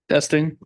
Testing.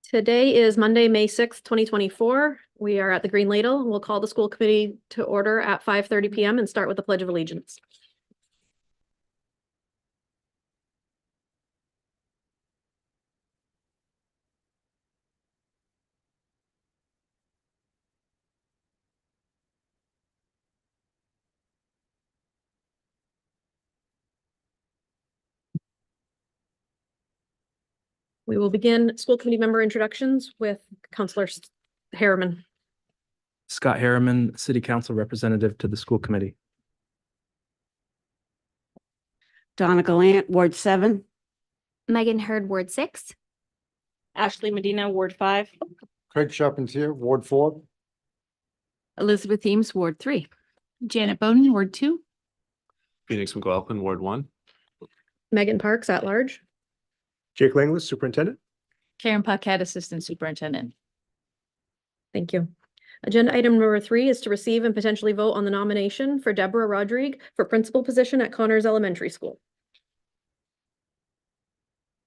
Today is Monday, May 6th, 2024. We are at the Green Ladle. We'll call the school committee to order at 5:30 p.m. and start with the Pledge of Allegiance. We will begin school committee member introductions with Councilor Harriman. Scott Harriman, City Council Representative to the School Committee. Donna Gallant, Ward 7. Megan Hurd, Ward 6. Ashley Medina, Ward 5. Craig Charpentier, Ward 4. Elizabeth Eames, Ward 3. Janet Bowden, Ward 2. Phoenix McLaughlin, Ward 1. Megan Parks at large. Jake Langlis, Superintendent. Karen Paquette, Assistant Superintendent. Thank you. Agenda item number 3 is to receive and potentially vote on the nomination for Deborah Rodrigue for principal position at Connors Elementary School.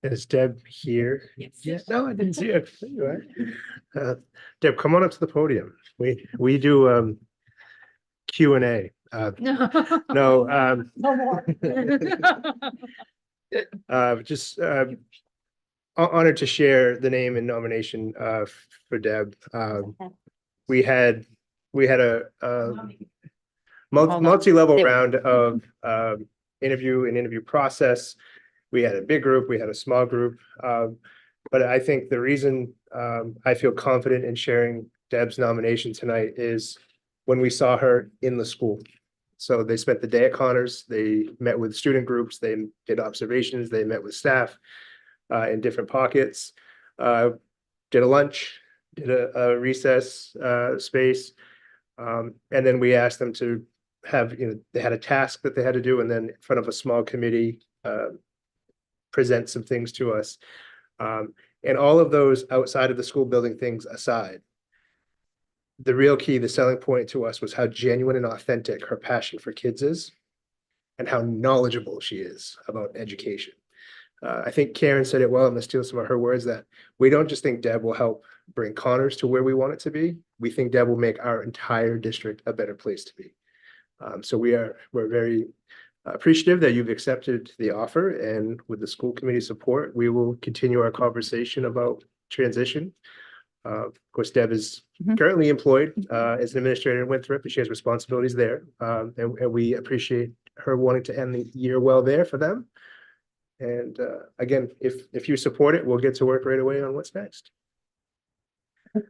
Is Deb here? Yes. No, I didn't see her. There you are. Deb, come on up to the podium. We do Q&A. No, No more. just honored to share the name and nomination for Deb. We had a multi-level round of interview process. We had a big group, we had a small group, but I think the reason I feel confident in sharing Deb's nomination tonight is when we saw her in the school. So they spent the day at Connors, they met with student groups, they did observations, they met with staff in different pockets, did a lunch, did a recess space, and then we asked them to have, they had a task that they had to do, and then in front of a small committee, present some things to us. And all of those outside of the school building things aside, the real key, the selling point to us was how genuine and authentic her passion for kids is and how knowledgeable she is about education. I think Karen said it well, I'm gonna steal some of her words, that we don't just think Deb will help bring Connors to where we want it to be. We think Deb will make our entire district a better place to be. So we're very appreciative that you've accepted the offer, and with the school committee support, we will continue our conversation about transition. Of course, Deb is currently employed as an administrator in Winthrop, and she has responsibilities there. And we appreciate her wanting to end the year well there for them. And again, if you support it, we'll get to work right away on what's next. Do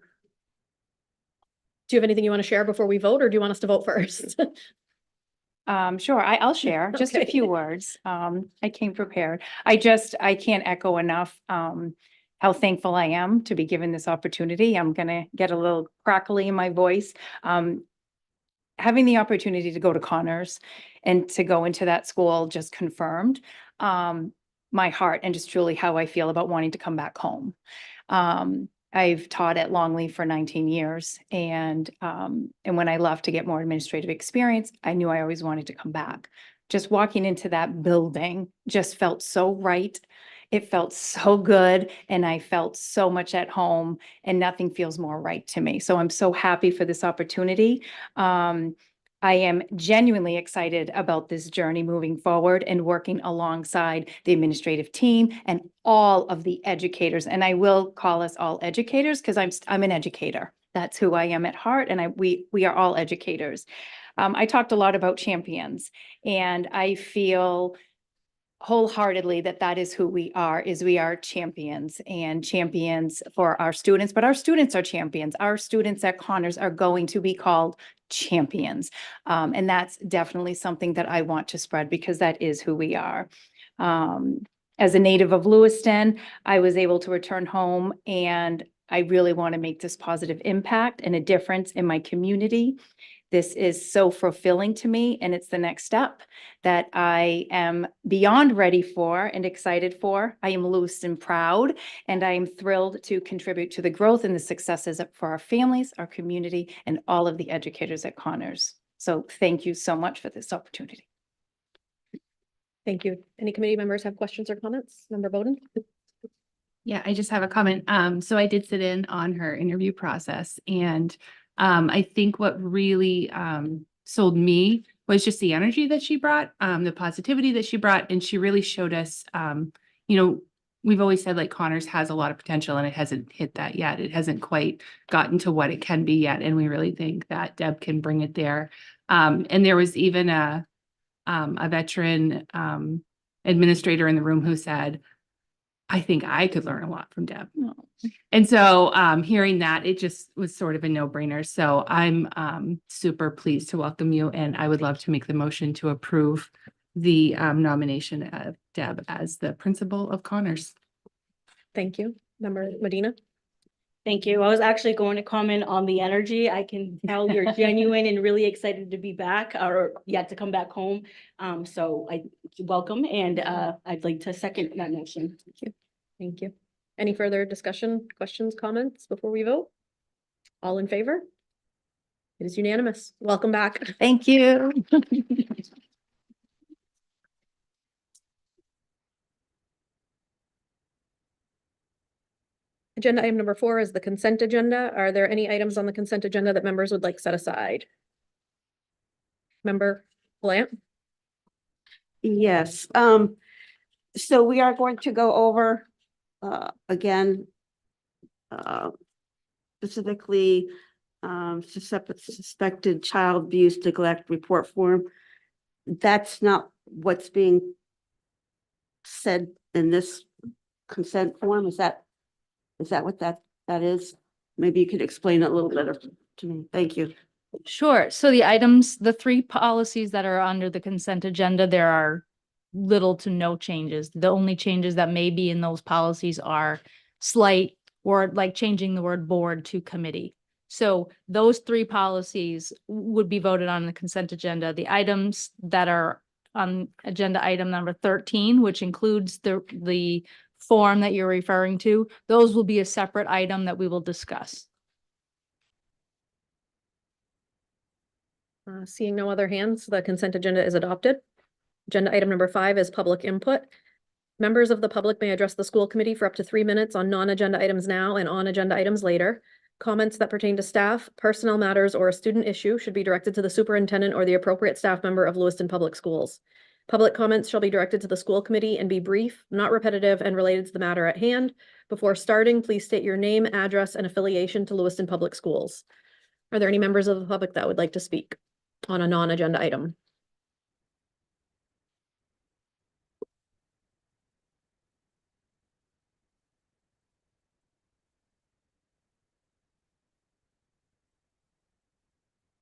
you have anything you want to share before we vote, or do you want us to vote first? Sure, I'll share just a few words. I came prepared. I can't echo enough how thankful I am to be given this opportunity. I'm gonna get a little crackly in my voice. Having the opportunity to go to Connors and to go into that school just confirmed my heart and just truly how I feel about wanting to come back home. I've taught at Longleaf for 19 years, and when I left to get more administrative experience, I knew I always wanted to come back. Just walking into that building just felt so right. It felt so good, and I felt so much at home, and nothing feels more right to me. So I'm so happy for this opportunity. I am genuinely excited about this journey moving forward and working alongside the administrative team and all of the educators. And I will call us all educators because I'm an educator. That's who I am at heart, and we are all educators. I talked a lot about champions, and I feel wholeheartedly that is who we are, is we are champions, and champions for our students, but our students are champions. Our students at Connors are going to be called champions. And that's definitely something that I want to spread because that is who we are. As a native of Lewiston, I was able to return home, and I really want to make this positive impact and a difference in my community. This is so fulfilling to me, and it's the next step that I am beyond ready for and excited for. I am Lewiston proud, and I am thrilled to contribute to the growth and the successes for our families, our community, and all of the educators at Connors. So thank you so much for this opportunity. Thank you. Any committee members have questions or comments? Member Bowden? Yeah, I just have a comment. So I did sit in on her interview process, and I think what really sold me was just the energy that she brought, the positivity that she brought, and she really showed us, we've always said like Connors has a lot of potential and it hasn't hit that yet. It hasn't quite gotten to what it can be yet, and we really think that Deb can bring it there. And there was even a veteran administrator in the room who said, I think I could learn a lot from Deb. And so hearing that, it just was sort of a no-brainer. So I'm super pleased to welcome you, and I would love to make the motion to approve the nomination of Deb as the principal of Connors. Thank you. Member Medina? Thank you. I was actually going to comment on the energy. I can tell you're genuine and really excited to be back, or yet to come back home. So I welcome, and I'd like to second that motion. Thank you. Thank you. Any further discussion, questions, comments before we vote? All in favor? It is unanimous. Welcome back. Thank you. Agenda item number 4 is the consent agenda. Are there any items on the consent agenda that members would like set aside? Member Blant? Yes, so we are going to go over, again, specifically, suspected child abuse neglect report form. That's not what's being said in this consent form. Is that what that is? Maybe you could explain it a little better to me. Thank you. Sure. So the items, the 3 policies that are under the consent agenda, there are little to no changes. The only changes that may be in those policies are slight, or like changing the word board to committee. So those 3 policies would be voted on the consent agenda. The items that are on agenda item number 13, which includes the form that you're referring to, those will be a separate item that we will discuss. Seeing no other hands, the consent agenda is adopted. Agenda item number 5 is public input. Members of the public may address the school committee for up to 3 minutes on non-agenda items now and on agenda items later. Comments that pertain to staff, personnel matters, or a student issue should be directed to the superintendent or the appropriate staff member of Lewiston Public Schools. Public comments shall be directed to the school committee and be brief, not repetitive, and related to the matter at hand. Before starting, please state your name, address, and affiliation to Lewiston Public Schools. Are there any members of the public that would like to speak on a non-agenda item?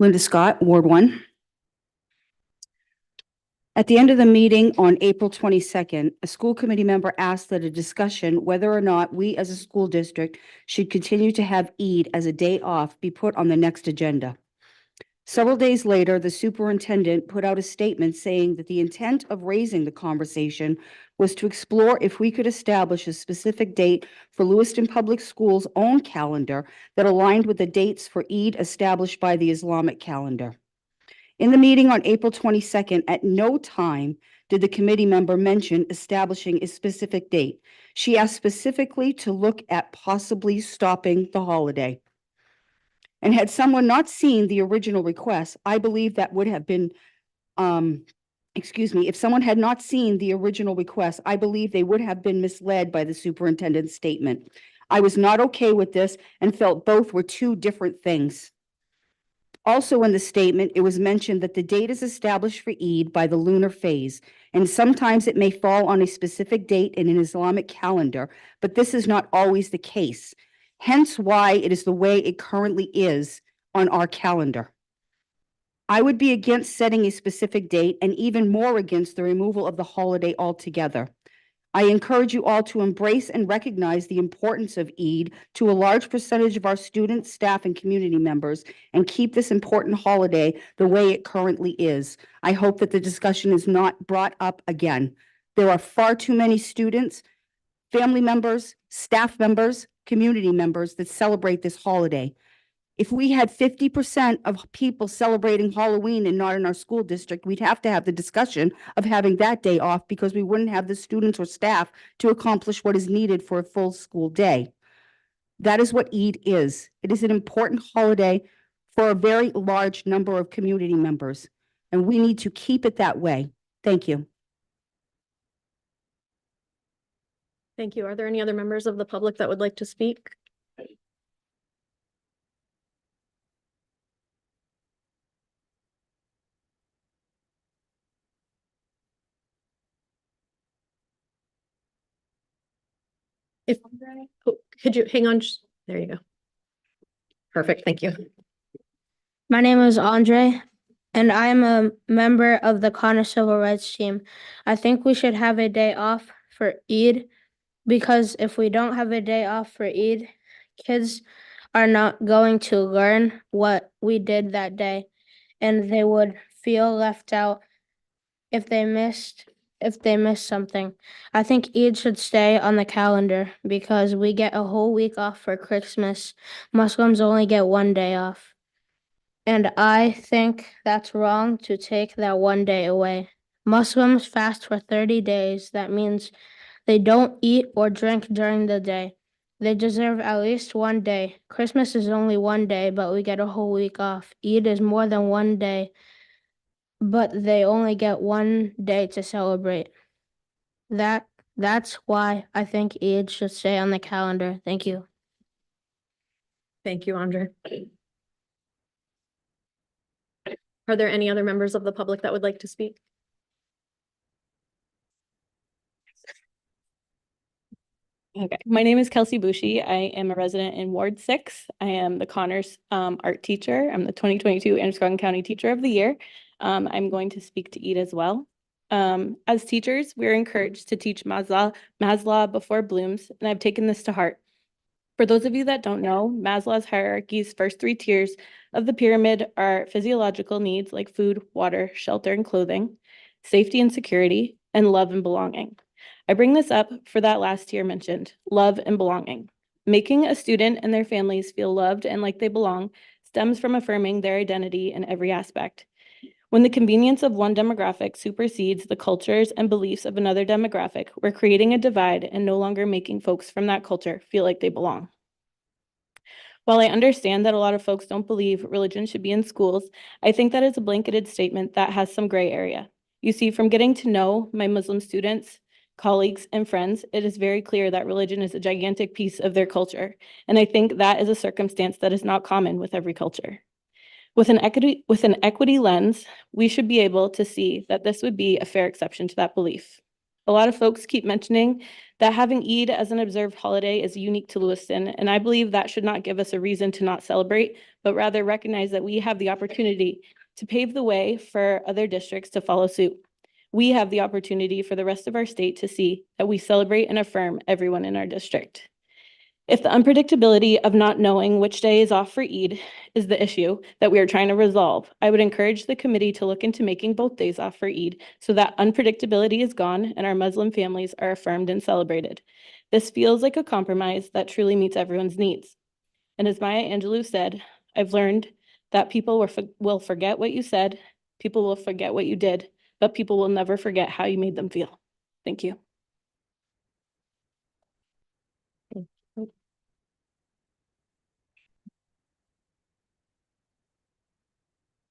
Linda Scott, Ward 1. At the end of the meeting on April 22nd, a school committee member asked that a discussion whether or not we as a school district should continue to have Eid as a day off be put on the next agenda. Several days later, the superintendent put out a statement saying that the intent of raising the conversation was to explore if we could establish a specific date for Lewiston Public Schools' own calendar that aligned with the dates for Eid established by the Islamic calendar. In the meeting on April 22nd, at no time did the committee member mention establishing a specific date. She asked specifically to look at possibly stopping the holiday. And had someone not seen the original request, I believe that would have been, if someone had not seen the original request, I believe they would have been misled by the superintendent's statement. I was not okay with this and felt both were 2 different things. Also in the statement, it was mentioned that the date is established for Eid by the lunar phase, and sometimes it may fall on a specific date in an Islamic calendar, but this is not always the case. Hence why it is the way it currently is on our calendar. I would be against setting a specific date and even more against the removal of the holiday altogether. I encourage you all to embrace and recognize the importance of Eid to a large percentage of our students, staff, and community members, and keep this important holiday the way it currently is. I hope that the discussion is not brought up again. There are far too many students, family members, staff members, community members that celebrate this holiday. If we had 50% of people celebrating Halloween and not in our school district, we'd have to have the discussion of having that day off because we wouldn't have the students or staff to accomplish what is needed for a full school day. That is what Eid is. It is an important holiday for a very large number of community members, and we need to keep it that way. Thank you. Thank you. Are there any other members of the public that would like to speak? If, could you hang on? There you go. Perfect. Thank you. My name is Andre, and I am a member of the Connor Civil Rights Team. I think we should have a day off for Eid because if we don't have a day off for Eid, kids are not going to learn what we did that day, and they would feel left out if they missed something. I think Eid should stay on the calendar because we get a whole week off for Christmas. Muslims only get one day off. And I think that's wrong to take that one day away. Muslims fast for 30 days. That means they don't eat or drink during the day. They deserve at least one day. Christmas is only one day, but we get a whole week off. Eid is more than one day, but they only get one day to celebrate. That's why I think Eid should stay on the calendar. Thank you. Thank you, Andre. Are there any other members of the public that would like to speak? Okay, my name is Kelsey Bushi. I am a resident in Ward 6. I am the Connors art teacher. I'm the 2022 Androscoggin County Teacher of the Year. I'm going to speak to Eid as well. As teachers, we're encouraged to teach Maslow before Bloom's, and I've taken this to heart. For those of you that don't know, Maslow's hierarchy's first 3 tiers of the pyramid are physiological needs like food, water, shelter, and clothing, safety and security, and love and belonging. I bring this up for that last tier mentioned, love and belonging. Making a student and their families feel loved and like they belong stems from affirming their identity in every aspect. When the convenience of one demographic supersedes the cultures and beliefs of another demographic, we're creating a divide and no longer making folks from that culture feel like they belong. While I understand that a lot of folks don't believe religion should be in schools, I think that is a blanketed statement that has some gray area. You see, from getting to know my Muslim students, colleagues, and friends, it is very clear that religion is a gigantic piece of their culture, and I think that is a circumstance that is not common with every culture. With an equity lens, we should be able to see that this would be a fair exception to that belief. A lot of folks keep mentioning that having Eid as an observed holiday is unique to Lewiston, and I believe that should not give us a reason to not celebrate, but rather recognize that we have the opportunity to pave the way for other districts to follow suit. We have the opportunity for the rest of our state to see that we celebrate and affirm everyone in our district. If the unpredictability of not knowing which day is off for Eid is the issue that we are trying to resolve, I would encourage the committee to look into making both days off for Eid so that unpredictability is gone and our Muslim families are affirmed and celebrated. This feels like a compromise that truly meets everyone's needs. And as Maya Angelou said, I've learned that people will forget what you said, people will forget what you did, but people will never forget how you made them feel. Thank you.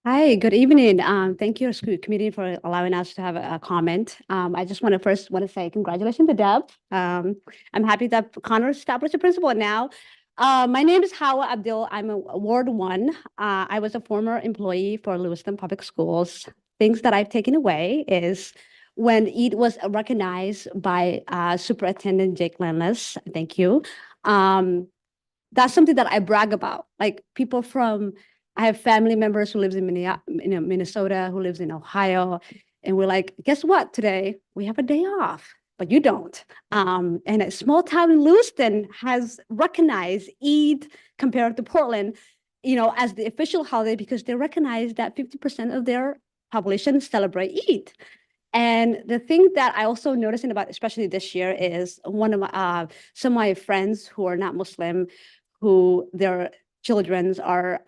Hi, good evening. Thank you, school committee, for allowing us to have a comment. I just want to say congratulations to Deb. I'm happy that Connor established a principal now. My name is Hawa Abdul. I'm a Ward 1. I was a former employee for Lewiston Public Schools. Things that I've taken away is when Eid was recognized by Superintendent Jake Landless. Thank you. That's something that I brag about. Like people from I have family members who lives in Minnesota, who lives in Ohio, and we're like, guess what? Today we have a day off. but you don't. And a small town in Lewiston has recognized Eid compared to Portland, as the official holiday because they recognize that 50% of their population celebrate Eid. And the thing that I also noticing about, especially this year, is one of my some of my friends who are not Muslim, who their children are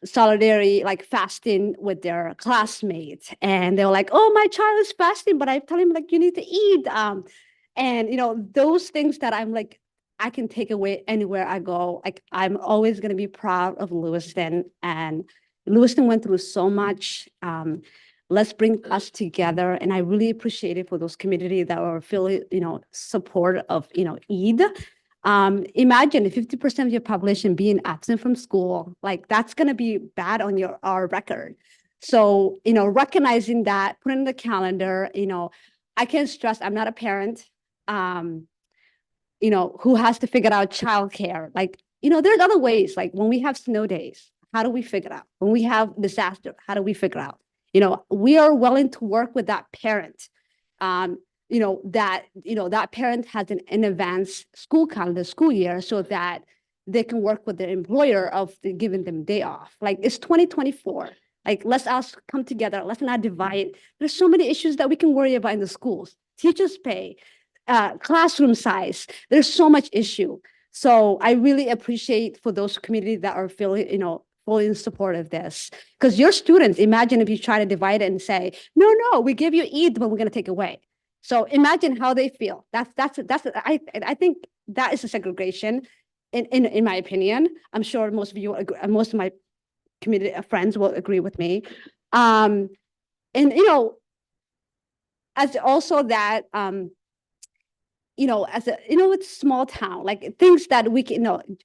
solidarity, like fasting with their classmates. And they were like, oh, my child is fasting, but I tell him like, you need to eat. And those things that I'm like, I can take away anywhere I go. Like, I'm always going to be proud of Lewiston, and Lewiston went through so much. Let's bring us together. And I really appreciate it for those communities that are feeling, support of, Eid. Imagine if 50% of your population being absent from school, like that's going to be bad on our record. So, recognizing that, put in the calendar, I can't stress, I'm not a parent, who has to figure out childcare. Like, there's other ways, like when we have snow days, how do we figure out? When we have disaster, how do we figure out? We are willing to work with that parent. That parent has an advanced school calendar, school year, so that they can work with their employer of giving them day off. Like, it's 2024. Like, let's us come together. Let's not divide. There's so many issues that we can worry about in the schools. Teachers' pay, classroom size. There's so much issue. So I really appreciate for those communities that are feeling, fully in support of this. Because your students, imagine if you try to divide it and say, no, we give you Eid, but we're going to take away. So imagine how they feel. I think that is a segregation, in my opinion. I'm sure most of you agree, most of my community friends will agree with me. And as also that as a, it's a small town, like things that we can,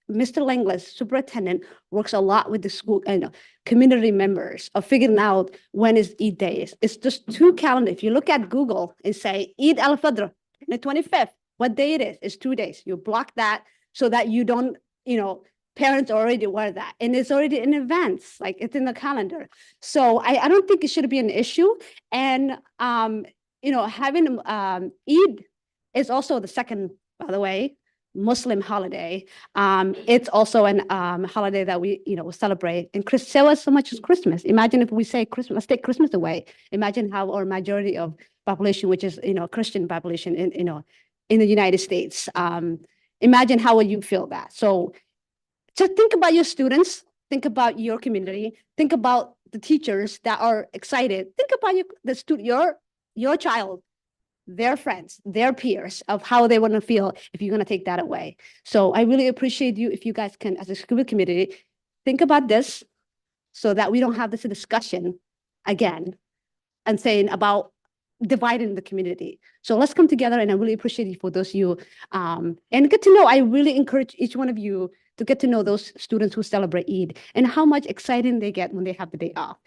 Mr. Langlis, superintendent, works a lot with the school and community members of figuring out when is Eid days. It's just 2 calendar. If you look at Google and say Eid al-Fitr, the 25th, what day it is, it's 2 days. You block that so that you don't, parents already aware that. And it's already in advance, like it's in the calendar. So I don't think it should be an issue. And, having Eid is also the second, by the way, Muslim holiday. It's also an holiday that we, celebrate. And so much as Christmas. Imagine if we say Christmas, let's take Christmas away. Imagine how our majority of population, which is, Christian population in the United States. Imagine how would you feel that? So just think about your students, think about your community, think about the teachers that are excited. Think about your child, their friends, their peers, of how they want to feel if you're going to take that away. So I really appreciate you if you guys can, as a school committee, think about this so that we don't have this discussion again and saying about dividing the community. So let's come together, and I really appreciate you for those of you and get to know. I really encourage each one of you to get to know those students who celebrate Eid and how much exciting they get when they have the day off.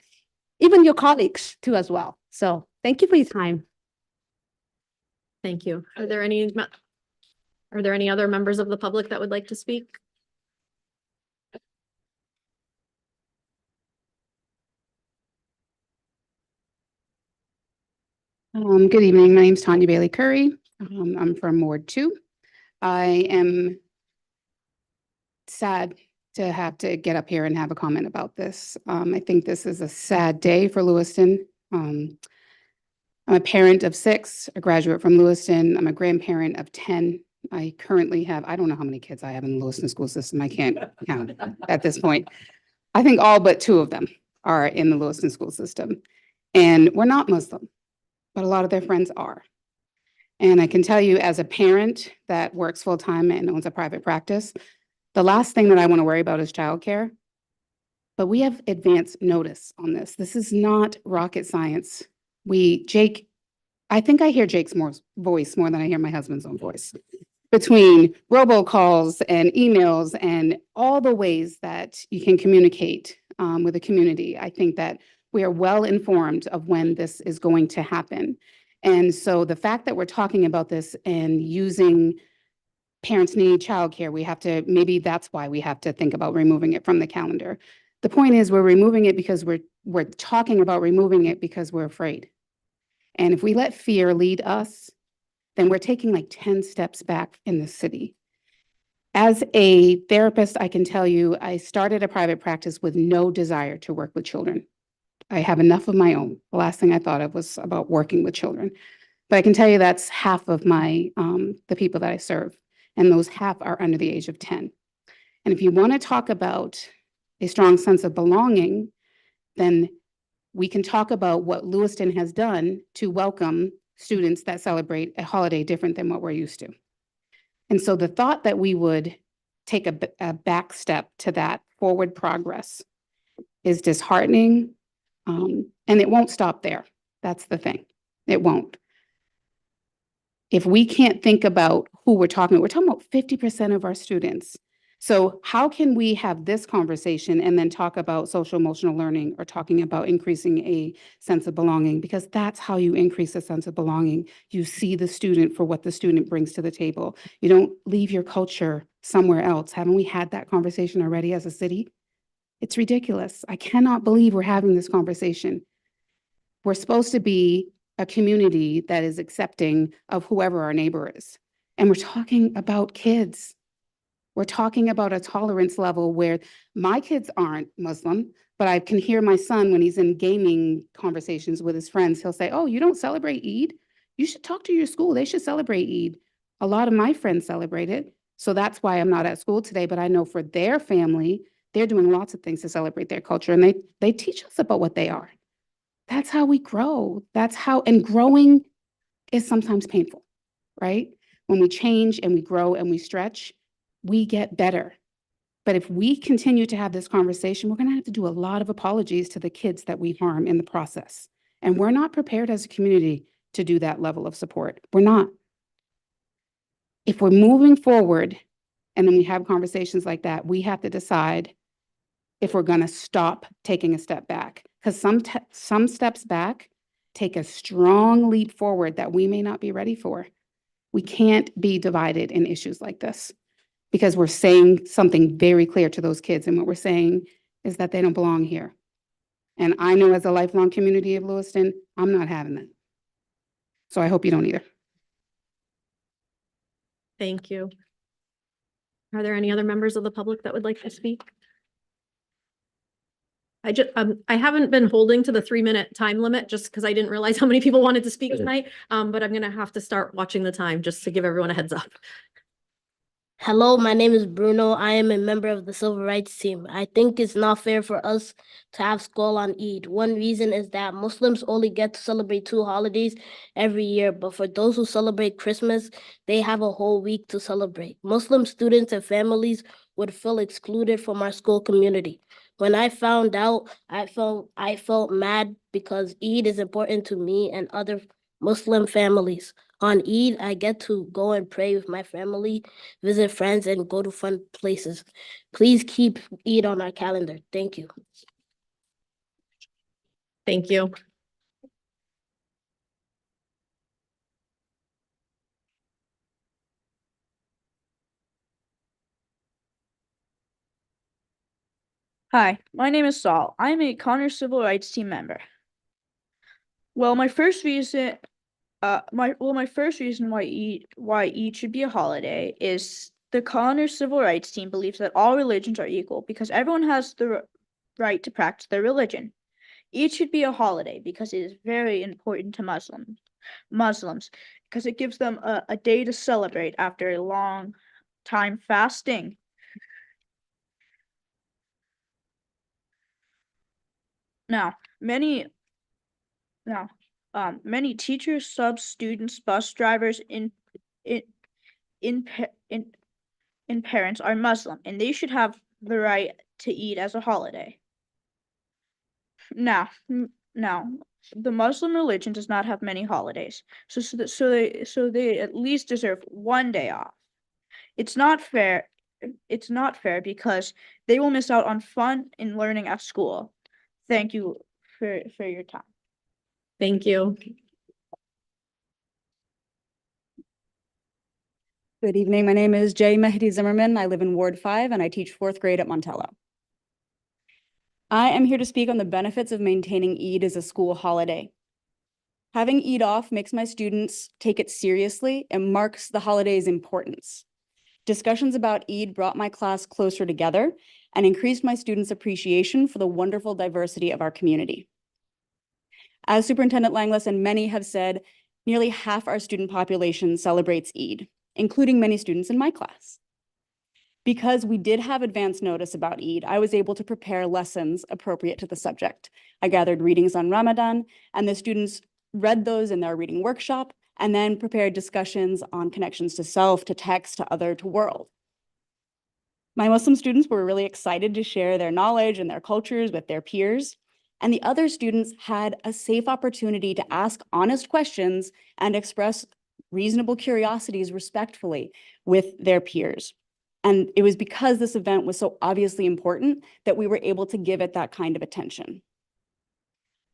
Even your colleagues too as well. So thank you for your time. Thank you. Are there any other members of the public that would like to speak? Good evening. My name is Tanya Bailey Curry. I'm from Ward 2. I am sad to have to get up here and have a comment about this. I think this is a sad day for Lewiston. I'm a parent of 6, a graduate from Lewiston. I'm a grandparent of 10. I currently have, I don't know how many kids I have in the Lewiston school system. I can't count at this point. I think all but 2 of them are in the Lewiston school system. And we're not Muslim, but a lot of their friends are. And I can tell you, as a parent that works full-time and owns a private practice, the last thing that I want to worry about is childcare. But we have advance notice on this. This is not rocket science. I think I hear Jake's voice more than I hear my husband's own voice. Between robocalls and emails and all the ways that you can communicate with the community, I think that we are well informed of when this is going to happen. And so the fact that we're talking about this and using parents need childcare, maybe that's why we have to think about removing it from the calendar. The point is, we're removing it because we're talking about removing it because we're afraid. And if we let fear lead us, then we're taking like 10 steps back in the city. As a therapist, I can tell you, I started a private practice with no desire to work with children. I have enough of my own. The last thing I thought of was about working with children. But I can tell you that's half of my the people that I serve, and those half are under the age of 10. And if you want to talk about a strong sense of belonging, then we can talk about what Lewiston has done to welcome students that celebrate a holiday different than what we're used to. And so the thought that we would take a back step to that forward progress is disheartening, and it won't stop there. That's the thing. It won't. If we can't think about who we're talking about 50% of our students. So how can we have this conversation and then talk about social emotional learning or talking about increasing a sense of belonging? Because that's how you increase a sense of belonging. You see the student for what the student brings to the table. You don't leave your culture somewhere else. Haven't we had that conversation already as a city? It's ridiculous. I cannot believe we're having this conversation. We're supposed to be a community that is accepting of whoever our neighbor is. And we're talking about kids. We're talking about a tolerance level where my kids aren't Muslim, but I can hear my son when he's in gaming conversations with his friends, he'll say, oh, you don't celebrate Eid? You should talk to your school. They should celebrate Eid. A lot of my friends celebrate it. So that's why I'm not at school today, but I know for their family, they're doing lots of things to celebrate their culture, and they teach us about what they are. That's how we grow. And growing is sometimes painful, right? When we change and we grow and we stretch, we get better. But if we continue to have this conversation, we're going to have to do a lot of apologies to the kids that we harm in the process. And we're not prepared as a community to do that level of support. We're not. If we're moving forward and then we have conversations like that, we have to decide if we're going to stop taking a step back. Because some steps back take a strong leap forward that we may not be ready for. We can't be divided in issues like this because we're saying something very clear to those kids. And what we're saying is that they don't belong here. And I know as a lifelong community of Lewiston, I'm not having that. So I hope you don't either. Thank you. Are there any other members of the public that would like to speak? I haven't been holding to the 3-minute time limit just because I didn't realize how many people wanted to speak tonight. But I'm gonna have to start watching the time just to give everyone a heads up. Hello, my name is Bruno. I am a member of the Civil Rights Team. I think it's not fair for us to have school on Eid. One reason is that Muslims only get to celebrate 2 holidays every year, but for those who celebrate Christmas, they have a whole week to celebrate. Muslim students and families would feel excluded from our school community. When I found out, I felt mad because Eid is important to me and other Muslim families. On Eid, I get to go and pray with my family, visit friends, and go to fun places. Please keep Eid on our calendar. Thank you. Thank you. Hi, my name is Saul. I'm a Connors Civil Rights Team member. Well, my first reason why Eid should be a holiday is the Connors Civil Rights Team believes that all religions are equal because everyone has the right to practice their religion. Eid should be a holiday because it is very important to Muslims because it gives them a day to celebrate after a long time fasting. Now, many teachers, subs, students, bus drivers, and parents are Muslim, and they should have the right to Eid as a holiday. Now, the Muslim religion does not have many holidays, so they at least deserve one day off. It's not fair. It's not fair because they will miss out on fun and learning at school. Thank you for your time. Thank you. Good evening. My name is Jay Mehdi Zimmerman. I live in Ward 5 and I teach 4th grade at Montello. I am here to speak on the benefits of maintaining Eid as a school holiday. Having Eid off makes my students take it seriously and marks the holiday's importance. Discussions about Eid brought my class closer together and increased my students' appreciation for the wonderful diversity of our community. As Superintendent Langlis and many have said, nearly half our student population celebrates Eid, including many students in my class. Because we did have advance notice about Eid, I was able to prepare lessons appropriate to the subject. I gathered readings on Ramadan, and the students read those in their reading workshop, and then prepared discussions on connections to self, to text, to other, to world. My Muslim students were really excited to share their knowledge and their cultures with their peers, and the other students had a safe opportunity to ask honest questions and express reasonable curiosities respectfully with their peers. And it was because this event was so obviously important that we were able to give it that kind of attention.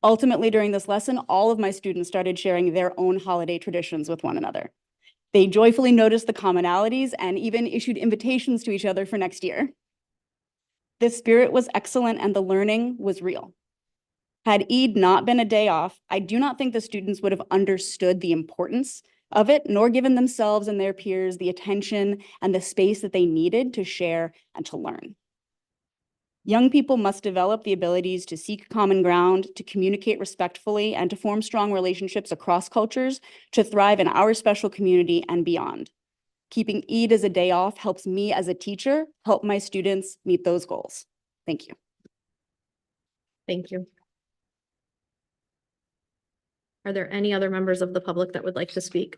Ultimately, during this lesson, all of my students started sharing their own holiday traditions with one another. They joyfully noticed the commonalities and even issued invitations to each other for next year. The spirit was excellent and the learning was real. Had Eid not been a day off, I do not think the students would have understood the importance of it, nor given themselves and their peers the attention and the space that they needed to share and to learn. Young people must develop the abilities to seek common ground, to communicate respectfully, and to form strong relationships across cultures to thrive in our special community and beyond. Keeping Eid as a day off helps me as a teacher help my students meet those goals. Thank you. Thank you. Are there any other members of the public that would like to speak?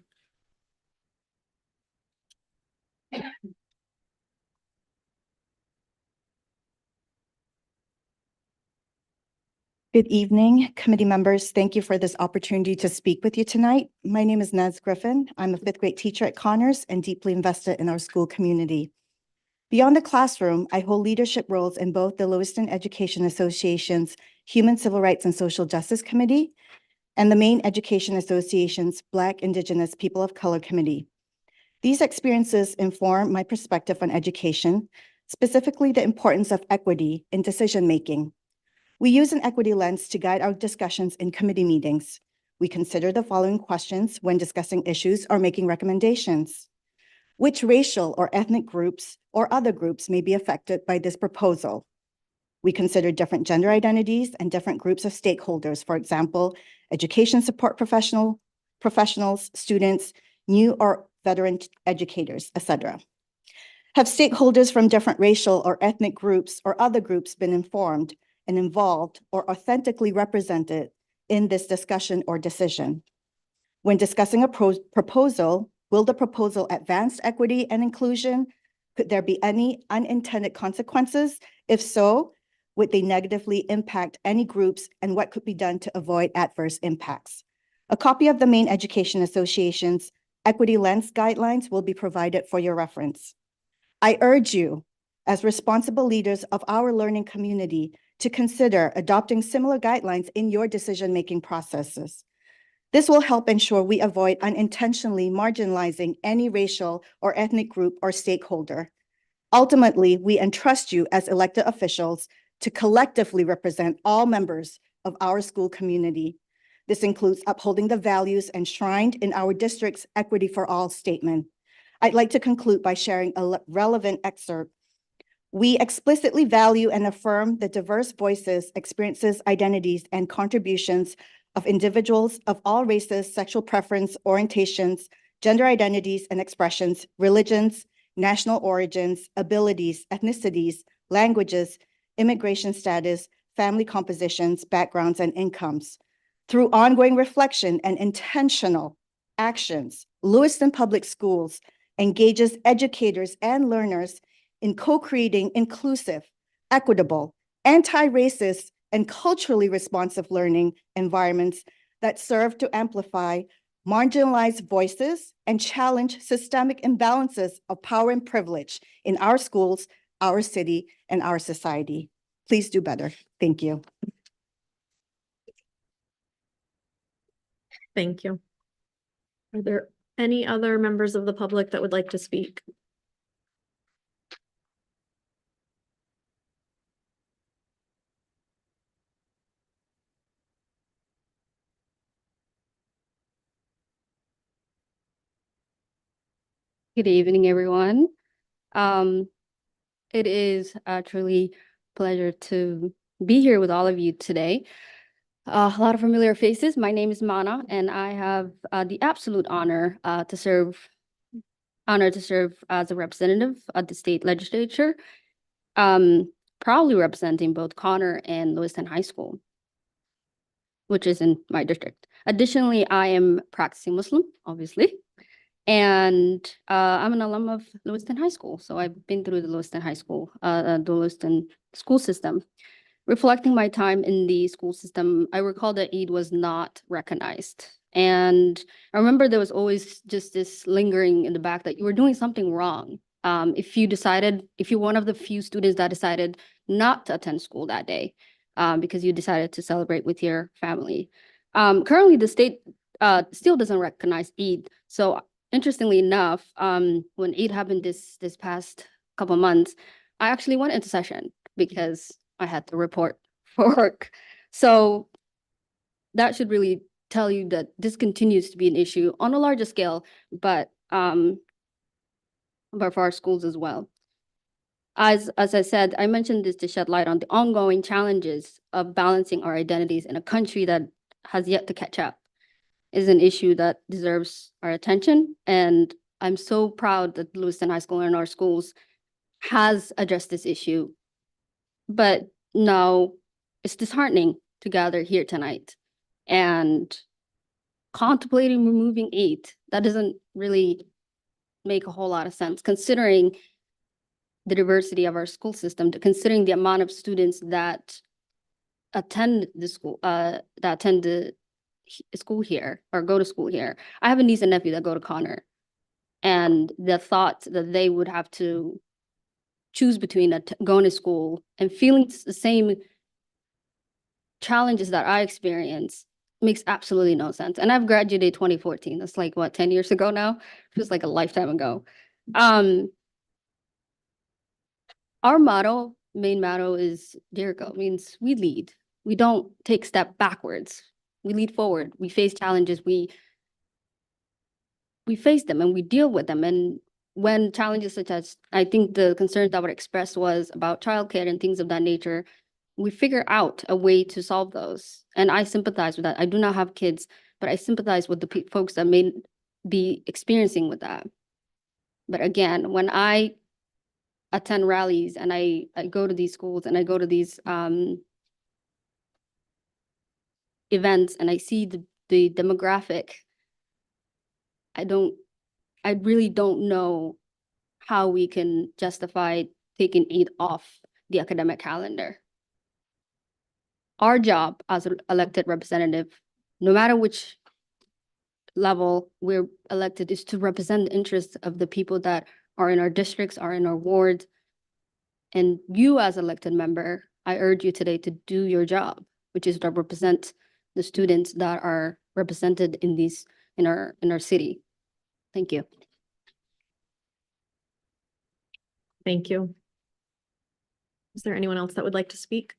Good evening, committee members. Thank you for this opportunity to speak with you tonight. My name is Nez Griffin. I'm a fifth grade teacher at Connors and deeply invested in our school community. Beyond the classroom, I hold leadership roles in both the Lewiston Education Association's Human Civil Rights and Social Justice Committee and the Maine Education Association's Black, Indigenous, People of Color Committee. These experiences inform my perspective on education, specifically the importance of equity in decision-making. We use an equity lens to guide our discussions in committee meetings. We consider the following questions when discussing issues or making recommendations. Which racial or ethnic groups or other groups may be affected by this proposal? We consider different gender identities and different groups of stakeholders, for example, education support professionals, students, new or veteran educators, etc. Have stakeholders from different racial or ethnic groups or other groups been informed and involved or authentically represented in this discussion or decision? When discussing a proposal, will the proposal advance equity and inclusion? Could there be any unintended consequences? If so, would they negatively impact any groups, and what could be done to avoid adverse impacts? A copy of the Maine Education Association's Equity Lens Guidelines will be provided for your reference. I urge you, as responsible leaders of our learning community, to consider adopting similar guidelines in your decision-making processes. This will help ensure we avoid unintentionally marginalizing any racial or ethnic group or stakeholder. Ultimately, we entrust you as elected officials to collectively represent all members of our school community. This includes upholding the values enshrined in our district's Equity for All statement. I'd like to conclude by sharing a relevant excerpt. We explicitly value and affirm the diverse voices, experiences, identities, and contributions of individuals of all races, sexual preference, orientations, gender identities and expressions, religions, national origins, abilities, ethnicities, languages, immigration status, family compositions, backgrounds, and incomes. Through ongoing reflection and intentional actions, Lewiston Public Schools engages educators and learners in co-creating inclusive, equitable, anti-racist, and culturally responsive learning environments that serve to amplify marginalized voices and challenge systemic imbalances of power and privilege in our schools, our city, and our society. Please do better. Thank you. Thank you. Are there any other members of the public that would like to speak? Good evening, everyone. It is a truly pleasure to be here with all of you today. A lot of familiar faces. My name is Mana, and I have the absolute honor to serve as a representative of the state legislature, proudly representing both Connor and Lewiston High School, which is in my district. Additionally, I am practicing Muslim, obviously. And I'm an alum of Lewiston High School. So I've been through the Lewiston High School, the Lewiston school system. Reflecting my time in the school system, I recall that Eid was not recognized. And I remember there was always just this lingering in the back that you were doing something wrong. If you're one of the few students that decided not to attend school that day, because you decided to celebrate with your family. Currently, the state still doesn't recognize Eid. So interestingly enough, when Eid happened this past couple months, I actually went into session because I had to report for work. So that should really tell you that this continues to be an issue on a larger scale, but for our schools as well. As I said, I mentioned this to shed light on the ongoing challenges of balancing our identities in a country that has yet to catch up. Is an issue that deserves our attention. And I'm so proud that Lewiston High School and our schools has addressed this issue. But now it's disheartening to gather here tonight and contemplating removing Eid. That doesn't really make a whole lot of sense considering the diversity of our school system, considering the amount of students that attend the school, school here or go to school here. I have a niece and nephew that go to Connor, and the thought that they would have to choose between going to school and feeling the same challenges that I experience makes absolutely no sense. And I've graduated 2014. That's like what, 10 years ago now? Feels like a lifetime ago. Our main motto is Jericho, means we lead. We don't take step backwards. We lead forward. We face challenges. We face them and we deal with them. And when challenges such as, I think the concerns that were expressed was about childcare and things of that nature, we figure out a way to solve those. And I sympathize with that. I do not have kids, but I sympathize with the folks that may be experiencing with that. But again, when I attend rallies and I go to these schools and I go to these events and I see the demographic, I really don't know how we can justify taking Eid off the academic calendar. Our job as an elected representative, no matter which level we're elected, is to represent the interests of the people that are in our districts, are in our wards. And you as elected member, I urge you today to do your job, which is to represent the students that are represented in our city. Thank you. Thank you. Is there anyone else that would like to speak?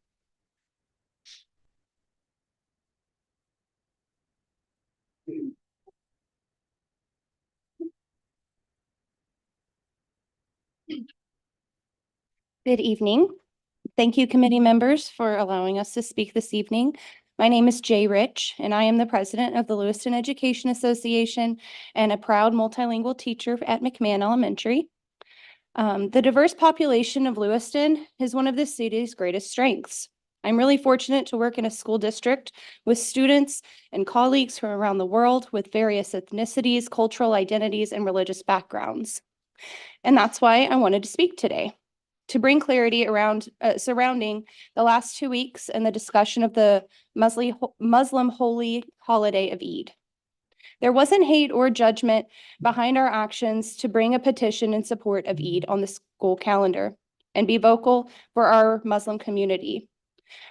Good evening. Thank you, committee members, for allowing us to speak this evening. My name is Jay Rich, and I am the president of the Lewiston Education Association and a proud multilingual teacher at McMahon Elementary. The diverse population of Lewiston is one of the city's greatest strengths. I'm really fortunate to work in a school district with students and colleagues from around the world with various ethnicities, cultural identities, and religious backgrounds. And that's why I wanted to speak today, to bring clarity around surrounding the last 2 weeks and the discussion of the Muslim holy holiday of Eid. There wasn't hate or judgment behind our actions to bring a petition in support of Eid on the school calendar and be vocal for our Muslim community.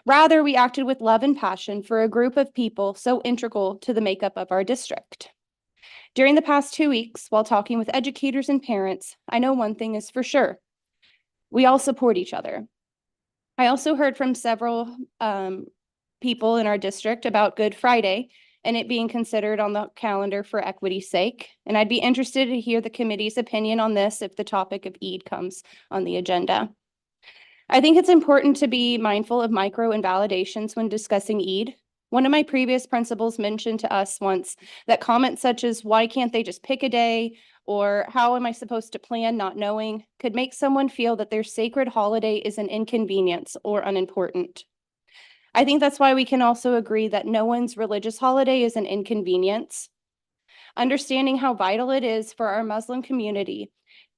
Rather, we acted with love and passion for a group of people so integral to the makeup of our district. During the past 2 weeks, while talking with educators and parents, I know one thing is for sure. We all support each other. I also heard from several people in our district about Good Friday and it being considered on the calendar for equity's sake. And I'd be interested to hear the committee's opinion on this if the topic of Eid comes on the agenda. I think it's important to be mindful of micro invalidations when discussing Eid. One of my previous principals mentioned to us once that comments such as, why can't they just pick a day? Or how am I supposed to plan not knowing, could make someone feel that their sacred holiday is an inconvenience or unimportant. I think that's why we can also agree that no one's religious holiday is an inconvenience. Understanding how vital it is for our Muslim community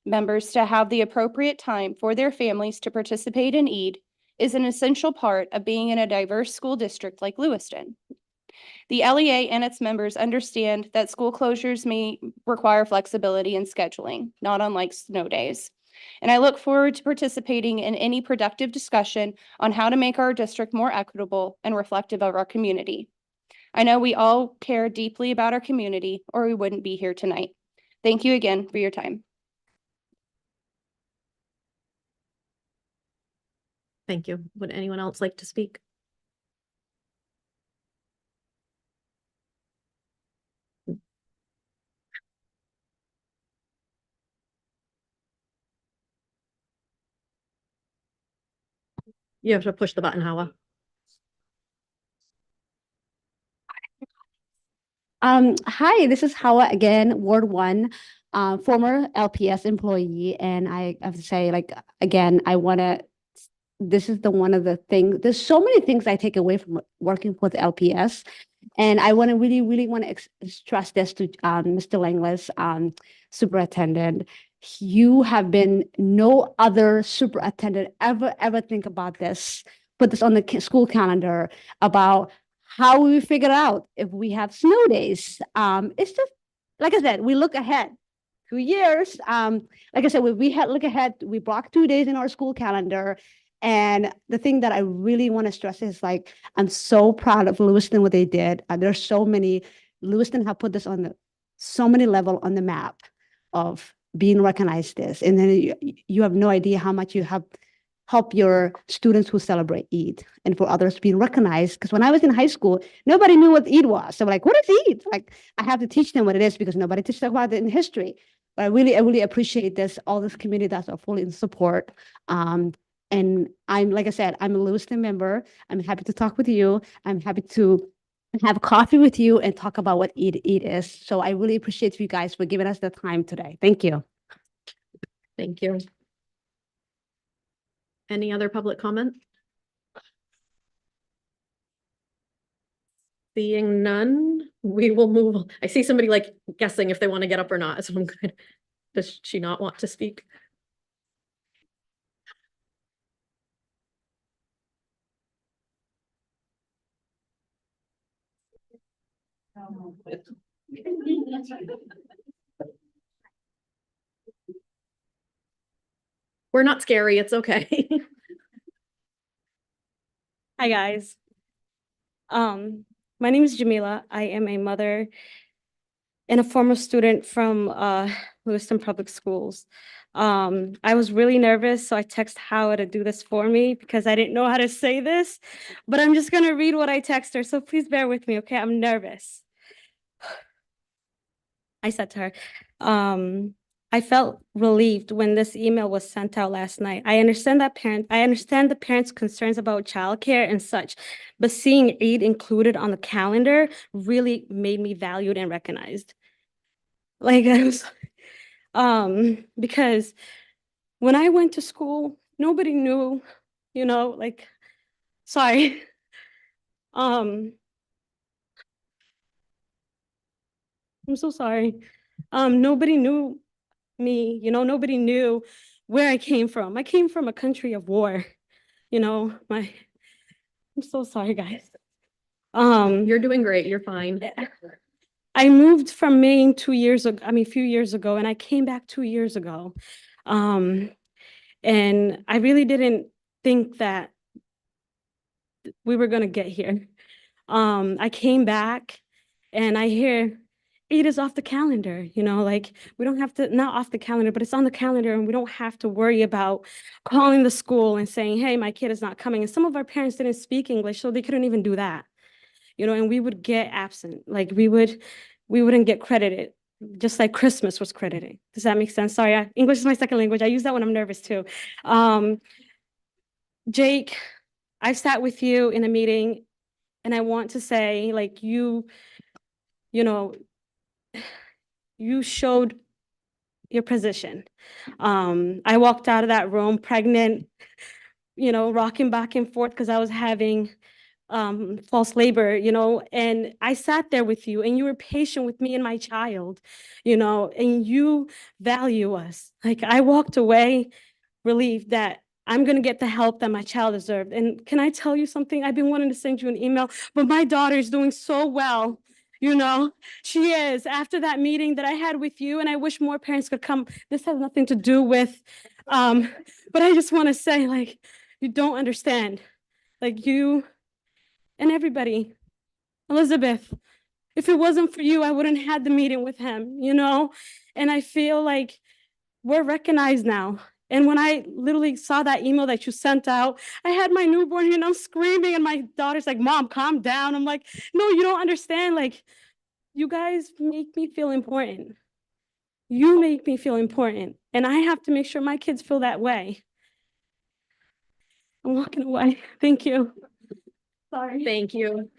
members to have the appropriate time for their families to participate in Eid is an essential part of being in a diverse school district like Lewiston. The LEA and its members understand that school closures may require flexibility in scheduling, not unlike snow days. And I look forward to participating in any productive discussion on how to make our district more equitable and reflective of our community. I know we all care deeply about our community, or we wouldn't be here tonight. Thank you again for your time. Thank you. Would anyone else like to speak? You have to push the button, Hawa. Hi, this is Hawa again, Ward 1, former LPS employee. And I have to say, like, again, this is one of the things, there's so many things I take away from working with LPS. And I want to really want to stress this to Mr. Langlis, superintendent. You have been no other superintendent ever think about this, put this on the school calendar about how we figure out if we have snow days. It's just, like I said, we look ahead 2 years. Like I said, look ahead, we block 2 days in our school calendar. And the thing that I really want to stress is, like, I'm so proud of Lewiston, what they did. There's so many, Lewiston have put this on so many level on the map of being recognized this. And then you have no idea how much you have helped your students who celebrate Eid and for others being recognized. Because when I was in high school, nobody knew what Eid was. So like, what is Eid? Like, I have to teach them what it is because nobody teaches about it in history. But I really appreciate this, all this community that's fully in support. And I'm, like I said, I'm a Lewiston member. I'm happy to talk with you. I'm happy to have coffee with you and talk about what Eid is. So I really appreciate you guys for giving us the time today. Thank you. Thank you. Any other public comment? Seeing none, we will move. I see somebody like guessing if they want to get up or not, so I'm good. Does she not want to speak? We're not scary, it's okay. Hi, guys. My name is Jamila. I am a mother and a former student from Lewiston Public Schools. I was really nervous, so I texted Howard to do this for me because I didn't know how to say this, but I'm just gonna read what I text her, so please bear with me, okay? I'm nervous. I said to her, I felt relieved when this email was sent out last night. I understand the parents' concerns about childcare and such, but seeing Eid included on the calendar really made me valued and recognized. Like, because when I went to school, nobody knew, like, sorry. I'm so sorry. Nobody knew me, nobody knew where I came from. I came from a country of war, I'm so sorry, guys. You're doing great, you're fine. I moved from Maine a few years ago, and I came back 2 years ago. And I really didn't think that we were gonna get here. I came back and I hear Eid is off the calendar, like, we don't have to, not off the calendar, but it's on the calendar, and we don't have to worry about calling the school and saying, hey, my kid is not coming. And some of our parents didn't speak English, so they couldn't even do that. and we would get absent, like we wouldn't get credited, just like Christmas was credited. Does that make sense? Sorry, English is my second language. I use that when I'm nervous too. Jake, I've sat with you in a meeting and I want to say, like, you showed your position. I walked out of that room pregnant, rocking back and forth because I was having false labor, and I sat there with you and you were patient with me and my child, and you value us. Like, I walked away relieved that I'm going to get the help that my child deserved. And can I tell you something? I've been wanting to send you an email, but my daughter is doing so well. She is, after that meeting that I had with you, and I wish more parents could come. This has nothing to do with, but I just want to say, like, you don't understand. Like, you and everybody, Elizabeth, if it wasn't for you, I wouldn't have had the meeting with him, And I feel like we're recognized now. And when I literally saw that email that you sent out, I had my newborn, screaming, and my daughter's like, Mom, calm down. I'm like, no, you don't understand. Like, you guys make me feel important. You make me feel important. And I have to make sure my kids feel that way. I'm walking away. Thank you. Sorry. Thank you.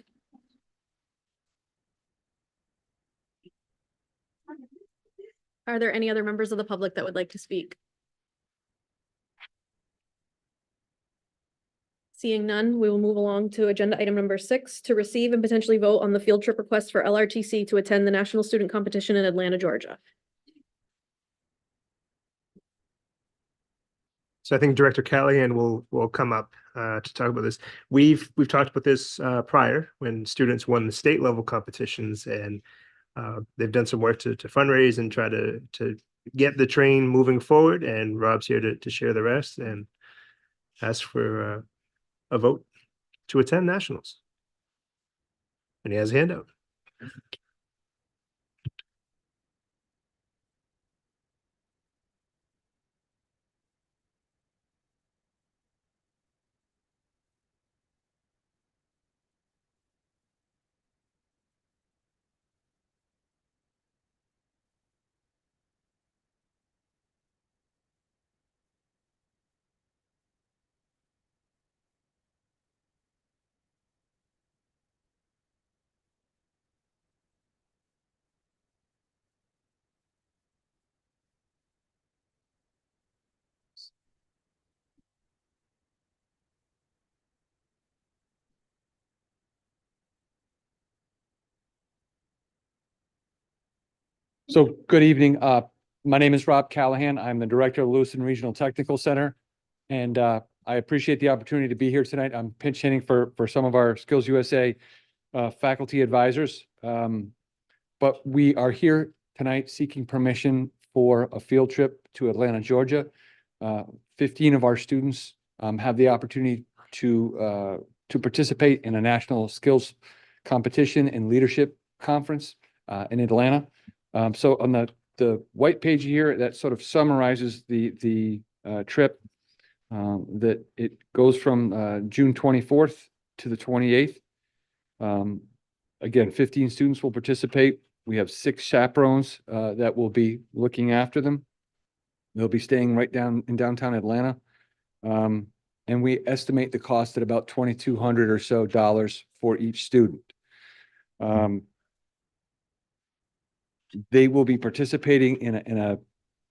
Are there any other members of the public that would like to speak? Seeing none, we will move along to agenda item number 6, to receive and potentially vote on the field trip request for LRTC to attend the National Student Competition in Atlanta, Georgia. So I think Director Callahan will come up to talk about this. We've talked about this prior when students won the state level competitions, and they've done some work to fundraise and try to get the train moving forward. And Rob's here to share the rest and ask for a vote to attend nationals. And he has a handout. So good evening. My name is Rob Callahan. I'm the Director of Lewiston Regional Technical Center. And I appreciate the opportunity to be here tonight. I'm pinch hitting for some of our Skills USA faculty advisors. But we are here tonight seeking permission for a field trip to Atlanta, Georgia. 15 of our students have the opportunity to participate in a national skills competition and leadership conference in Atlanta. So on the white page here, that sort of summarizes the trip. That it goes from June 24th to the 28th. Again, 15 students will participate. We have 6 chaperones that will be looking after them. They'll be staying right down in downtown Atlanta. And we estimate the cost at about $2,200 or so for each student. They will be participating in a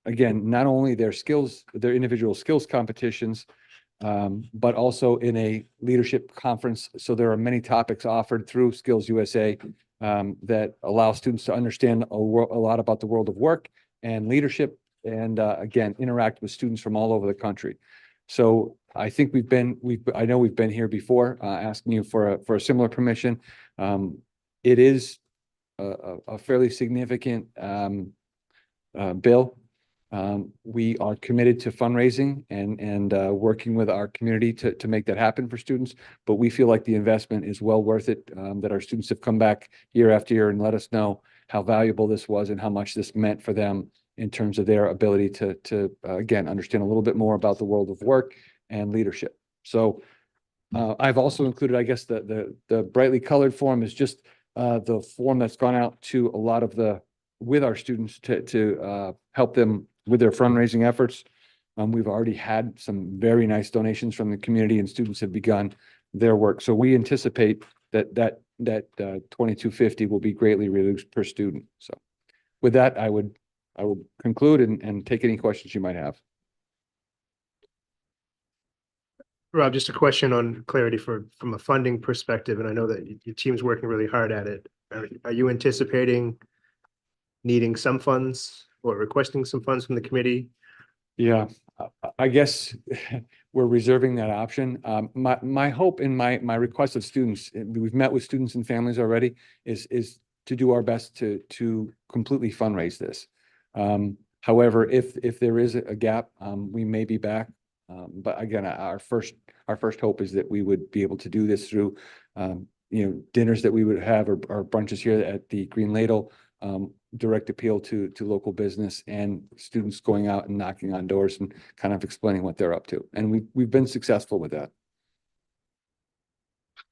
again, not only their individual skills competitions, but also in a leadership conference. So there are many topics offered through Skills USA that allow students to understand a lot about the world of work and leadership, and again, interact with students from all over the country. So I think I know we've been here before asking you for a similar permission. It is a fairly significant bill. We are committed to fundraising and working with our community to make that happen for students, but we feel like the investment is well worth it, that our students have come back year after year and let us know how valuable this was and how much this meant for them in terms of their ability to again, understand a little bit more about the world of work and leadership. So I've also included, I guess, the brightly colored form is just the form that's gone out to a lot of with our students to help them with their fundraising efforts. We've already had some very nice donations from the community, and students have begun their work. So we anticipate that 2250 will be greatly reduced per student. So with that, I will conclude and take any questions you might have. Rob, just a question on clarity from a funding perspective, and I know that your team's working really hard at it. Are you anticipating needing some funds or requesting some funds from the committee? Yeah, I guess we're reserving that option. My hope and my request of students, we've met with students and families already, is to do our best to completely fundraise this. However, if there is a gap, we may be back. But again, our first hope is that we would be able to do this through, dinners that we would have or brunches here at the Green Ladle, direct appeal to local business and students going out and knocking on doors and kind of explaining what they're up to. And we've been successful with that.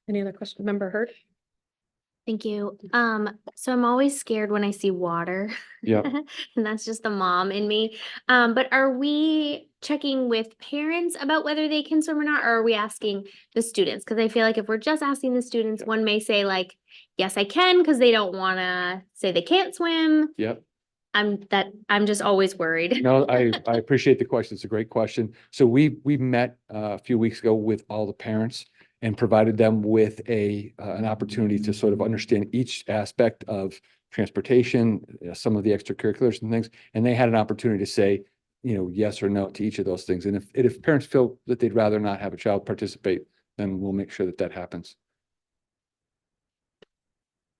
Any other questions? Member Hurd? Thank you. So I'm always scared when I see water. Yeah. And that's just the mom in me. But are we checking with parents about whether they can swim or not, or are we asking the students? Because I feel like if we're just asking the students, one may say like, yes, I can, because they don't want to say they can't swim. Yep. I'm just always worried. No, I appreciate the question. It's a great question. So we met a few weeks ago with all the parents and provided them with an opportunity to sort of understand each aspect of transportation, some of the extracurriculars and things. And they had an opportunity to say, yes or no to each of those things. And if parents feel that they'd rather not have a child participate, then we'll make sure that happens.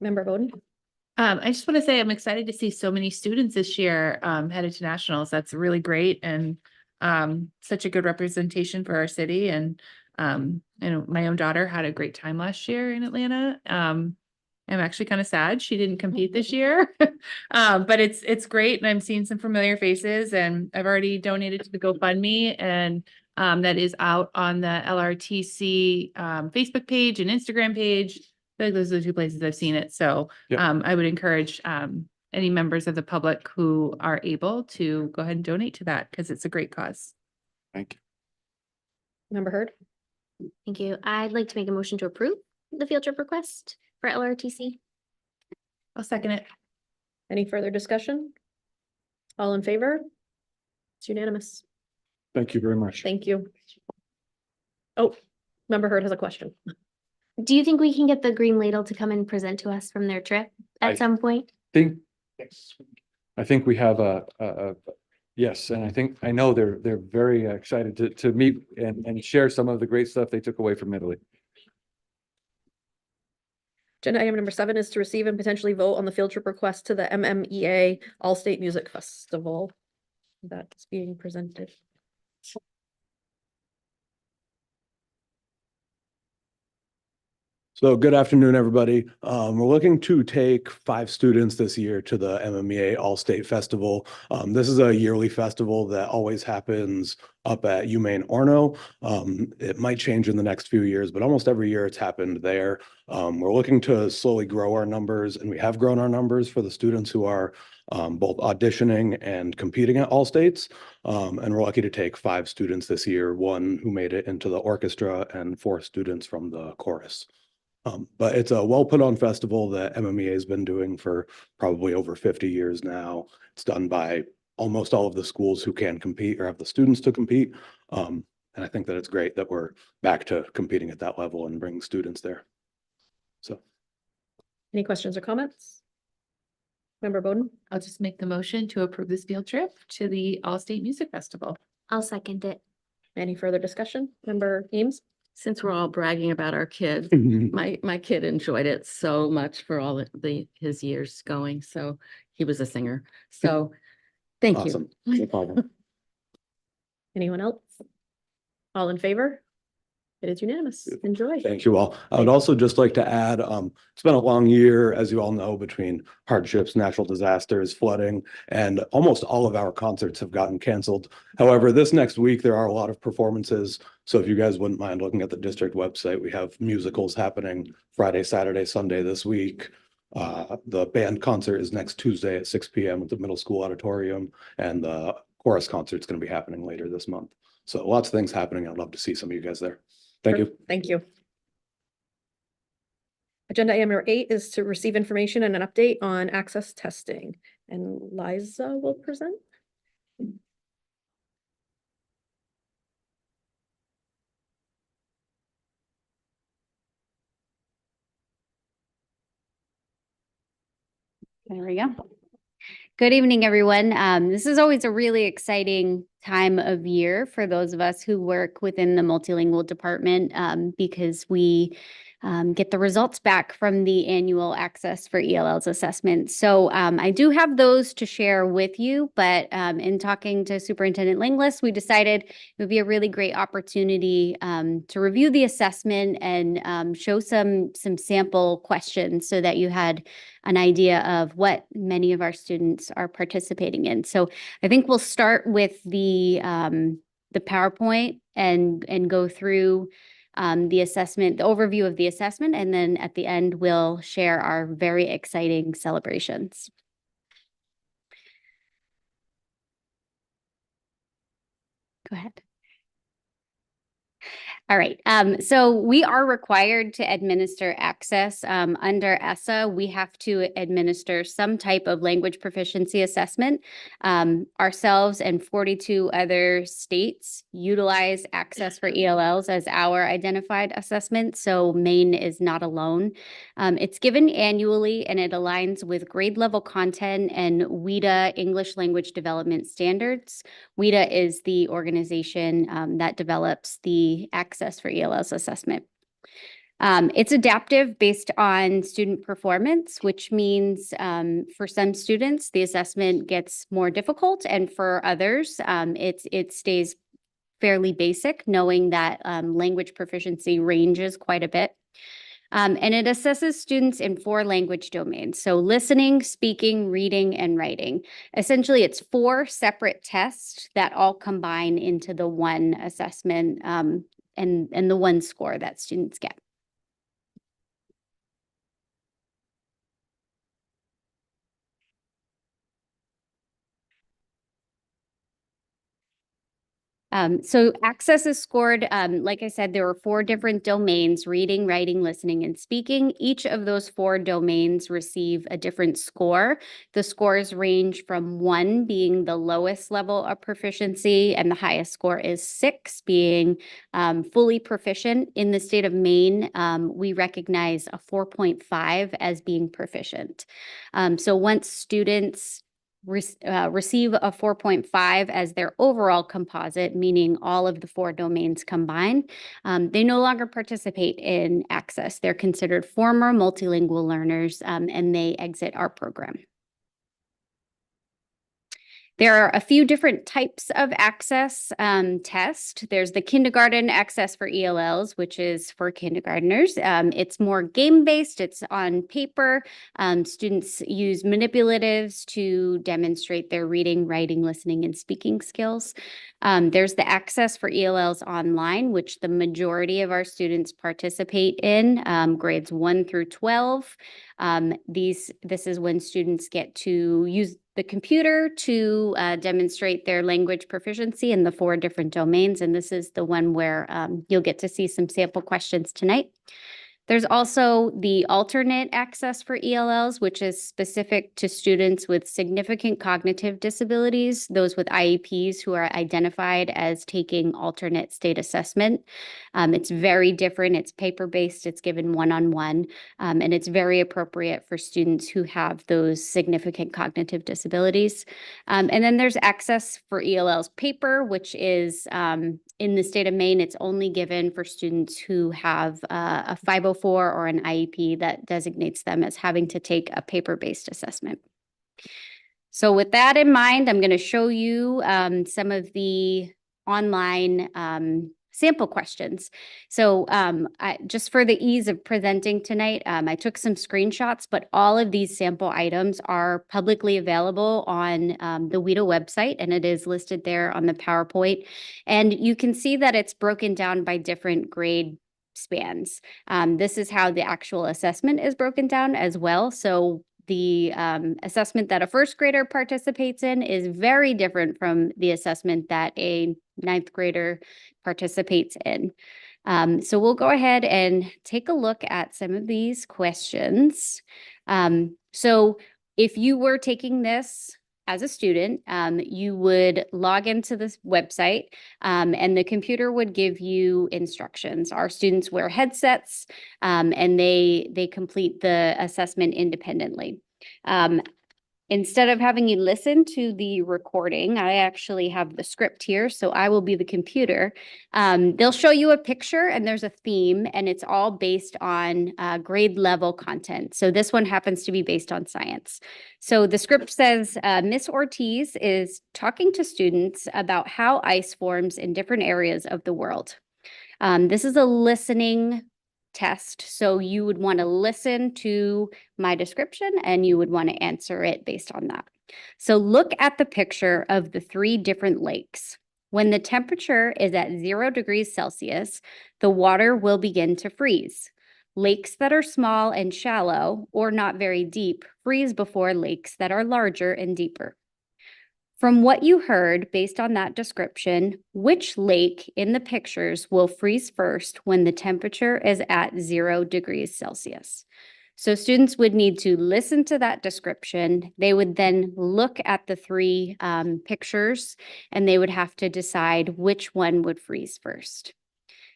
Member Bowden? I just want to say I'm excited to see so many students this year headed to nationals. That's really great and such a good representation for our city. And I know my own daughter had a great time last year in Atlanta. I'm actually kind of sad she didn't compete this year, but it's great. And I'm seeing some familiar faces, and I've already donated to the GoFundMe, and that is out on the LRTC Facebook page and Instagram page. I feel like those are the two places I've seen it. So I would encourage any members of the public who are able to go ahead and donate to that, because it's a great cause. Thank you. Member Hurd? Thank you. I'd like to make a motion to approve the field trip request for LRTC. I'll second it. Any further discussion? All in favor? It's unanimous. Thank you very much. Thank you. Oh, Member Hurd has a question. Do you think we can get the Green Ladle to come and present to us from their trip at some point? I think we have yes, and I know they're very excited to meet and share some of the great stuff they took away from Italy. Agenda item number 7 is to receive and potentially vote on the field trip request to the MMEA All-State Music Festival. That's being presented. So good afternoon, everybody. We're looking to take 5 students this year to the MMEA All-State Festival. This is a yearly festival that always happens up at UMaine Orono. It might change in the next few years, but almost every year it's happened there. We're looking to slowly grow our numbers, and we have grown our numbers for the students who are both auditioning and competing at All-States. And we're lucky to take 5 students this year, 1 who made it into the orchestra and 4 students from the chorus. But it's a well put on festival that MMEA has been doing for probably over 50 years now. It's done by almost all of the schools who can compete or have the students to compete. And I think that it's great that we're back to competing at that level and bringing students there. So. Any questions or comments? Member Bowden? I'll just make the motion to approve this field trip to the All-State Music Festival. I'll second it. Any further discussion? Member Eames? Since we're all bragging about our kid, my kid enjoyed it so much for all his years going. So he was a singer. So thank you. No problem. Anyone else? All in favor? It is unanimous. Enjoy. Thank you all. I would also just like to add, it's been a long year, as you all know, between hardships, natural disasters, flooding, and almost all of our concerts have gotten canceled. However, this next week, there are a lot of performances So if you guys wouldn't mind looking at the district website, we have musicals happening Friday, Saturday, Sunday this week. The band concert is next Tuesday at 6 p.m. at the middle school auditorium, and the chorus concert's going to be happening later this month. So lots of things happening. I'd love to see some of you guys there. Thank you. Thank you. Agenda item number 8 is to receive information and an update on access testing. And Liza will present. There we go. Good evening, everyone. This is always a really exciting time of year for those of us who work within the multilingual department because we get the results back from the annual Access for ELLs assessment. So I do have those to share with you, but in talking to Superintendent Langlis, we decided it would be a really great opportunity to review the assessment and show some sample questions so that you had an idea of what many of our students are participating in. So I think we'll start with the PowerPoint and go through the assessment, the overview of the assessment, and then at the end, we'll share our very exciting celebrations. Go ahead. All right. So we are required to administer access. Under ESSA, we have to administer some type of language proficiency assessment. Ourselves and 42 other states utilize access for ELLs as our identified assessment. So Maine is not alone. It's given annually and it aligns with grade level content and WIDA English language development standards. WIDA is the organization that develops the access for ELLs assessment. It's adaptive based on student performance, which means for some students, the assessment gets more difficult, and for others, it stays fairly basic, knowing that language proficiency ranges quite a bit. And it assesses students in 4 language domains. So listening, speaking, reading, and writing. Essentially, it's 4 separate tests that all combine into the one assessment and the one score that students get. So access is scored, like I said, there are 4 different domains: reading, writing, listening, and speaking. Each of those 4 domains receive a different score. The scores range from 1 being the lowest level of proficiency, and the highest score is 6 being fully proficient. In the state of Maine, we recognize a 4.5 as being proficient. So once students receive a 4.5 as their overall composite, meaning all of the 4 domains combined, they no longer participate in access. They're considered former multilingual learners and they exit our program. There are a few different types of access test. There's the kindergarten access for ELLs, which is for kindergartners. It's more game-based. It's on paper. Students use manipulatives to demonstrate their reading, writing, listening, and speaking skills. There's the access for ELLs online, which the majority of our students participate in, grades 1 through 12. This is when students get to use the computer to demonstrate their language proficiency in the 4 different domains. And this is the one where you'll get to see some sample questions tonight. There's also the alternate access for ELLs, which is specific to students with significant cognitive disabilities, those with IEPs who are identified as taking alternate state assessment. It's very different. It's paper-based. It's given one-on-one, and it's very appropriate for students who have those significant cognitive disabilities. And then there's access for ELLs paper, which is in the state of Maine, it's only given for students who have a 504 or an IEP that designates them as having to take a paper-based assessment. So with that in mind, I'm going to show you some of the online sample questions. So just for the ease of presenting tonight, I took some screenshots, but all of these sample items are publicly available on the WIDA website, and it is listed there on the PowerPoint. And you can see that it's broken down by different grade spans. This is how the actual assessment is broken down as well. So the assessment that a first grader participates in is very different from the assessment that a ninth grader participates in. So we'll go ahead and take a look at some of these questions. So if you were taking this as a student, you would log into this website and the computer would give you instructions. Our students wear headsets and they complete the assessment independently. Instead of having you listen to the recording, I actually have the script here, so I will be the computer. They'll show you a picture and there's a theme, and it's all based on grade level content. So this one happens to be based on science. So the script says, Miss Ortiz is talking to students about how ice forms in different areas of the world. This is a listening test. So you would want to listen to my description and you would want to answer it based on that. So look at the picture of the 3 different lakes. When the temperature is at 0 degrees Celsius, the water will begin to freeze. Lakes that are small and shallow or not very deep freeze before lakes that are larger and deeper. From what you heard, based on that description, which lake in the pictures will freeze first when the temperature is at 0 degrees Celsius? So students would need to listen to that description. They would then look at the 3 pictures, and they would have to decide which one would freeze first.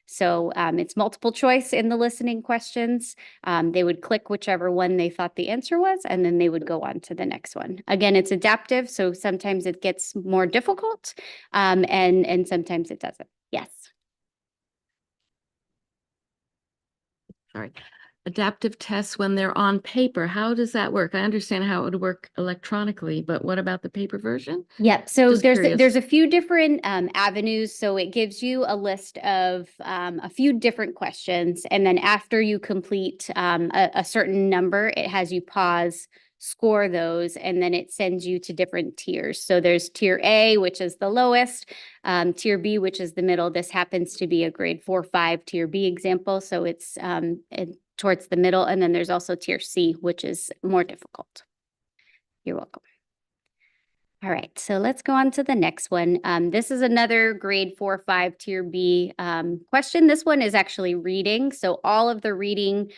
So it's multiple choice in the listening questions. They would click whichever one they thought the answer was, and then they would go on to the next one. Again, it's adaptive, so sometimes it gets more difficult, and sometimes it doesn't. Yes. Sorry. Adaptive tests when they're on paper, how does that work? I understand how it would work electronically, but what about the paper version? Yep. So Just there's curious. a few different avenues. So it gives you a list of a few different questions, and then after you complete a certain number, it has you pause, score those, and then it sends you to different tiers. So there's tier A, which is the lowest, tier B, which is the middle. This happens to be a grade 4-5 tier B example, so it's towards the middle, and then there's also tier C, which is more difficult. You're welcome. All right, so let's go on to the next one. This is another grade 4-5 tier B question. This one is actually reading. So all of the reading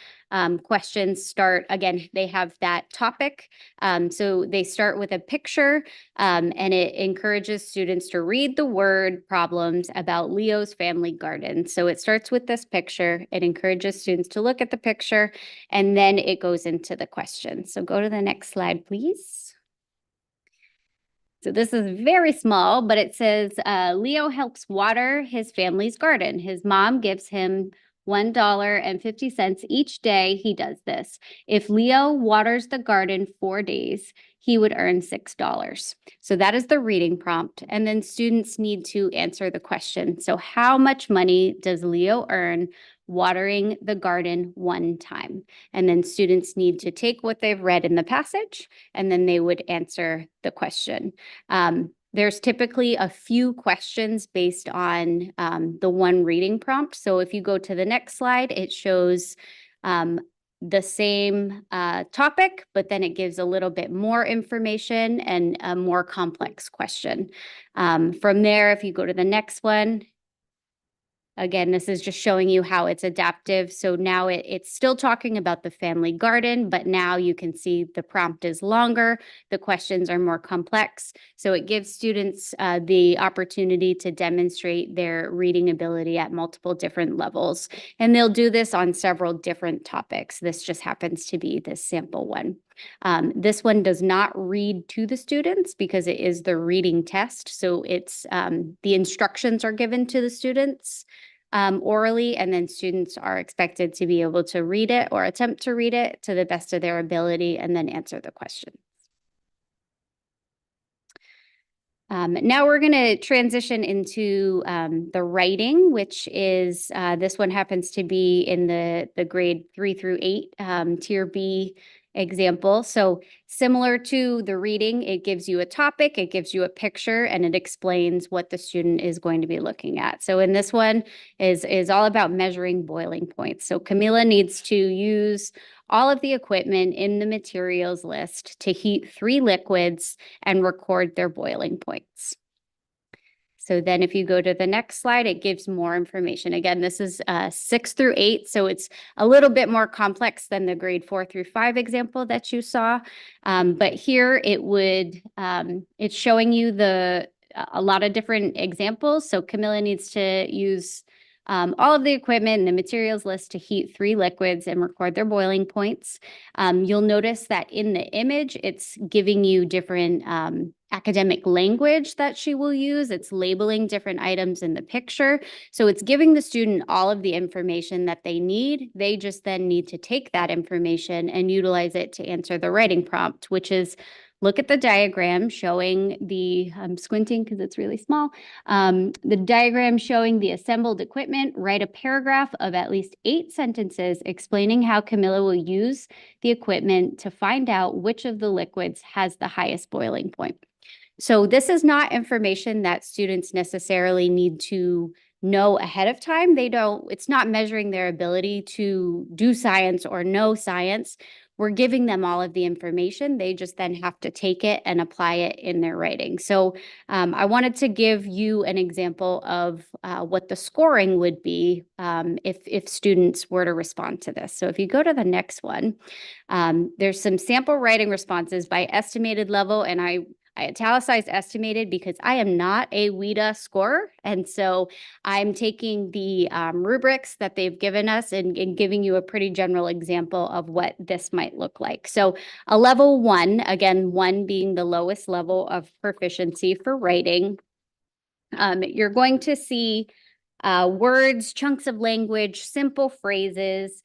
questions start, again, they have that topic. So they start with a picture and it encourages students to read the word problems about Leo's family garden. So it starts with this picture. It encourages students to look at the picture and then it goes into the question. So go to the next slide, please. So this is very small, but it says, Leo helps water his family's garden. His mom gives him $1.50 each day he does this. If Leo waters the garden 4 days, he would earn $6. So that is the reading prompt. And then students need to answer the question. So how much money does Leo earn watering the garden 1 time? And then students need to take what they've read in the passage, and then they would answer the question. There's typically a few questions based on the one reading prompt. So if you go to the next slide, it shows the same topic, but then it gives a little bit more information and a more complex question. From there, if you go to the next one, again, this is just showing you how it's adaptive. So now it's still talking about the family garden, but now you can see the prompt is longer. The questions are more complex. So it gives students the opportunity to demonstrate their reading ability at multiple different levels. And they'll do this on several different topics. This just happens to be the sample one. This one does not read to the students because it is the reading test. So it's the instructions are given to the students orally, and then students are expected to be able to read it or attempt to read it to the best of their ability and then answer the question. Now we're going to transition into the writing, which is this one happens to be in the grade 3 through 8 tier B example. So similar to the reading, it gives you a topic, it gives you a picture, and it explains what the student is going to be looking at. So in this one is all about measuring boiling points. So Camila needs to use all of the equipment in the materials list to heat 3 liquids and record their boiling points. So then if you go to the next slide, it gives more information. Again, this is 6 through 8, so it's a little bit more complex than the grade 4 through 5 example that you saw. But here it's showing you a lot of different examples. So Camilla needs to use all of the equipment and the materials list to heat 3 liquids and record their boiling points. You'll notice that in the image, it's giving you different academic language that she will use. It's labeling different items in the picture. So it's giving the student all of the information that they need. They just then need to take that information and utilize it to answer the writing prompt, which is look at the diagram showing I'm squinting because it's really small. The diagram showing the assembled equipment, write a paragraph of at least 8 sentences explaining how Camilla will use the equipment to find out which of the liquids has the highest boiling point. So this is not information that students necessarily need to know ahead of time. It's not measuring their ability to do science or know science. We're giving them all of the information. They just then have to take it and apply it in their writing. So I wanted to give you an example of what the scoring would be if students were to respond to this. So if you go to the next one, there's some sample writing responses by estimated level, and I italicized estimated because I am not a WIDA scorer. And so I'm taking the rubrics that they've given us and giving you a pretty general example of what this might look like. So a level 1, again, 1 being the lowest level of proficiency for writing, you're going to see words, chunks of language, simple phrases,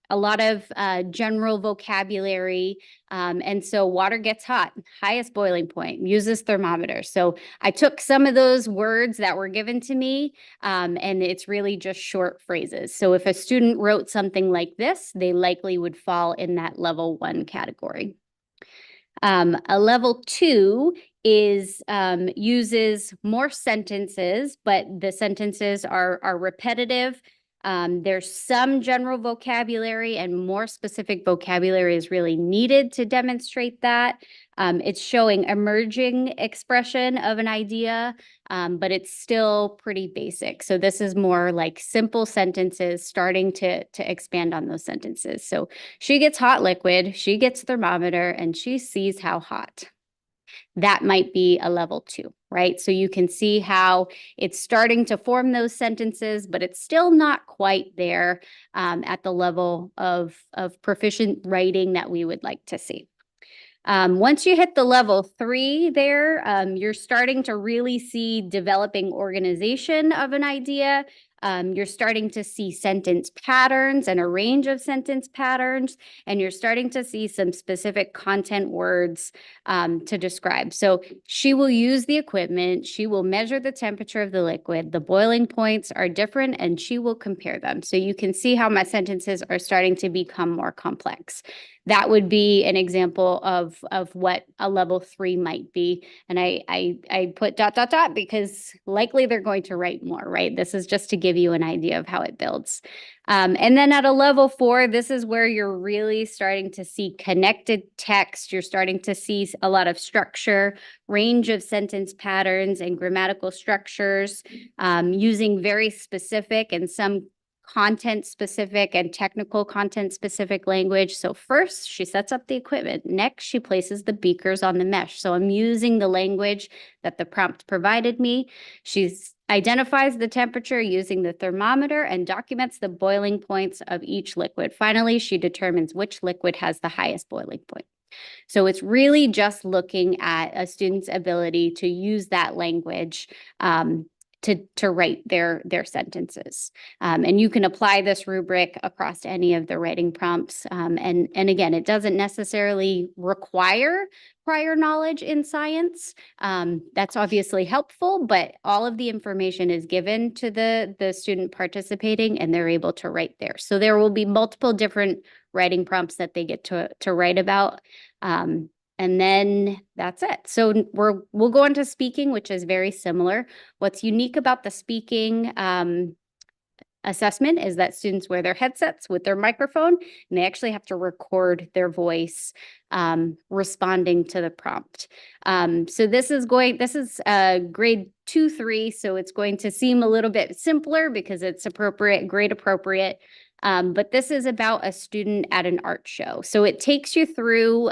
a lot of general vocabulary. And so water gets hot, highest boiling point, uses thermometer. So I took some of those words that were given to me, and it's really just short phrases. So if a student wrote something like this, they likely would fall in that level 1 category. A level 2 uses more sentences, but the sentences are repetitive. There's some general vocabulary, and more specific vocabulary is really needed to demonstrate that. It's showing emerging expression of an idea, but it's still pretty basic. So this is more like simple sentences starting to expand on those sentences. So she gets hot liquid, she gets thermometer, and she sees how hot. That might be a level 2, right? So you can see how it's starting to form those sentences, but it's still not quite there at the level of proficient writing that we would like to see. Once you hit the level 3 there, you're starting to really see developing organization of an idea. You're starting to see sentence patterns and a range of sentence patterns, and you're starting to see some specific content words to describe. So she will use the equipment, she will measure the temperature of the liquid, the boiling points are different, and she will compare them. So you can see how my sentences are starting to become more complex. That would be an example of what a level 3 might be. And I put ... because likely they're going to write more, right? This is just to give you an idea of how it builds. And then at a level 4, this is where you're really starting to see connected text. You're starting to see a lot of structure, range of sentence patterns and grammatical structures, using very specific and some content specific and technical content specific language. So first she sets up the equipment. Next, she places the beakers on the mesh. So I'm using the language that the prompt provided me. She identifies the temperature using the thermometer and documents the boiling points of each liquid. Finally, she determines which liquid has the highest boiling point. So it's really just looking at a student's ability to use that language to write their sentences. And you can apply this rubric across any of the writing prompts. And again, it doesn't necessarily require prior knowledge in science. That's obviously helpful, but all of the information is given to the student participating and they're able to write there. So there will be multiple different writing prompts that they get to write about. And then that's it. So we'll go into speaking, which is very similar. What's unique about the speaking assessment is that students wear their headsets with their microphone, and they actually have to record their voice responding to the prompt. So this is grade 2-3, so it's going to seem a little bit simpler because it's grade appropriate. But this is about a student at an art show. So it takes you through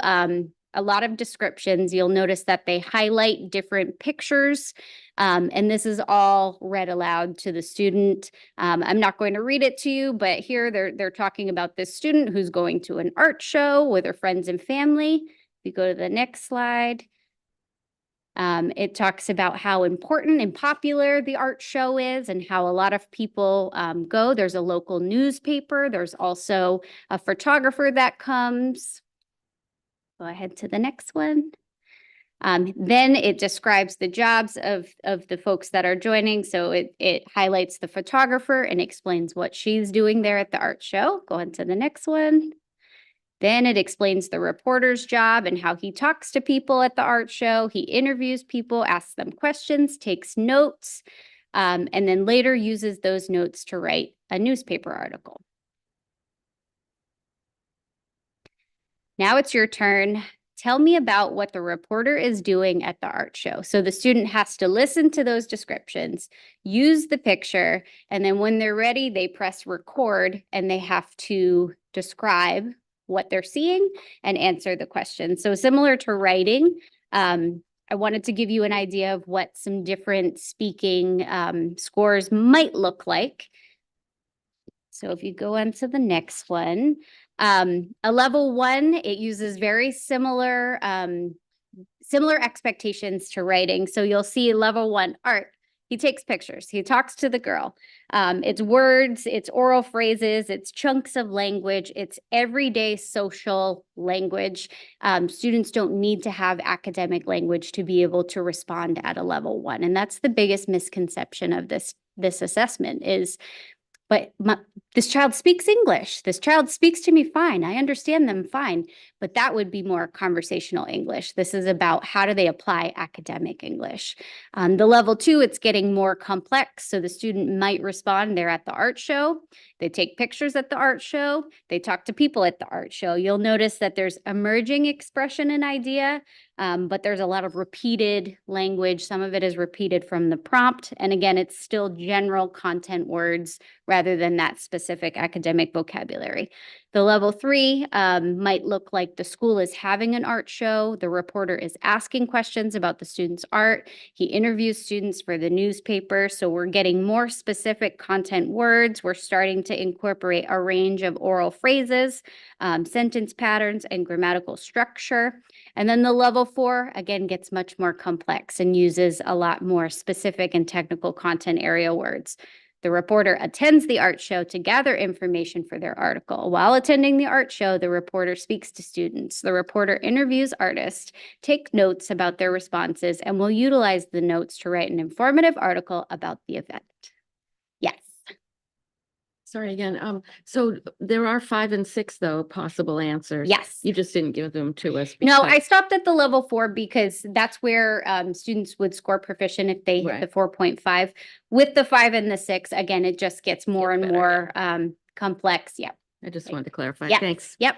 a lot of descriptions. You'll notice that they highlight different pictures, and this is all read aloud to the student. I'm not going to read it to you, but here they're talking about this student who's going to an art show with her friends and family. If you go to the next slide, it talks about how important and popular the art show is and how a lot of people go. There's a local newspaper. There's also a photographer that comes. Go ahead to the next one. Then it describes the jobs of the folks that are joining. So it highlights the photographer and explains what she's doing there at the art show. Go on to the next one. Then it explains the reporter's job and how he talks to people at the art show. He interviews people, asks them questions, takes notes, and then later uses those notes to write a newspaper article. Now it's your turn. Tell me about what the reporter is doing at the art show. So the student has to listen to those descriptions, use the picture, and then when they're ready, they press record and they have to describe what they're seeing and answer the question. So similar to writing, I wanted to give you an idea of what some different speaking scores might look like. So if you go on to the next one, a level 1, it uses very similar expectations to writing. So you'll see level 1 art. He takes pictures. He talks to the girl. It's words, it's oral phrases, it's chunks of language, it's everyday social language. Students don't need to have academic language to be able to respond at a level 1. And that's the biggest misconception of this assessment is, but this child speaks English. This child speaks to me fine. I understand them fine, but that would be more conversational English. This is about how do they apply academic English. The level 2, it's getting more complex. So the student might respond. They're at the art show. They take pictures at the art show. They talk to people at the art show. You'll notice that there's emerging expression and idea, but there's a lot of repeated language. Some of it is repeated from the prompt. And again, it's still general content words rather than that specific academic vocabulary. The level 3 might look like the school is having an art show. The reporter is asking questions about the student's art. He interviews students for the newspaper. So we're getting more specific content words. We're starting to incorporate a range of oral phrases, sentence patterns, and grammatical structure. And then the level 4, again, gets much more complex and uses a lot more specific and technical content area words. The reporter attends the art show to gather information for their article. While attending the art show, the reporter speaks to students. The reporter interviews artists, takes notes about their responses, and will utilize the notes to write an informative article about the event. Yes. Sorry again. So there are 5 and 6 though possible answers. Yes. You just didn't give them to us. No, because- I stopped at the level 4 because that's where students would score proficient if they hit the 4.5. With the 5 and the 6, again, it just gets more and more complex. Yep. I just wanted to clarify. Yeah. Thanks. Yep.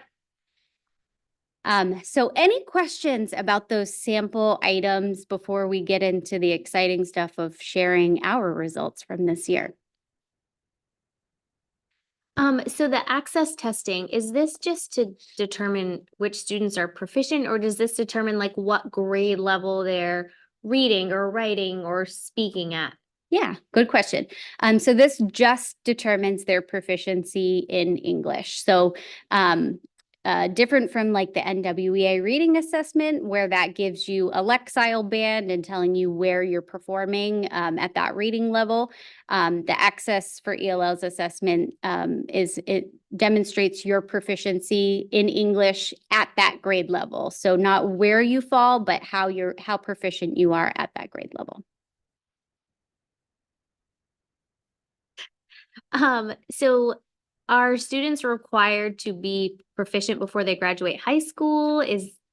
So any questions about those sample items before we get into the exciting stuff of sharing our results from this year? So the access testing, is this just to determine which students are proficient, or does this determine like what grade level they're reading or writing or speaking at? Yeah, good question. So this just determines their proficiency in English. So different from like the NWEA reading assessment, where that gives you a Lexile band and telling you where you're performing at that reading level. The Access for ELLs assessment it demonstrates your proficiency in English at that grade level. So not where you fall, but how proficient you are at that grade level. So are students required to be proficient before they graduate high school?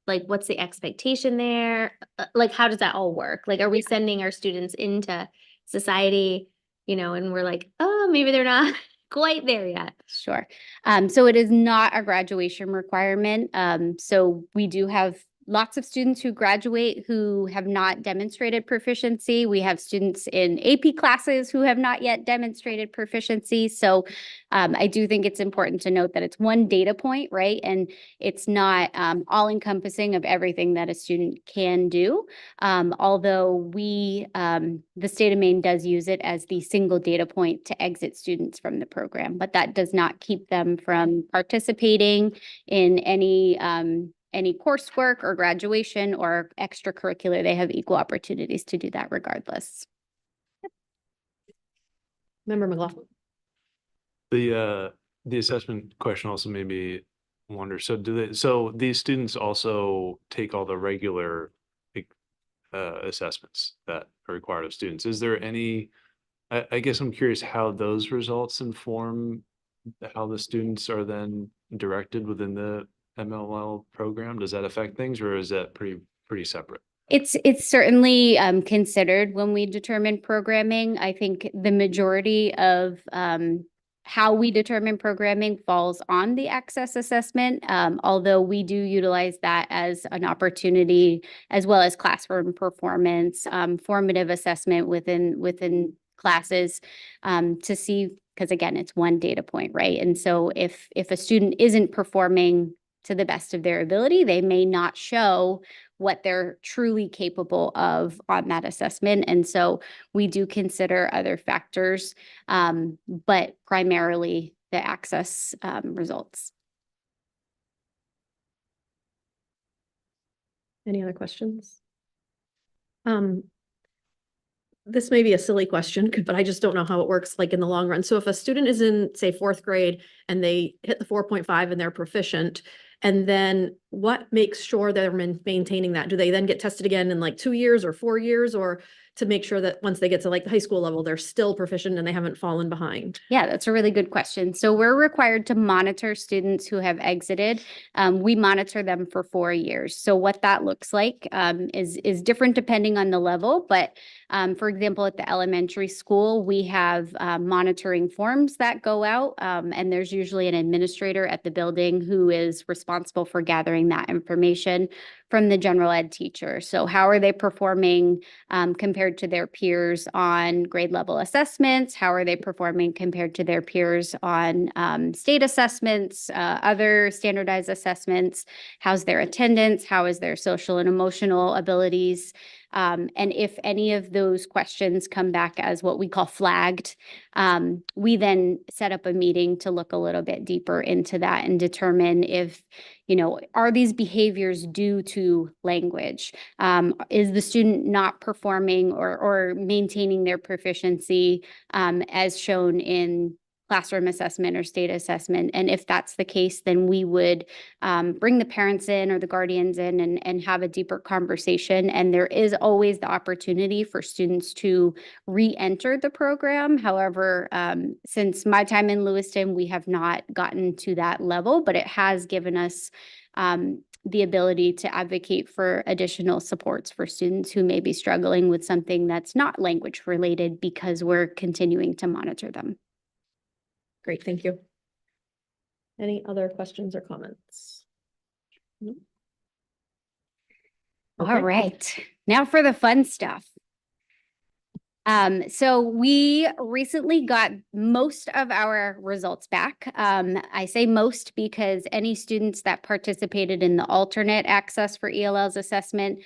What's the expectation there? Like, how does that all work? Like, are we sending our students into society, and we're like, oh, maybe they're not quite there yet? Sure. So it is not a graduation requirement. So we do have lots of students who graduate who have not demonstrated proficiency. We have students in AP classes who have not yet demonstrated proficiency. So I do think it's important to note that it's one data point, right? And it's not all encompassing of everything that a student can do. Although the state of Maine does use it as the single data point to exit students from the program, but that does not keep them from participating in any coursework or graduation or extracurricular. They have equal opportunities to do that regardless. Member McLaughlin. The assessment question also made me wonder, so these students also take all the regular assessments that are required of students? Is there any, I guess I'm curious how those results inform how the students are then directed within the MLL program? Does that affect things, or is that pretty separate? It's certainly considered when we determine programming. I think the majority of how we determine programming falls on the access assessment, although we do utilize that as an opportunity, as well as classroom performance, formative assessment within classes to see, because again, it's one data point, right? And so if a student isn't performing to the best of their ability, they may not show what they're truly capable of on that assessment. And so we do consider other factors, but primarily the access results. Any other questions? This may be a silly question, but I just don't know how it works like in the long run. So if a student is in, say, 4th grade and they hit the 4.5 and they're proficient, and then what makes sure they're maintaining that? Do they then get tested again in like 2 years or 4 years, or to make sure that once they get to like the high school level, they're still proficient and they haven't fallen behind? Yeah, that's a really good question. So we're required to monitor students who have exited. We monitor them for 4 years. So what that looks like is different depending on the level. But for example, at the elementary school, we have monitoring forms that go out, and there's usually an administrator at the building who is responsible for gathering that information from the general ed teacher. So how are they performing compared to their peers on grade level assessments? How are they performing compared to their peers on state assessments, other standardized assessments? How's their attendance? How is their social and emotional abilities? And if any of those questions come back as what we call flagged, we then set up a meeting to look a little bit deeper into that and determine if, are these behaviors due to language? Is the student not performing or maintaining their proficiency as shown in classroom assessment or state assessment? And if that's the case, then we would bring the parents in or the guardians in and have a deeper conversation. And there is always the opportunity for students to re-enter the program. However, since my time in Lewiston, we have not gotten to that level, but it has given us the ability to advocate for additional supports for students who may be struggling with something that's not language related, because we're continuing to monitor them. Great, thank you. Any other questions or comments? No? All Okay. right, now for the fun stuff. So we recently got most of our results back. I say most because any students that participated in the alternate access for ELLs assessment,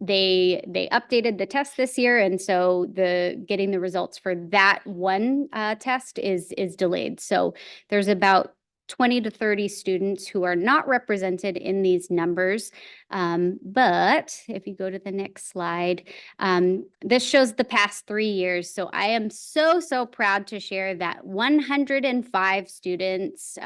they updated the test this year, and so getting the results for that one test is delayed. So there's about 20 to 30 students who are not represented in these numbers. But if you go to the next slide, this shows the past 3 years. So I am so proud to share that 105 students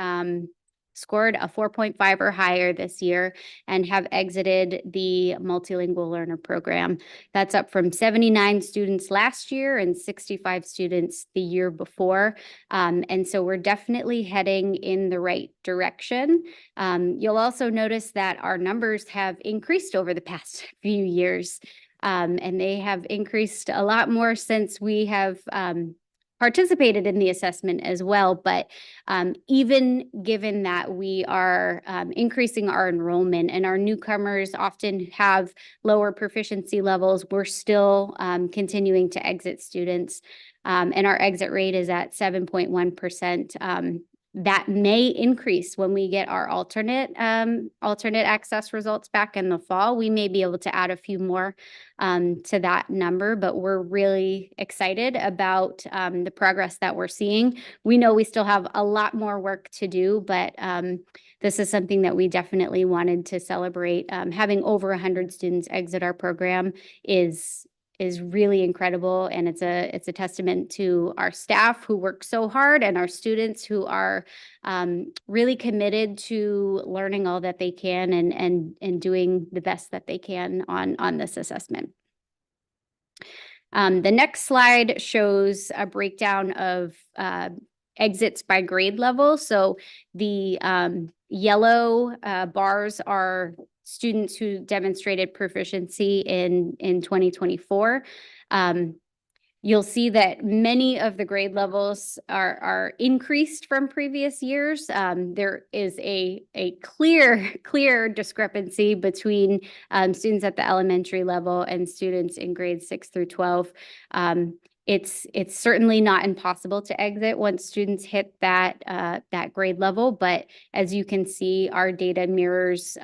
scored a 4.5 or higher this year and have exited the multilingual learner program. That's up from 79 students last year and 65 students the year before. And so we're definitely heading in the right direction. You'll also notice that our numbers have increased over the past few years. And they have increased a lot more since we have participated in the assessment as well. But even given that we are increasing our enrollment and our newcomers often have lower proficiency levels, we're still continuing to exit students. And our exit rate is at 7.1%. That may increase when we get our alternate access results back in the fall. We may be able to add a few more to that number, but we're really excited about the progress that we're seeing. We know we still have a lot more work to do, but this is something that we definitely wanted to celebrate. Having over 100 students exit our program is really incredible, and it's a testament to our staff who work so hard and our students who are really committed to learning all that they can and doing the best that they can on this assessment. The next slide shows a breakdown of exits by grade level. So the yellow bars are students who demonstrated proficiency in 2024. You'll see that many of the grade levels are increased from previous years. There is a clear discrepancy between students at the elementary level and students in grades 6 through 12. It's certainly not impossible to exit once students hit that grade level, but as you can see, our data mirrors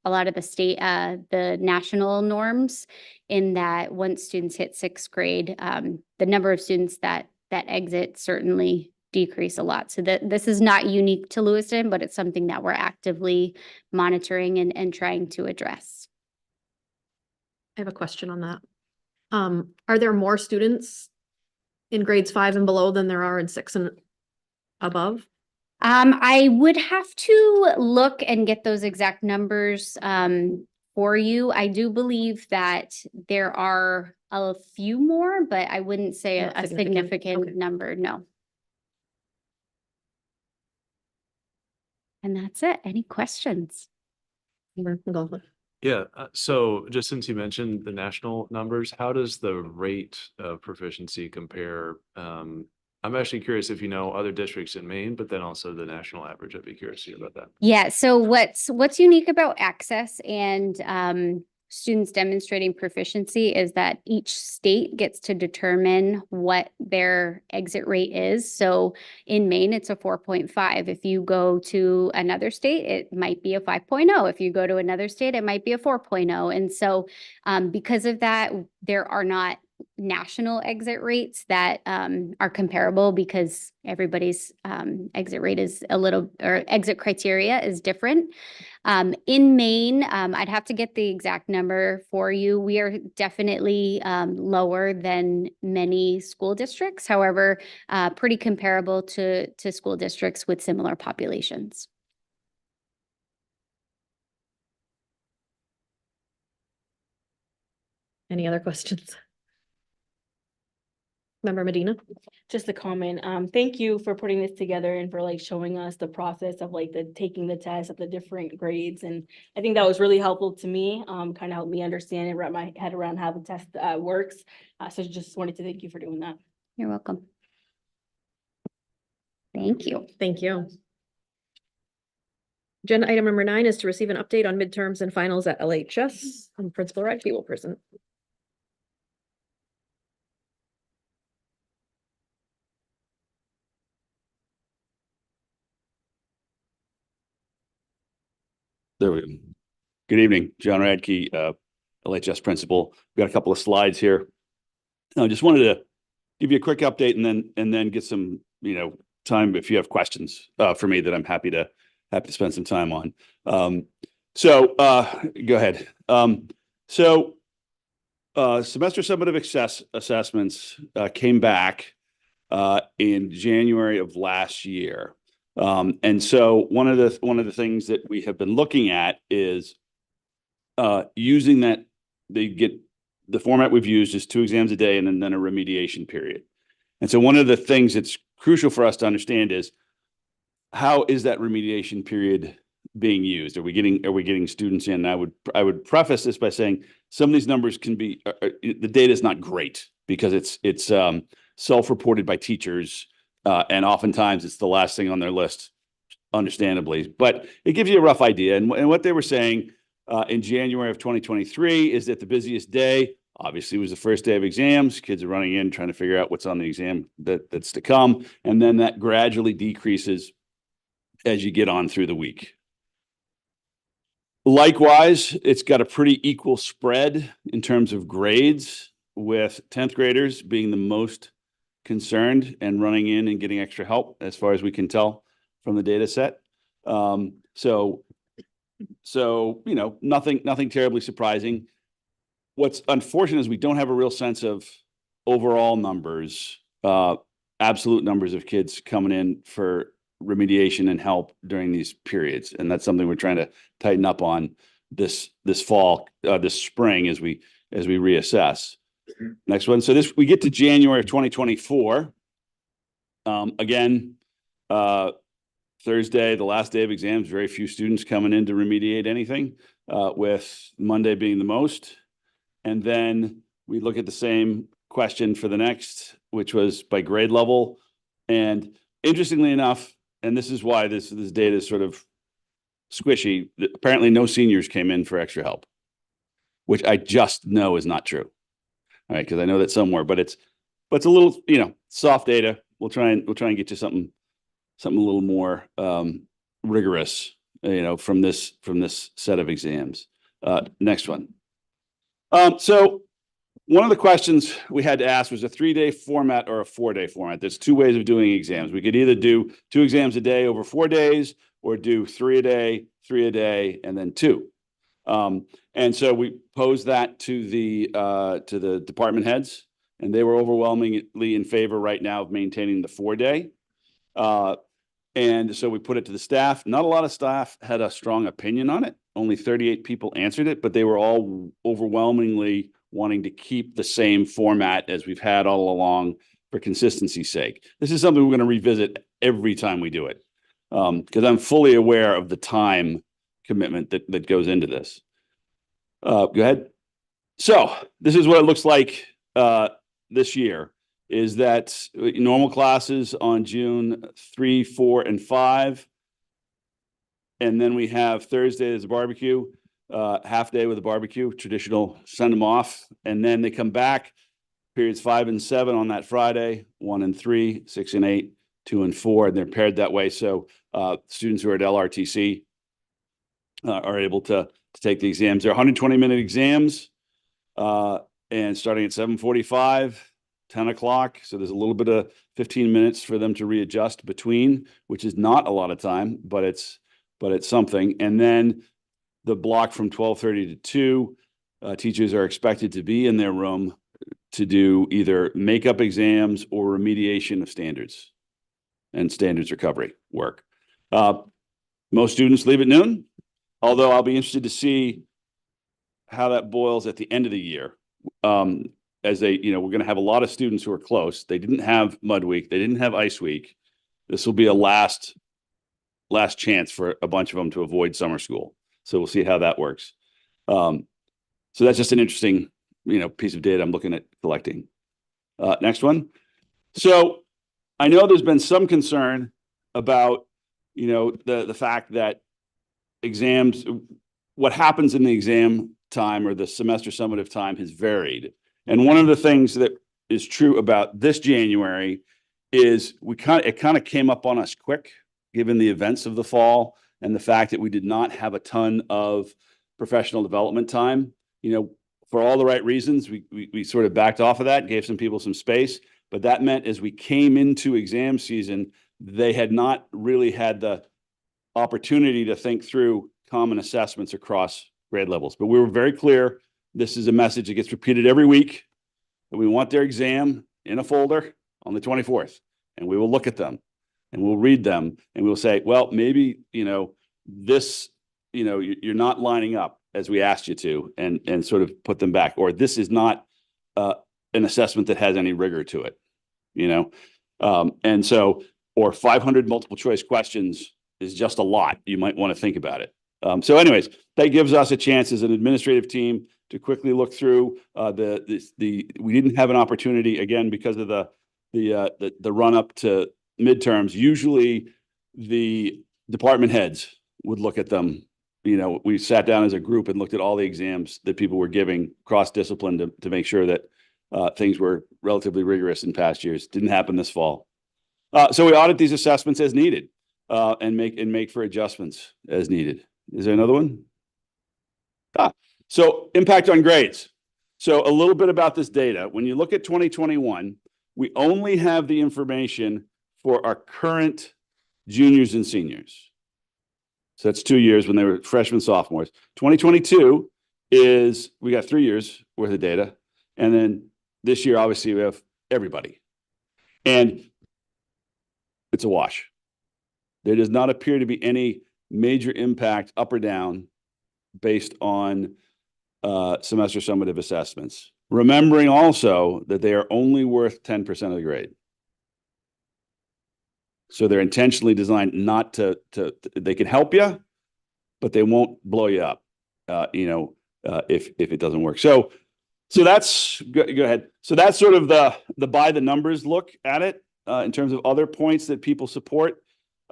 a lot of the national norms, in that once students hit 6th grade, the number of students that exit certainly decrease a lot. So this is not unique to Lewiston, but it's something that we're actively monitoring and trying to address. I have a question on that. Are there more students in grades 5 and below than there are in 6 and above? I would have to look and get those exact numbers for you. I do believe that there are a few more, but I wouldn't say Not a significant Okay. number, no. And that's it. Any questions? Yeah, so just since you mentioned the national numbers, how does the rate of proficiency compare? I'm actually curious if you know other districts in Maine, but then also the national average. I'd be curious to hear about that. Yeah, so what's unique about access and students demonstrating proficiency is that each state gets to determine what their exit rate is. So in Maine, it's a 4.5. If you go to another state, it might be a 5.0. If you go to another state, it might be a 4.0. And so because of that, there are not national exit rates that are comparable, because everybody's exit rate is or exit criteria is different. In Maine, I'd have to get the exact number for you. We are definitely lower than many school districts, however, pretty comparable to school districts with similar populations. Any other questions? Member Medina? Just a comment. Thank you for putting this together and for like showing us the process of like taking the test at the different grades. And I think that was really helpful to me, kind of helped me understand and wrap my head around how the test works. So just wanted to thank you for doing that. You're welcome. Thank you. Thank you. Agenda item number 9 is to receive an update on midterms and finals at LHS, and Principal Radke will present. There we go. Good evening, John Radke, LHS principal. We've got a couple of slides here. I just wanted to give you a quick update and then get some, time if you have questions for me that I'm happy to spend some time on. So go ahead. Semester summative assessments came back in January of last year. And so one of the things that we have been looking at is using that. The format we've used is 2 exams a day and then a remediation period. And so one of the things that's crucial for us to understand is, how is that remediation period being used? Are we getting students in? I would preface this by saying some of these numbers can be the data is not great because it's self-reported by teachers, and oftentimes it's the last thing on their list, understandably. But it gives you a rough idea. And what they were saying in January of 2023 is that the busiest day, obviously, was the first day of exams. Kids are running in, trying to figure out what's on the exam that's to come. And then that gradually decreases as you get on through the week. Likewise, it's got a pretty equal spread in terms of grades, with 10th graders being the most concerned and running in and getting extra help, as far as we can tell from the data set. So nothing terribly surprising. What's unfortunate is we don't have a real sense of overall numbers, absolute numbers of kids coming in for remediation and help during these periods. And that's something we're trying to tighten up on this fall, this spring, as we reassess. Next one. So we get to January of 2024. Again, Thursday, the last day of exams, very few students coming in to remediate anything, with Monday being the most. And then we look at the same question for the next, which was by grade level. And interestingly enough, and this is why this data is sort of squishy, apparently no seniors came in for extra help, which I just know is not true. All right, because I know that somewhere, but it's a little, soft data. We'll try and get you something a little more rigorous, from this set of exams. Next one. So one of the questions we had to ask was a 3-day format or a 4-day format. There's 2 ways of doing exams. We could either do 2 exams a day over 4 days, or do 3 a day, 3 a day, and then 2. And so we posed that to the department heads, and they were overwhelmingly in favor right now of maintaining the 4-day. And so we put it to the staff. Not a lot of staff had a strong opinion on it. Only 38 people answered it, but they were all overwhelmingly wanting to keep the same format as we've had all along for consistency's sake. This is something we're going to revisit every time we do it, because I'm fully aware of the time commitment that goes into this. Go ahead. So this is what it looks like this year. Is that normal classes on June 3, 4, and 5. And then we have Thursday as a barbecue, half day with a barbecue, traditional, send them off. And then they come back, periods 5 and 7 on that Friday, 1 and 3, 6 and 8, 2 and 4, and they're paired that way. So students who are at LRTC are able to take the exams. They're 120-minute exams, and starting at 7:45. 10 o'clock. So there's a little bit of 15 minutes for them to readjust between, which is not a lot of time, but it's something. And then the block from 12:30 to 2, teachers are expected to be in their room to do either makeup exams or remediation of standards and standards recovery work. Most students leave at noon, although I'll be interested to see how that boils at the end of the year. As we're going to have a lot of students who are close. They didn't have Mud Week. They didn't have Ice Week. This will be a last chance for a bunch of them to avoid summer school. So we'll see how that works. So that's just an interesting, piece of data I'm looking at collecting. Next one. So I know there's been some concern about, the fact that exams, what happens in the exam time or the semester summative time has varied. And one of the things that is true about this January is it kind of came up on us quick, given the events of the fall and the fact that we did not have a ton of professional development time. For all the right reasons, we sort of backed off of that, gave some people some space. But that meant as we came into exam season, they had not really had the opportunity to think through common assessments across grade levels. But we were very clear, this is a message that gets repeated every week, that we want their exam in a folder on the 24th, and we will look at them and we'll read them and we'll say, well, maybe, this, you're not lining up as we asked you to, and sort of put them back, or this is not an assessment that has any rigor to it, and so, or 500 multiple choice questions is just a lot. You might want to think about it. So anyways, that gives us a chance as an administrative team to quickly look through we didn't have an opportunity, again, because of the run up to midterms. Usually the department heads would look at them. We sat down as a group and looked at all the exams that people were giving cross-discipline to make sure that things were relatively rigorous in past years. Didn't happen this fall. So we audit these assessments as needed and make for adjustments as needed. Is there another one? So impact on grades. So a little bit about this data. When you look at 2021, we only have the information for our current juniors and seniors. So that's 2 years when they were freshmen, sophomores. 2022 we got 3 years worth of data. And then this year, obviously, we have everybody. And it's a wash. There does not appear to be any major impact up or down based on semester summative assessments. Remembering also that they are only worth 10% of the grade. So they're intentionally designed not they can help you, but they won't blow you up, if it doesn't work. So that's, go ahead. So that's sort of the by the numbers look at it in terms of other points that people support.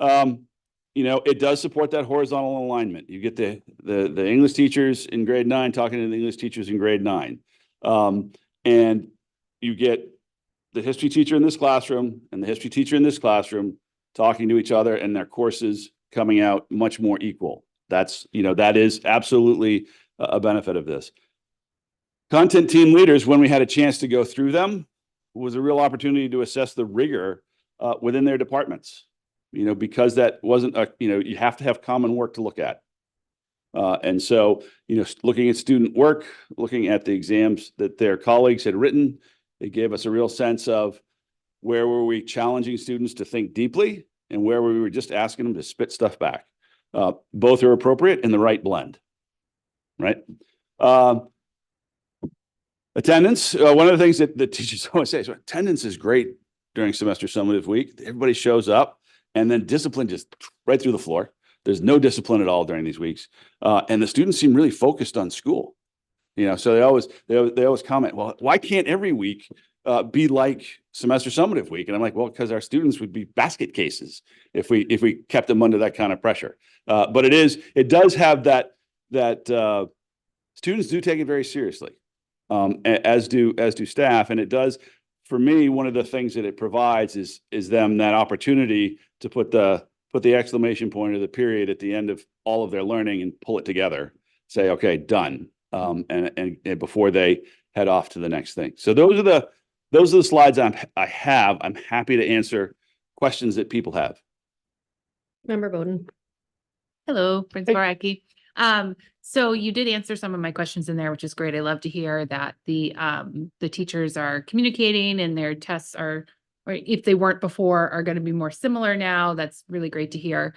It does support that horizontal alignment. You get the English teachers in grade 9 talking to the English teachers in grade 9. And you get the history teacher in this classroom and the history teacher in this classroom talking to each other, and their courses coming out much more equal. That is absolutely a benefit of this. Content team leaders, when we had a chance to go through them, was a real opportunity to assess the rigor within their departments. Because that wasn't you have to have common work to look at. And so, looking at student work, looking at the exams that their colleagues had written, it gave us a real sense of where were we challenging students to think deeply and where we were just asking them to spit stuff back. Both are appropriate in the right blend, right? Attendance, one of the things that the teachers always say is attendance is great during semester summative week. Everybody shows up, and then discipline just right through the floor. There's no discipline at all during these weeks. And the students seem really focused on school. So they always comment, well, why can't every week be like semester summative week? And I'm like, well, because our students would be basket cases if we kept them under that kind of pressure. But it does have that students do take it very seriously, as do staff. And it does, for me, one of the things that it provides is them that opportunity to put the exclamation point or the period at the end of all of their learning and pull it together, say, okay, done. And before they head off to the next thing. So those are the slides I have. I'm happy to answer questions that people have. Member Bowden. Hello, Prince Baraki. So you did answer some of my questions in there, which is great. I love to hear that the teachers are communicating and their tests are, or if they weren't before, are going to be more similar now. That's really great to hear.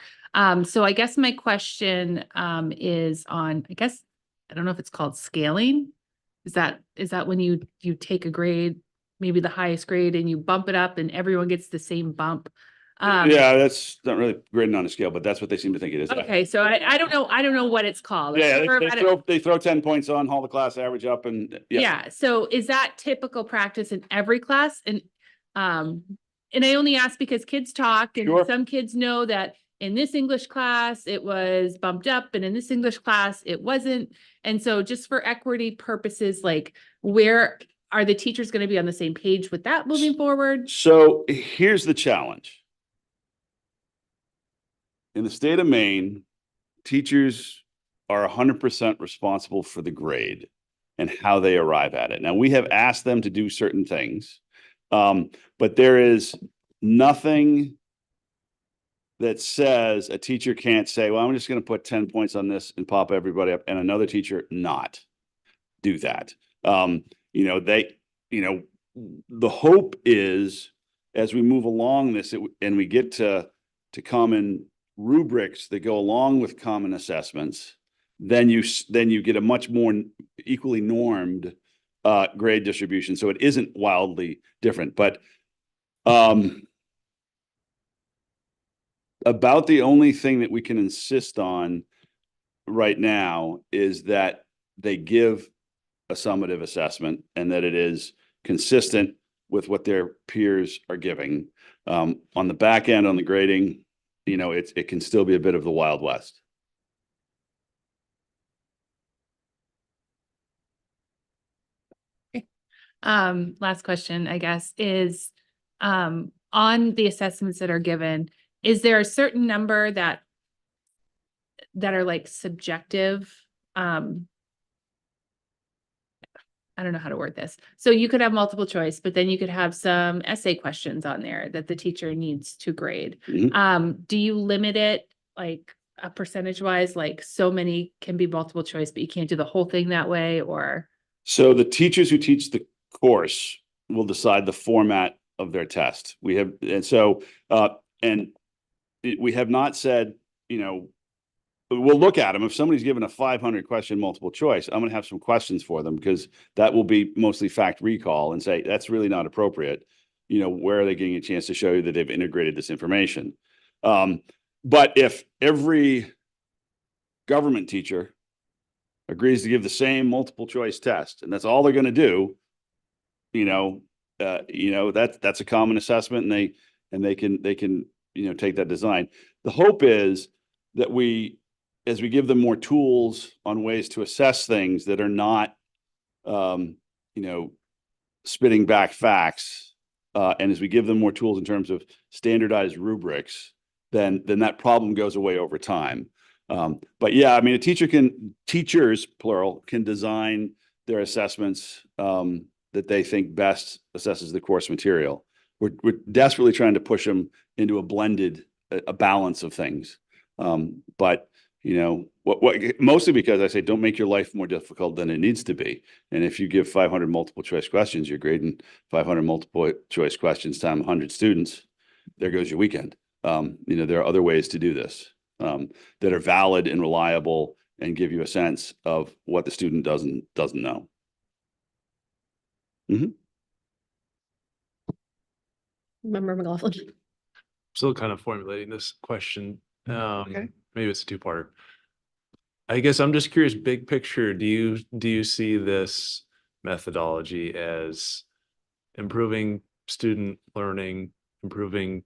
So I guess my question is on, I don't know if it's called scaling. Is that when you take a grade, maybe the highest grade, and you bump it up and everyone gets the same bump? Yeah, that's not really grading on a scale, but that's what they seem to think it is. Okay, so I don't know what it's called. Yeah, they throw 10 points on, haul the class average up, and yeah. So is that typical practice in every class? And I only ask because kids talk, and Sure. Some kids know that in this English class it was bumped up, and in this English class it wasn't. And so just for equity purposes, like, where are the teachers going to be on the same page with that moving forward? So here's the challenge. In the state of Maine, teachers are 100% responsible for the grade and how they arrive at it. Now, we have asked them to do certain things, but there is nothing that says a teacher can't say, well, I'm just going to put 10 points on this and pop everybody up, and another teacher not do that. The hope is as we move along this and we get to common rubrics that go along with common assessments, then you get a much more equally normed grade distribution. So it isn't wildly different, but about the only thing that we can insist on right now is that they give a summative assessment and that it is consistent with what their peers are giving. On the back end, on the grading, it can still be a bit of the Wild West. Last question, I guess, is on the assessments that are given, is there a certain number that are like subjective? I don't know how to word this. So you could have multiple choice, but then you could have some essay questions on there that the teacher needs to grade. Do you limit it like a percentage wise, like so many can be multiple choice, but you can't do the whole thing that way, or? So the teachers who teach the course will decide the format of their test. We have not said, we'll look at them. If somebody's given a 500 question multiple choice, I'm going to have some questions for them because that will be mostly fact recall and say, that's really not appropriate. Where are they getting a chance to show you that they've integrated this information? But if every government teacher agrees to give the same multiple choice test, and that's all they're going to do, that's a common assessment, and they can take that design. The hope is that as we give them more tools on ways to assess things that are not, spitting back facts, and as we give them more tools in terms of standardized rubrics, then that problem goes away over time. But yeah, I mean, teachers, plural, can design their assessments that they think best assesses the course material. We're desperately trying to push them into a balance of things. But mostly because I say, don't make your life more difficult than it needs to be. And if you give 500 multiple choice questions, you're grading 500 multiple choice questions times 100 students. There goes your weekend. There are other ways to do this that are valid and reliable and give you a sense of what the student doesn't know. Member McLaughlin. Still kind of formulating this question. Maybe it's a two-parter. I guess I'm just curious, big picture, do you see this methodology as improving student learning, improving,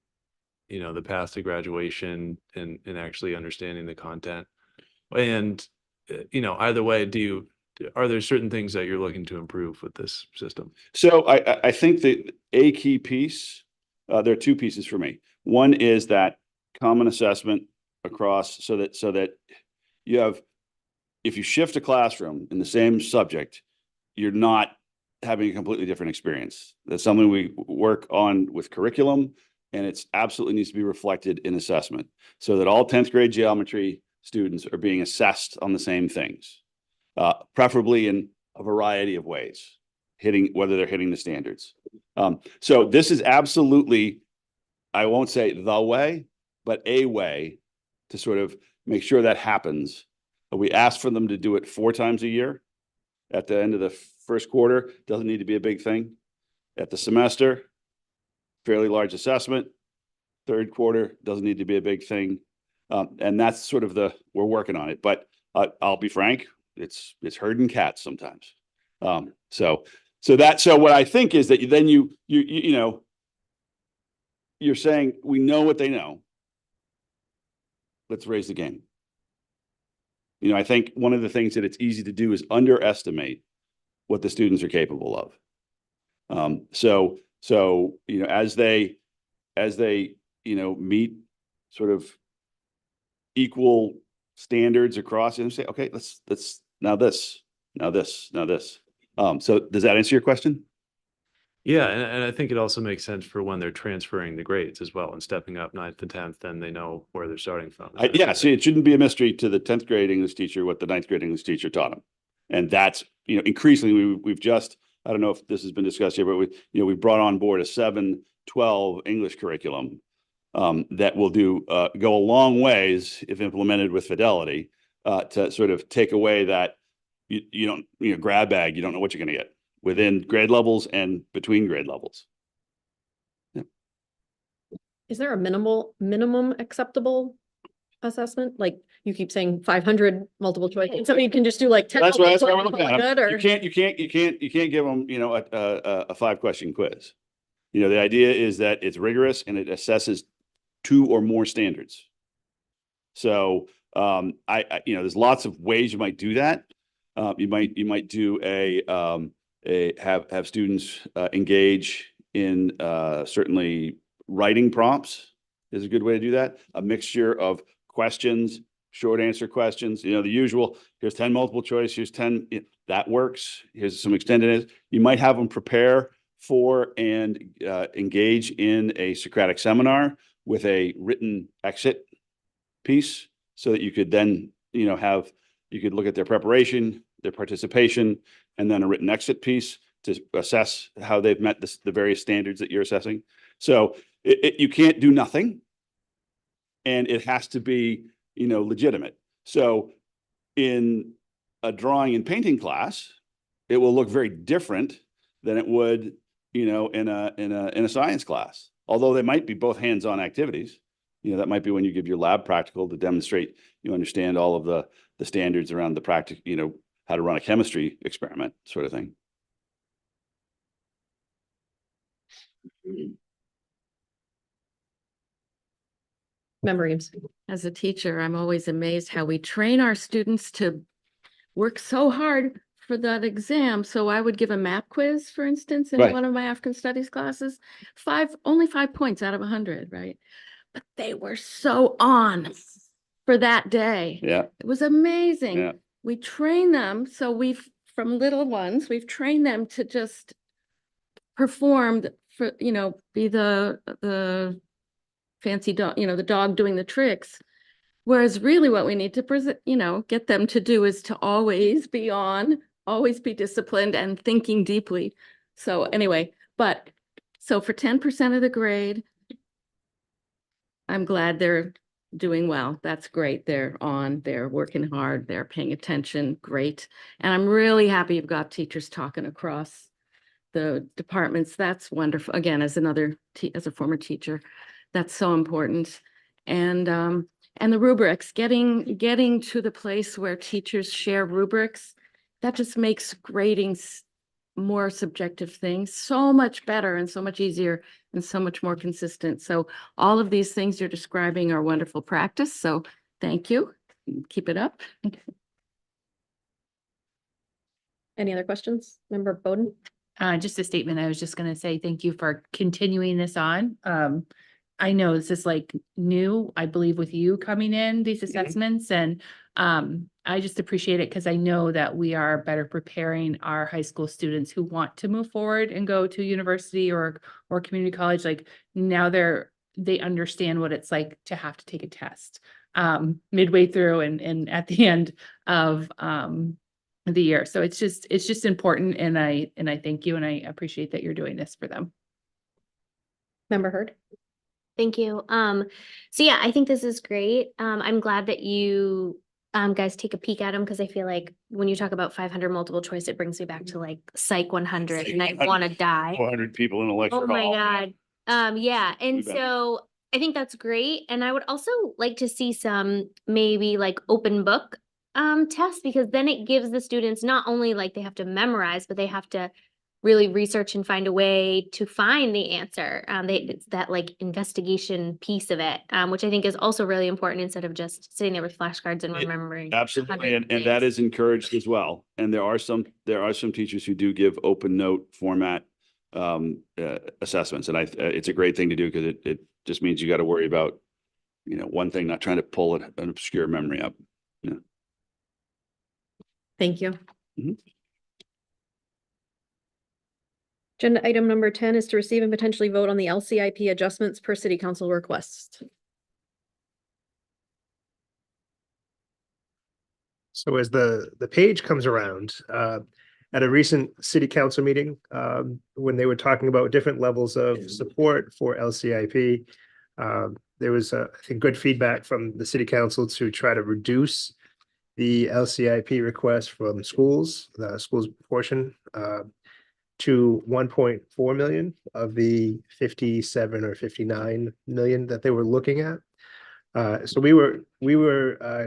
the path to graduation and actually understanding the content? And, either way, are there certain things that you're looking to improve with this system? So I think that a key piece, there are two pieces for me. One is that common assessment across so that you have, if you shift a classroom in the same subject, you're not having a completely different experience. That's something we work on with curriculum, and it's absolutely needs to be reflected in assessment so that all 10th grade geometry students are being assessed on the same things, preferably in a variety of ways, whether they're hitting the standards. So this is absolutely, I won't say the way, but a way to sort of make sure that happens. We ask for them to do it 4 times a year. At the end of the first quarter, doesn't need to be a big thing. At the semester, fairly large assessment. Third quarter, doesn't need to be a big thing. And that's sort of we're working on it. But I'll be frank, it's herding cats sometimes. So what I think is that then you're saying, we know what they know. Let's raise the game. I think one of the things that it's easy to do is underestimate what the students are capable of. So as they meet sort of equal standards across and say, okay, let's now this. So does that answer your question? Yeah, and I think it also makes sense for when they're transferring the grades as well and stepping up ninth to 10th, then they know where they're starting from. Yeah, see, it shouldn't be a mystery to the 10th grade English teacher what the 9th grade English teacher taught them. And that's, increasingly, we've just, I don't know if this has been discussed here, but we brought on board a 7-12 English curriculum that will go a long ways if implemented with fidelity to sort of take away that you don't, grab bag, you don't know what you're going to get within grade levels and between grade levels. Is there a minimum acceptable assessment? Like you keep saying 500 multiple choice. So you can just do like 10. That's why we're multiple looking choice, at them. or- You can't give them, a 5-question quiz. The idea is that it's rigorous and it assesses 2 or more standards. So, there's lots of ways you might do that. You might do have students engage in certainly writing prompts is a good way to do that. A mixture of questions, short answer questions, the usual, here's 10 multiple choice, here's 10, that works. Here's some extended. You might have them prepare for and engage in a Socratic seminar with a written exit piece so that you could then, you could look at their preparation, their participation, and then a written exit piece to assess how they've met the various standards that you're assessing. So you can't do nothing, and it has to be, legitimate. So in a drawing and painting class, it will look very different than it would, in a science class. Although they might be both hands-on activities. That might be when you give your lab practical to demonstrate you understand all of the standards around the practice, how to run a chemistry experiment, sort of thing. Memories. As a teacher, I'm always amazed how we train our students to work so hard for that exam. So I would give a map quiz, for instance, in Right. one of my African studies classes, only 5 points out of 100, right? But they were so on for that day. Yeah. It was amazing. Yeah. We train them. So from little ones, we've trained them to just perform for, be the fancy dog, the dog doing the tricks. Whereas really what we need to get them to do is to always be on, always be disciplined and thinking deeply. So anyway, so for 10% of the grade, I'm glad they're doing well. That's great. They're on, they're working hard, they're paying attention. Great. And I'm really happy you've got teachers talking across the departments. That's wonderful. Again, as a former teacher, that's so important. And the rubrics, getting to the place where teachers share rubrics, that just makes grading more subjective things so much better and so much easier and so much more consistent. So all of these things you're describing are wonderful practice. So thank you. Keep it up. Any other questions? Member Bowden? Just a statement. I was just going to say thank you for continuing this on. I know this is like new, I believe, with you coming in, these assessments, and I just appreciate it because I know that we are better preparing our high school students who want to move forward and go to university or community college. Like now they understand what it's like to have to take a test midway through and at the end of the year. So it's just important, and I thank you and I appreciate that you're doing this for them. Member Hurd? Thank you. So yeah, I think this is great. I'm glad that you guys take a peek at them because I feel like when you talk about 500 multiple choice, it brings me back to like Psych 100 and I want to die. 400 people in a lecture Oh my hall. God. Yeah. And bet. so I think that's great. And I would also like to see some maybe like open book tests, because then it gives the students not only like they have to memorize, but they have to really research and find a way to find the answer. It's that like investigation piece of it, which I think is also really important instead of just sitting there with flashcards and remembering. Absolutely, 100 and that things. is encouraged as well. And there are some teachers who do give open note format assessments, and it's a great thing to do because it just means you got to worry about one thing, not trying to pull an obscure memory up. Yeah. Thank you. Mhm. Agenda item number 10 is to receive and potentially vote on the LCIP adjustments per city council request. So as the page comes around, at a recent city council meeting, when they were talking about different levels of support for LCIP, there was, I think, good feedback from the city council to try to reduce the LCIP request from schools, the schools portion, to 1.4 million of the 57 or 59 million that they were looking at. So we were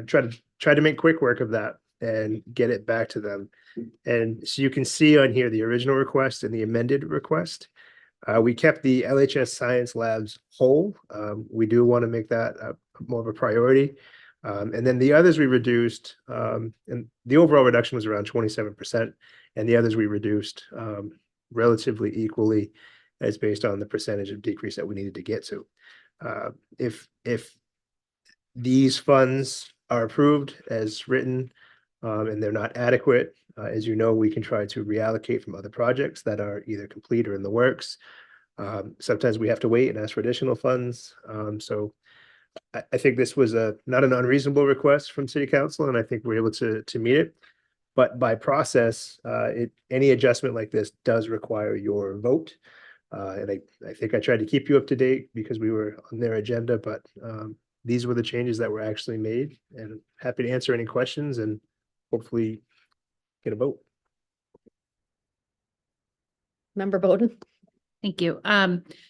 trying to make quick work of that and get it back to them. And so you can see on here the original request and the amended request. We kept the LHS science labs whole. We do want to make that more of a priority. And then the others we reduced, and the overall reduction was around 27%, and the others we reduced relatively equally as based on the percentage of decrease that we needed to get to. If these funds are approved as written, and they're not adequate, as you know, we can try to reallocate from other projects that are either complete or in the works. Sometimes we have to wait and ask for additional funds. So I think this was not an unreasonable request from City Council, and I think we're able to meet it. But by process, any adjustment like this does require your vote. And I think I tried to keep you up to date because we were on their agenda, but these were the changes that were actually made, and happy to answer any questions and hopefully get a vote. Member Bowden? Thank you.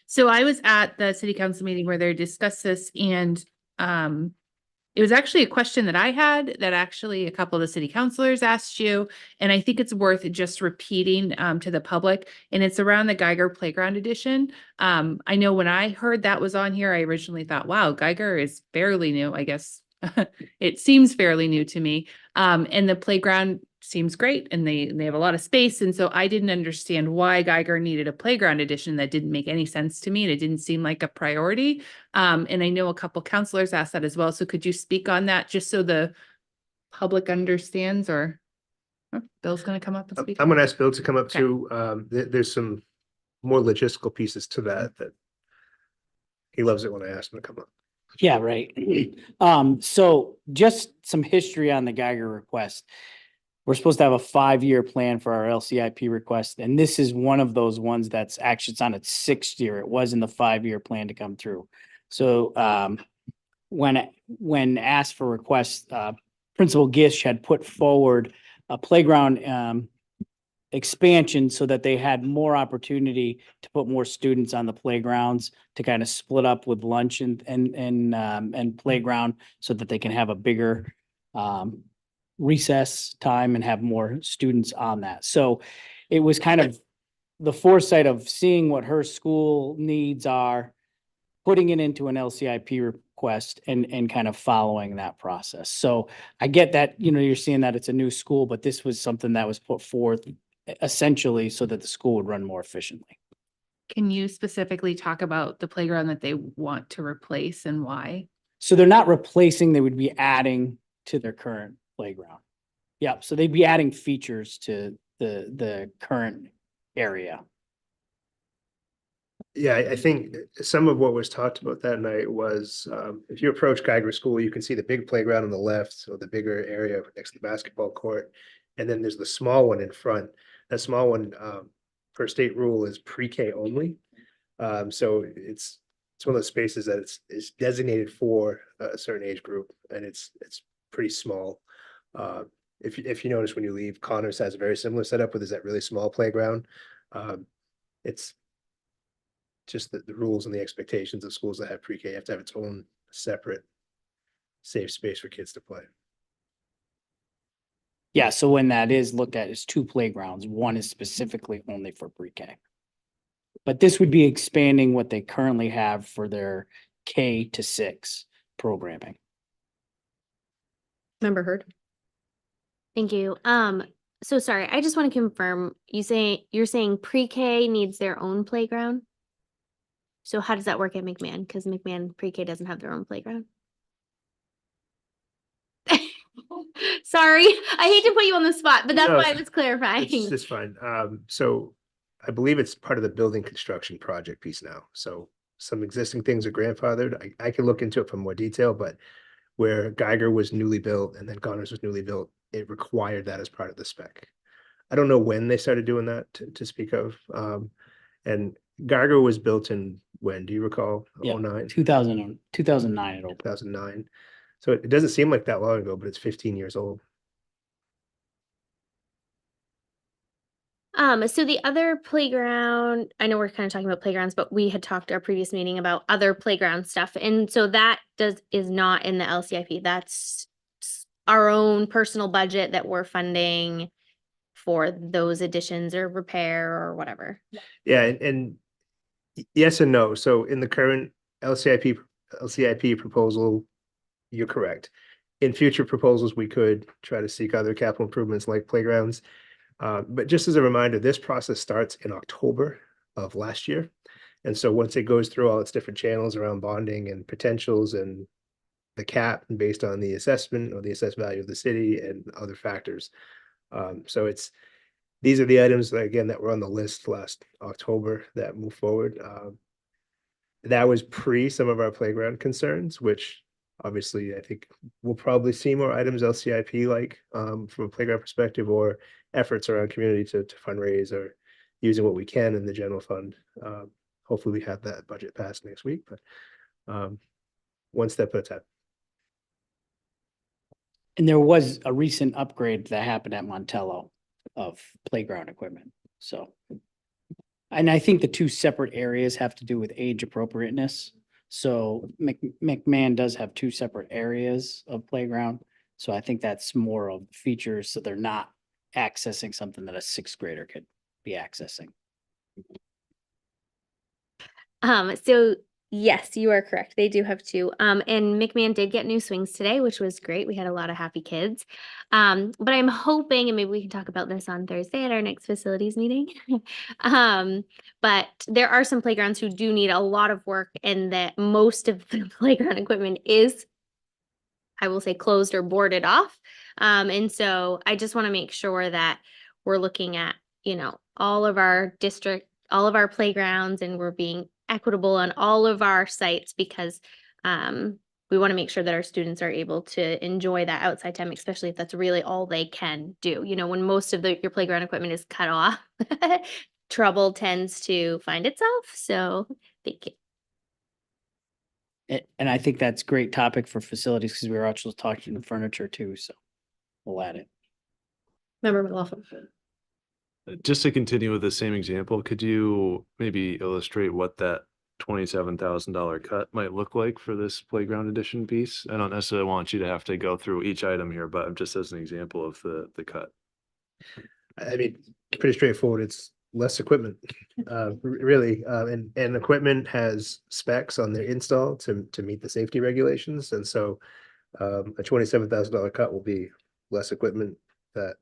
So I was at the city council meeting where they discussed this, and it was actually a question that I had that actually a couple of the city councilors asked you, and I think it's worth just repeating to the public, and it's around the Geiger Playground Edition. I know when I heard that was on here, I originally thought, wow, Geiger is fairly new, I guess. It seems fairly new to me. And the playground seems great, and they have a lot of space. And so I didn't understand why Geiger needed a playground edition. That didn't make any sense to me, and it didn't seem like a priority. And I know a couple counselors asked that as well. So could you speak on that just so the public understands? Or Bill's going to come up and speak. I'm going to ask Bill to come up too. There's some more logistical pieces to that he loves it when I ask him to come up. Yeah, right. So just some history on the Geiger request. We're supposed to have a 5-year plan for our LCIP request, and this is one of those ones that's actually, it's on its 6th year. It was in the 5-year plan to come through. So when asked for requests, Principal Gish had put forward a playground expansion so that they had more opportunity to put more students on the playgrounds, to kind of split up with lunch and playground so that they can have a bigger recess time and have more students on that. So it was kind of the foresight of seeing what her school needs are, putting it into an LCIP request and kind of following that process. So I get that, you're seeing that it's a new school, but this was something that was put forth essentially so that the school would run more efficiently. Can you specifically talk about the playground that they want to replace and why? So they're not replacing, they would be adding to their current playground. Yeah, so they'd be adding features to the current area. Yeah, I think some of what was talked about that night was, if you approach Geiger School, you can see the big playground on the left, so the bigger area next to the basketball court. And then there's the small one in front. That small one, per state rule, is pre-K only. So it's one of those spaces that it's designated for a certain age group, and it's pretty small. If you notice when you leave, Connors has a very similar setup with that really small playground. It's just the rules and the expectations of schools that have pre-K have to have its own separate safe space for kids to play. Yeah, so when that is looked at, it's 2 playgrounds. One is specifically only for pre-K. But this would be expanding what they currently have for their K to 6 programming. Member Hurd? Thank you. So sorry, I just want to confirm, you're saying pre-K needs their own playground? So how does that work at McMahon? Because McMahon pre-K doesn't have their own playground. Sorry, I hate to put you on the spot, but that's No, why I was clarifying. It's fine. So I believe it's part of the building construction project piece now. So some existing things are grandfathered. I can look into it for more detail, but where Geiger was newly built and then Connors was newly built, it required that as part of the spec. I don't know when they started doing that to speak of. And Geiger was built in when, do you recall? Yeah, 09? 2009 it opened. 2009. So it doesn't seem like that long ago, but it's 15 years old. So the other playground, I know we're kind of talking about playgrounds, but we had talked our previous meeting about other playground stuff. And so that is not in the LCIP. That's our own personal budget that we're funding for those additions or repair or whatever. Yeah, and yes and no. So in the current LCIP proposal, you're correct. In future proposals, we could try to seek other capital improvements like playgrounds. But just as a reminder, this process starts in October of last year. And so once it goes through all its different channels around bonding and potentials and the cap and based on the assessment or the assessed value of the city and other factors. So these are the items that, again, that were on the list last October that move forward. That was pre some of our playground concerns, which obviously I think we'll probably see more items LCIP like from a playground perspective or efforts around community to fundraise or using what we can in the general fund. Hopefully we have that budget passed next week, but one step at a time. And there was a recent upgrade that happened at Montello of playground equipment, so. And I think the two separate areas have to do with age appropriateness. So McMahon does have two separate areas of playground. So I think that's more of features, so they're not accessing something that a sixth grader could be accessing. So yes, you are correct. They do have two. And McMahon did get new swings today, which was great. We had a lot of happy kids. But I'm hoping, and maybe we can talk about this on Thursday at our next facilities meeting. But there are some playgrounds who do need a lot of work, and that most of the playground equipment is, I will say, closed or boarded off. And so I just want to make sure that we're looking at, all of our playgrounds, and we're being equitable on all of our sites because we want to make sure that our students are able to enjoy that outside time, especially if that's really all they can do. When most of your playground equipment is cut off, trouble tends to find itself. So thank you. And I think that's a great topic for facilities because we were actually talking furniture too, so we'll add it. Member McLaughlin. Just to continue with the same example, could you maybe illustrate what that $27,000 cut might look like for this playground addition piece? I don't necessarily want you to have to go through each item here, but just as an example of the cut. I mean, pretty straightforward. It's less equipment, really. And equipment has specs on their install to meet the safety regulations. And so a $27,000 cut will be less equipment that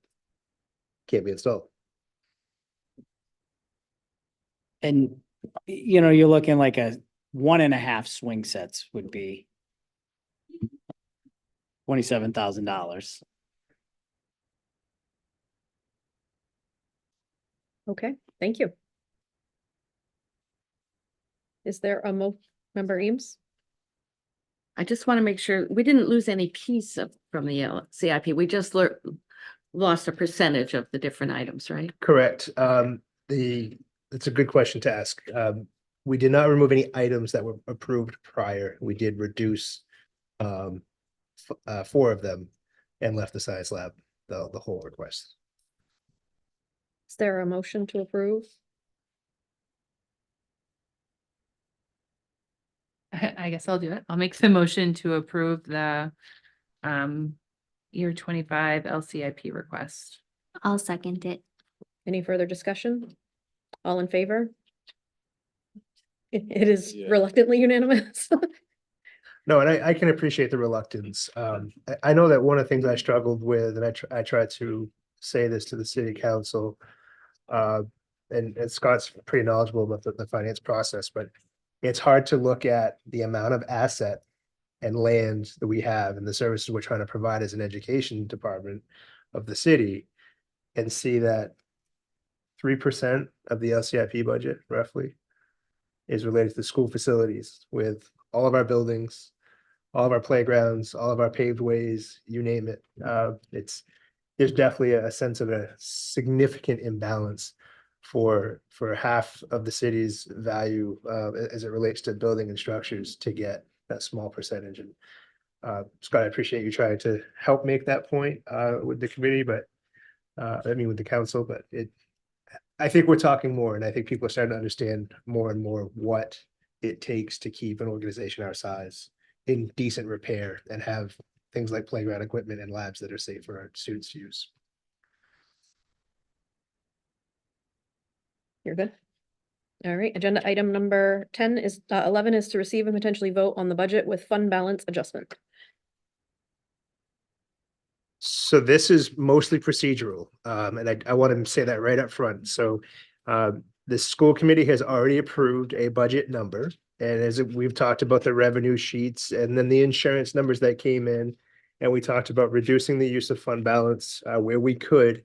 can't be installed. And, you're looking like a 1.5 swing sets would be $27,000. Okay, thank you. Is there a member Eames? I just want to make sure we didn't lose any piece from the CIP. We just lost a percentage of the different items, right? Correct. It's a good question to ask. We did not remove any items that were approved prior. We did reduce 4 of them and left the science lab, the whole request. Is there a motion to approve? I guess I'll do it. I'll make the motion to approve the year 25 LCIP request. I'll second it. Any further discussion? All in favor? It is reluctantly unanimous. No, and I can appreciate the reluctance. I know that one of the things I struggled with, and I tried to say this to the city council, and Scott's pretty knowledgeable about the finance process, but it's hard to look at the amount of asset and land that we have and the services we're trying to provide as an education department of the city and see that 3% of the LCIP budget roughly is related to school facilities with all of our buildings, all of our playgrounds, all of our paved ways, you name it. There's definitely a sense of a significant imbalance for half of the city's value as it relates to building and structures to get that small percentage. And Scott, I appreciate you trying to help make that point with the committee, but with the council, but I think we're talking more, and I think people are starting to understand more and more what it takes to keep an organization our size in decent repair and have things like playground equipment and labs that are safe for our students to use. You're good. All right, agenda item number 11 is to receive and potentially vote on the budget with fund balance adjustment. So this is mostly procedural, and I want to say that right up front. So the school committee has already approved a budget number, and as we've talked about the revenue sheets and then the insurance numbers that came in, and we talked about reducing the use of fund balance where we could.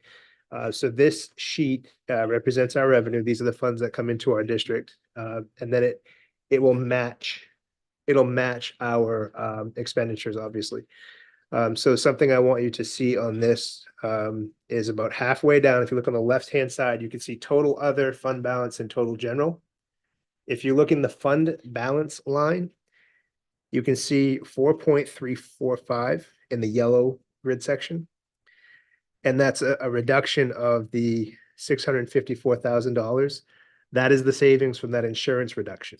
So this sheet represents our revenue. These are the funds that come into our district, and then it'll match our expenditures, obviously. So something I want you to see on this is about halfway down. If you look on the left-hand side, you can see total other, fund balance, and total general. If you look in the fund balance line, you can see 4.345 in the yellow grid section. And that's a reduction of the $654,000. That is the savings from that insurance reduction.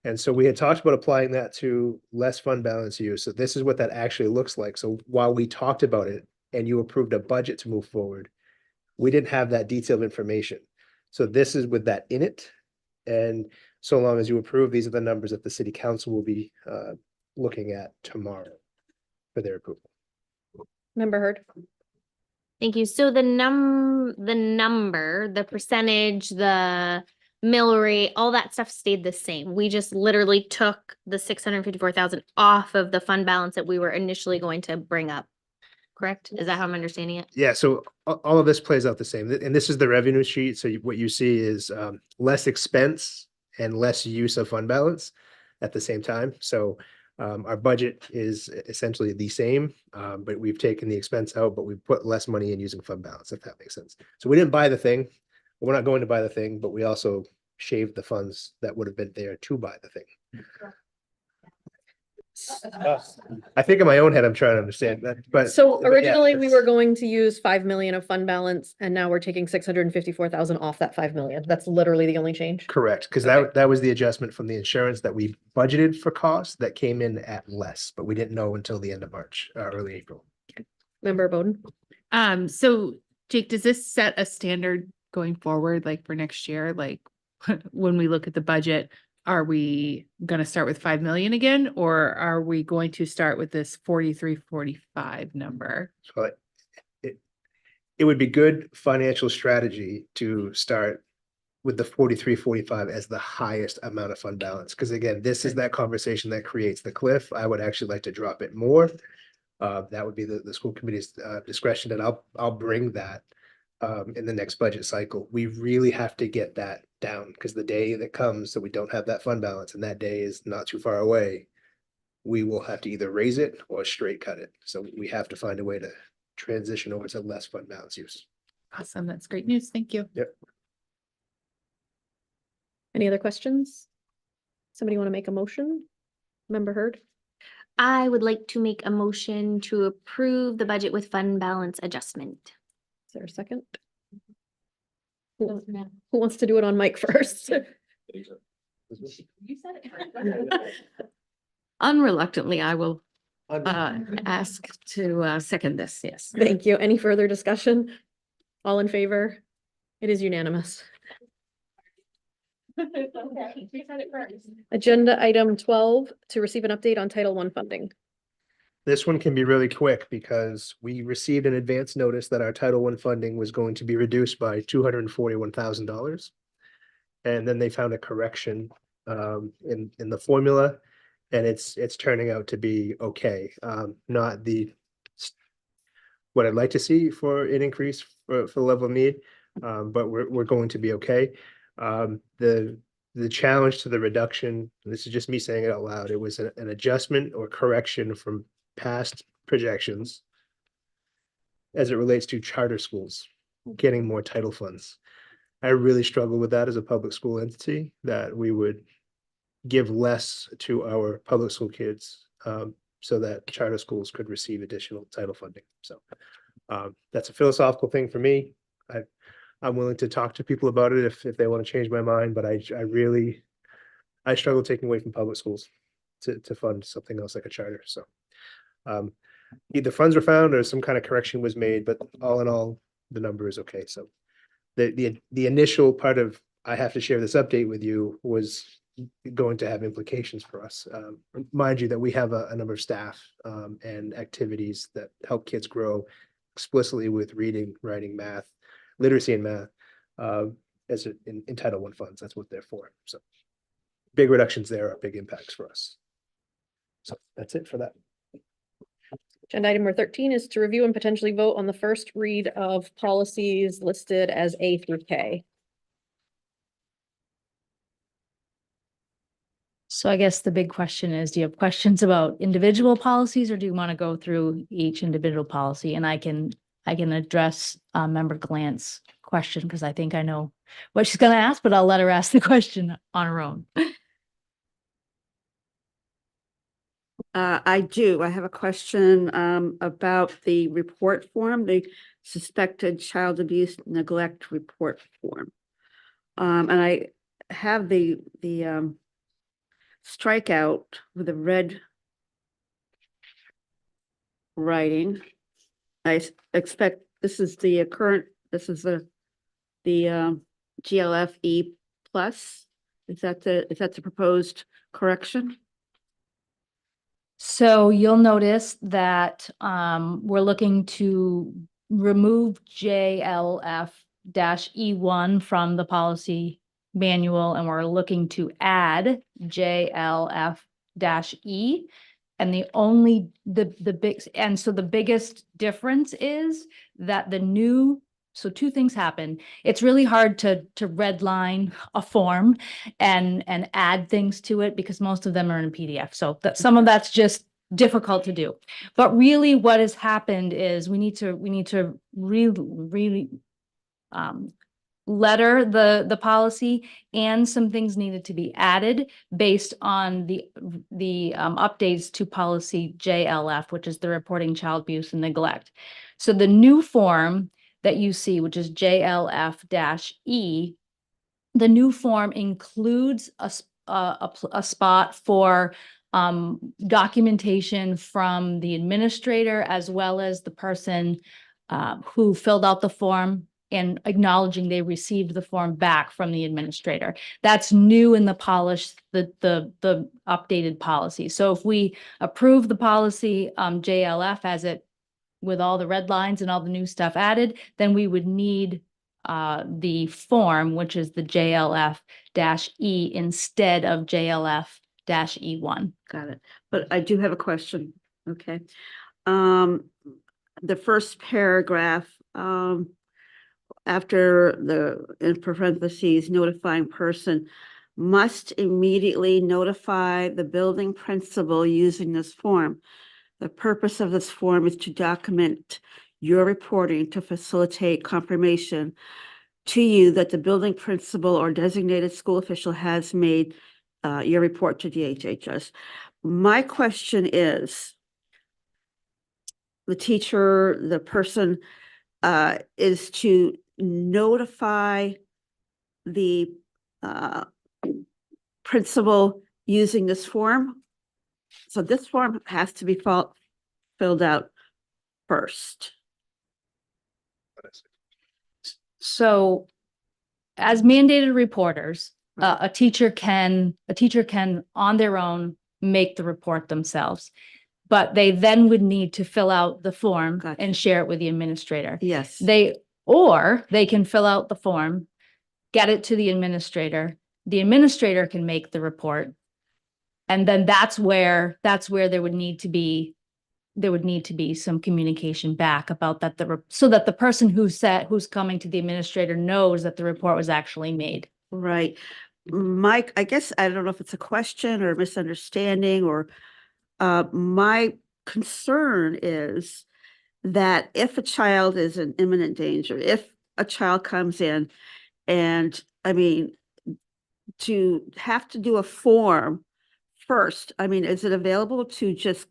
And so we had talked about applying that to less fund balance use. So this is what that actually looks like. So while we talked about it and you approved a budget to move forward, we didn't have that detailed information. So this is with that in it. And so long as you approve, these are the numbers that the city council will be looking at tomorrow for their approval. Member Hurd. Thank you. So the number, the percentage, the mill rate, all that stuff stayed the same. We just literally took the 654,000 off of the fund balance that we were initially going to bring up. Correct? Is that how I'm understanding it? Yeah, so all of this plays out the same. And this is the revenue sheet. So what you see is less expense and less use of fund balance at the same time. So our budget is essentially the same, but we've taken the expense out, but we've put less money in using fund balance, if that makes sense. So we didn't buy the thing. We're not going to buy the thing, but we also shaved the funds that would have been there to buy the thing. I think in my own head, I'm trying to understand that, but. So yeah, originally we were going to use 5 million of fund balance, and now we're taking 654,000 off that 5 million. That's literally the only change. Correct, because that was the adjustment from the insurance that we budgeted for costs that came in at less, but we didn't know until the end of March, early April. Member Bowden. So Jake, does this set a standard going forward, like for next year? Like when we look at the budget, are we going to start with 5 million again, or are we going to start with this 4345 number? So it would be good financial strategy to start with the 4345 as the highest amount of fund balance. Because again, this is that conversation that creates the cliff. I would actually like to drop it more. That would be the school committee's discretion, and I'll bring that in the next budget cycle. We really have to get that down, because the day that comes that we don't have that fund balance, and that day is not too far away, we will have to either raise it or straight cut it. So we have to find a way to transition over to less fund balance use. Awesome. That's great news. Thank you. Yep. Any other questions? Somebody want to make a motion? Member Hurd. I would like to make a motion to approve the budget with fund balance adjustment. Is there a second? Who wants to do it on mic first? Unreluctantly, I will ask to second this, yes. Thank you. Any further discussion? All in favor? It is unanimous. Agenda item 12, to receive an update on Title I funding. This one can be really quick because we received an advance notice that our Title I funding was going to be reduced by $241,000. And then they found a correction in the formula, and it's turning out to be okay. Not what I'd like to see for an increase for the level of need, but we're going to be okay. The challenge to the reduction, and this is just me saying it out loud, it was an adjustment or correction from past projections as it relates to charter schools getting more title funds. I really struggle with that as a public school entity, that we would give less to our public school kids so that charter schools could receive additional title funding. So that's a philosophical thing for me. I'm willing to talk to people about it if they want to change my mind, but I struggle taking away from public schools to fund something else like a charter. So either funds were found or some kind of correction was made, but all in all, the number is okay. So the initial part of I have to share this update with you was going to have implications for us. Mind you that we have a number of staff and activities that help kids grow explicitly with reading, writing, math, literacy and math as in Title I funds. That's what they're for. So big reductions there are big impacts for us. So that's it for that. Agenda item number 13 is to review and potentially vote on the first read of policies listed as A through K. So I guess the big question is, do you have questions about individual policies, or do you want to go through each individual policy? And I can address Member Glant's question because I think I know what she's going to ask, but I'll let her ask the question on her own. I do. I have a question about the report form, the suspected child abuse neglect report form. And I have the strikeout with a red writing. I expect this is the current, this is the GLFE plus. Is that the proposed correction? So you'll notice that we're looking to remove JLF-E1 from the policy manual, and we're looking to add JLF-E. And the biggest difference is that so two things happen. It's really hard to redline a form and add things to it because most of them are in PDF. So that some of that's just difficult to do. But really what has happened is we need to really letter the policy, and some things needed to be added based on the updates to policy JLF, which is the reporting child abuse and neglect. So the new form that you see, which is JLF-E, the new form includes a spot for documentation from the administrator as well as the person who filled out the form and acknowledging they received the form back from the administrator. That's new in the the updated policy. So if we approve the policy JLF as it with all the red lines and all the new stuff added, then we would need the form, which is the JLF-E instead of JLF-E1. Got it. But I do have a question. Okay. The first paragraph, after in parentheses, notifying person must immediately notify the building principal using this form. The purpose of this form is to document your reporting to facilitate confirmation to you that the building principal or designated school official has made your report to DHHS. My question is, the teacher, the person is to notify the principal using this form. So this form has to be filled out first. So as mandated reporters, a teacher can on their own make the report themselves, but they then would need to fill out the form and share it with the administrator. Yes. Or they can fill out the form, get it to the administrator can make the report. And then that's where there would need to be there would need to be some communication back about that, so that the person who's coming to the administrator knows that the report was actually made. Right. Mike, I guess, I don't know if it's a question or a misunderstanding or, my concern is that if a child is in imminent danger, if a child comes in and, I mean, to have to do a form first, I mean, is it available to just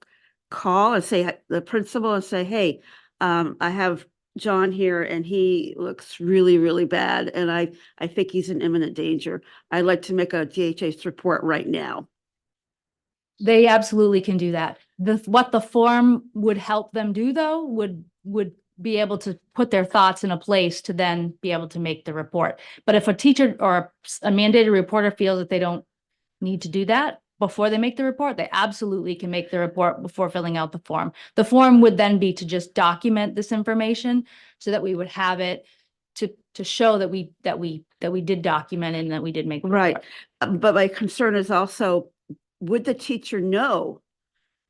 call and say, the principal and say, hey, I have John here and he looks really, really bad. And I think he's in imminent danger. I'd like to make a DHS report right now. They absolutely can do that. What the form would help them do, though, would be able to put their thoughts in a place to then be able to make the report. But if a teacher or a mandated reporter feels that they don't need to do that before they make the report, they absolutely can make the report before filling out the form. The form would then be to just document this information so that we would have it to show that we did document and that we did make the Right. report. But my concern is also, would the teacher know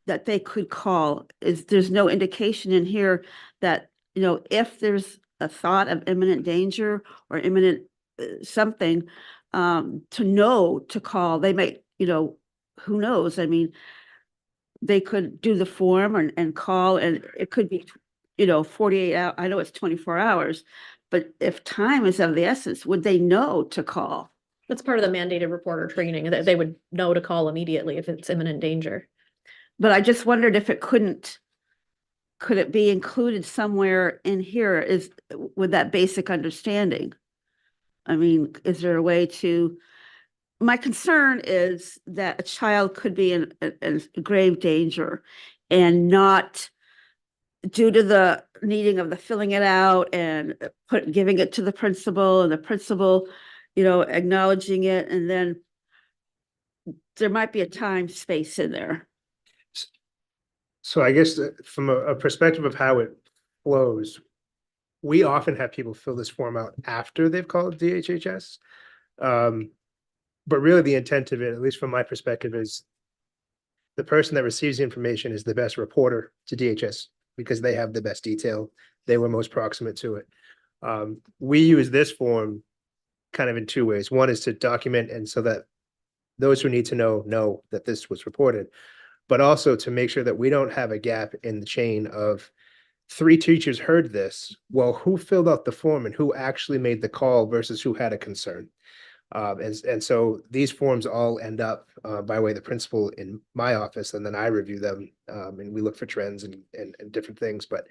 that they could call? There's no indication in here that, if there's a thought of imminent danger or imminent something, to know to call. They might, who knows? I mean, they could do the form and call, and it could be, 48 hours. I know it's 24 hours, but if time is of the essence, would they know to call? That's part of the mandated reporter training, that they would know to call immediately if it's imminent danger. But I just wondered if it could it be included somewhere in here with that basic understanding? I mean, is there a way to, my concern is that a child could be in grave danger and not due to the needing of the filling it out and giving it to the principal and the principal, acknowledging it, and then there might be a time space in there. So I guess from a perspective of how it flows, we often have people fill this form out after they've called DHHS. But really the intent of it, at least from my perspective, is the person that receives the information is the best reporter to DHS because they have the best detail. They were most proximate to it. We use this form kind of in two ways. One is to document, and so that those who need to know that this was reported, but also to make sure that we don't have a gap in the chain of 3 teachers heard this. Well, who filled out the form and who actually made the call versus who had a concern? And so these forms all end up by way of the principal in my office, and then I review them and we look for trends and different things. But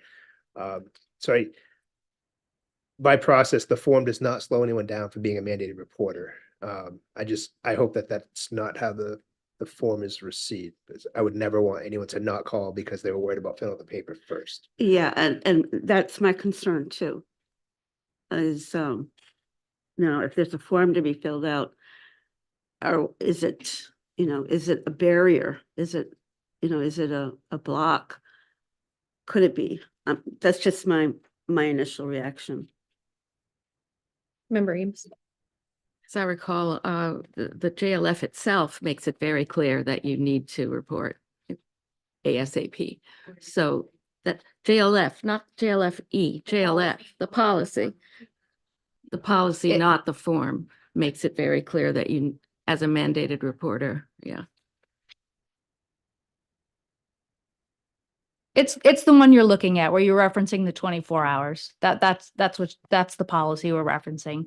by process, the form does not slow anyone down from being a mandated reporter. I hope that that's not how the form is received, because I would never want anyone to not call because they were worried about filling out the paper first. Yeah, and that's my concern too. Is if there's a form to be filled out, or is it a barrier? Is it a block? Could it be? That's just my initial reaction. Member Eames. As I recall, the JLF itself makes it very clear that you need to report ASAP. So that JLF, not JLFE, JLF, the policy. The policy, not the form, makes it very clear that you, as a mandated reporter, yeah. It's the one you're looking at where you're referencing the 24 hours. That's the policy we're referencing.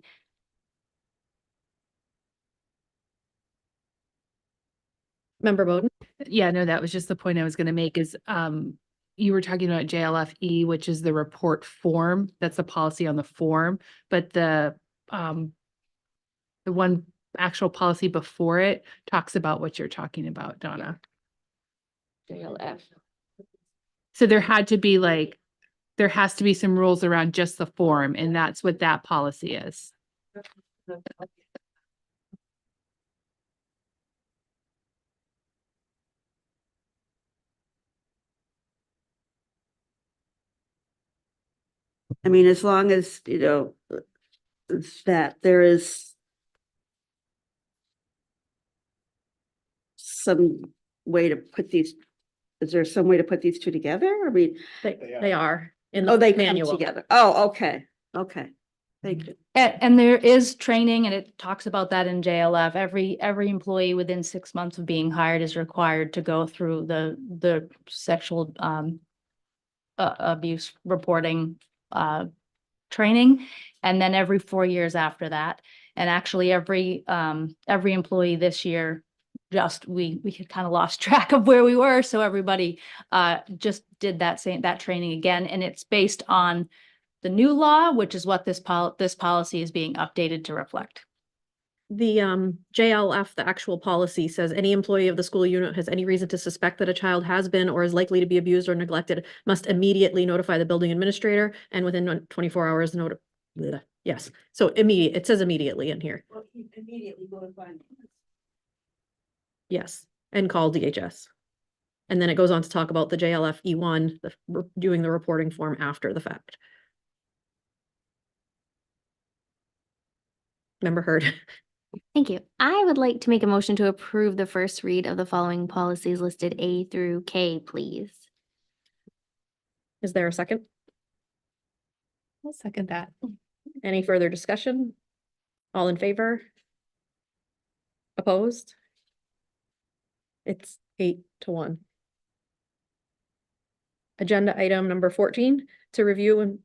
Member Bowden? Yeah, no, that was just the point I was gonna make is, you were talking about JLFE, which is the report form. That's the policy on the form, but the one actual policy before it talks about what you're talking about, Donna. JLF. So there has to be some rules around just the form, and that's what that policy is. I mean, as long as, that there is some way to put these is there some way to put these two together? I mean, They are in oh, the they come manual. together. Oh, okay, okay. Thank you. And there is training, and it talks about that in JLF. Every employee within 6 months of being hired is required to go through the sexual abuse reporting training, and then every 4 years after that. And actually, every employee this year, we had kind of lost track of where we were, so everybody just did that training again, and it's based on the new law, which is what this policy is being updated to reflect. The JLF, the actual policy says any employee of the school unit has any reason to suspect that a child has been or is likely to be abused or neglected must immediately notify the building administrator and within 24 hours yes. So immediate, it says immediately in here. Well, you immediately notify. Yes, and call DHS. And then it goes on to talk about the JLF E1, doing the reporting form after the fact. Member Heard. Thank you. I would like to make a motion to approve the first read of the following policies listed A through K, please. Is there a second? I'll second that. Any further discussion? All in favor? Opposed? It's 8-1. Agenda item number 14, to review and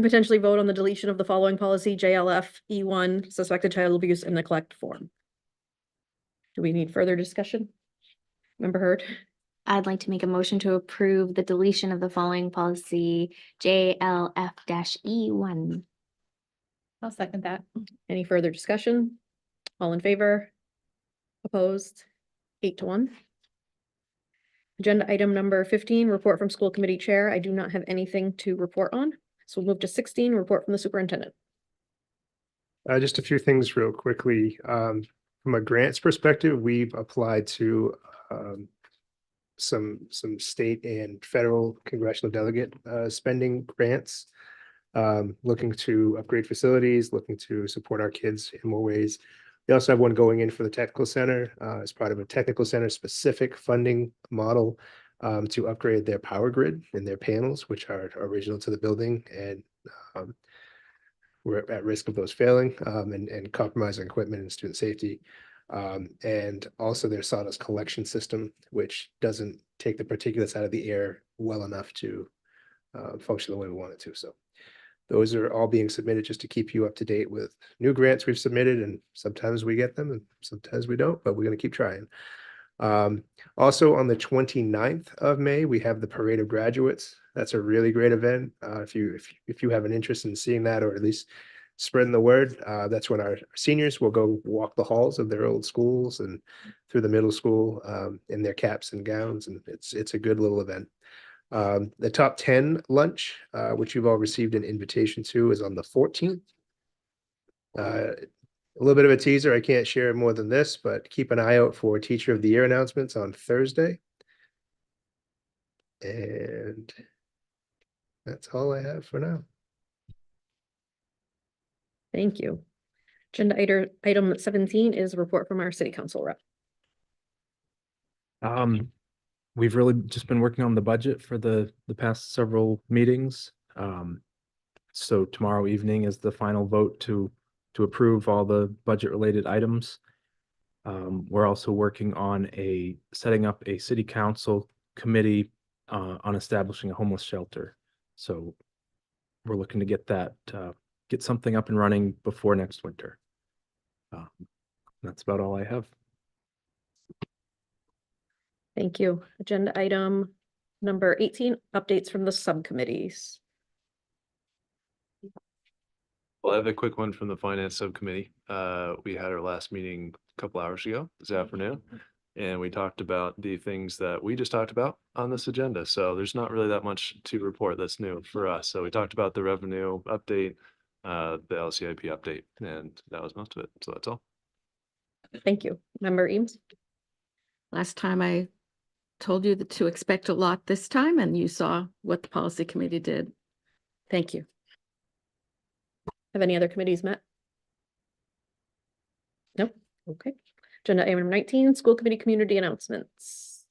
potentially vote on the deletion of the following policy, JLF E1, suspected child abuse and neglect form. Do we need further discussion? Member Heard? I'd like to make a motion to approve the deletion of the following policy, JLF-E1. I'll second that. Any further discussion? All in favor? Opposed? 8-1. Agenda item number 15, report from school committee chair. I do not have anything to report on. So we'll move to 16, report from the superintendent. Just a few things real quickly. From a grants perspective, we've applied to some state and federal congressional delegate spending grants, looking to upgrade facilities, looking to support our kids in more ways. We also have one going in for the technical center as part of a technical center specific funding model to upgrade their power grid and their panels, which are original to the building, and we're at risk of those failing and compromising equipment and student safety. And also their sawdust collection system, which doesn't take the particulates out of the air well enough to function the way we want it to. So those are all being submitted just to keep you up to date with new grants we've submitted, and sometimes we get them and sometimes we don't, but we're going to keep trying. Also on the 29th of May, we have the Parade of Graduates. That's a really great event. If you have an interest in seeing that, or at least spreading the word, that's when our seniors will go walk the halls of their old schools and through the middle school in their caps and gowns, and it's a good little event. The top 10 lunch, which you've all received an invitation to, is on the 14th. A little bit of a teaser. I can't share more than this, but keep an eye out for Teacher of the Year announcements on Thursday. And that's all I have for now. Thank you. Agenda item 17 is a report from our city council rep. We've really just been working on the budget for the past several meetings. So tomorrow evening is the final vote to approve all the budget related items. We're also working on setting up a city council committee on establishing a homeless shelter. So we're looking to get something up and running before next winter. That's about all I have. Thank you. Agenda item number 18, updates from the subcommittees. Well, I have a quick one from the finance subcommittee. We had our last meeting a couple hours ago this afternoon, and we talked about the things that we just talked about on this agenda. So there's not really that much to report that's new for us. So we talked about the revenue update, the LCIP update, and that was most of it. So that's all. Thank you. Member Eames? Last time I told you to expect a lot this time, and you saw what the policy committee did. Thank you. Have any other committees met? Nope. Okay. Agenda item number 19, school committee community announcements.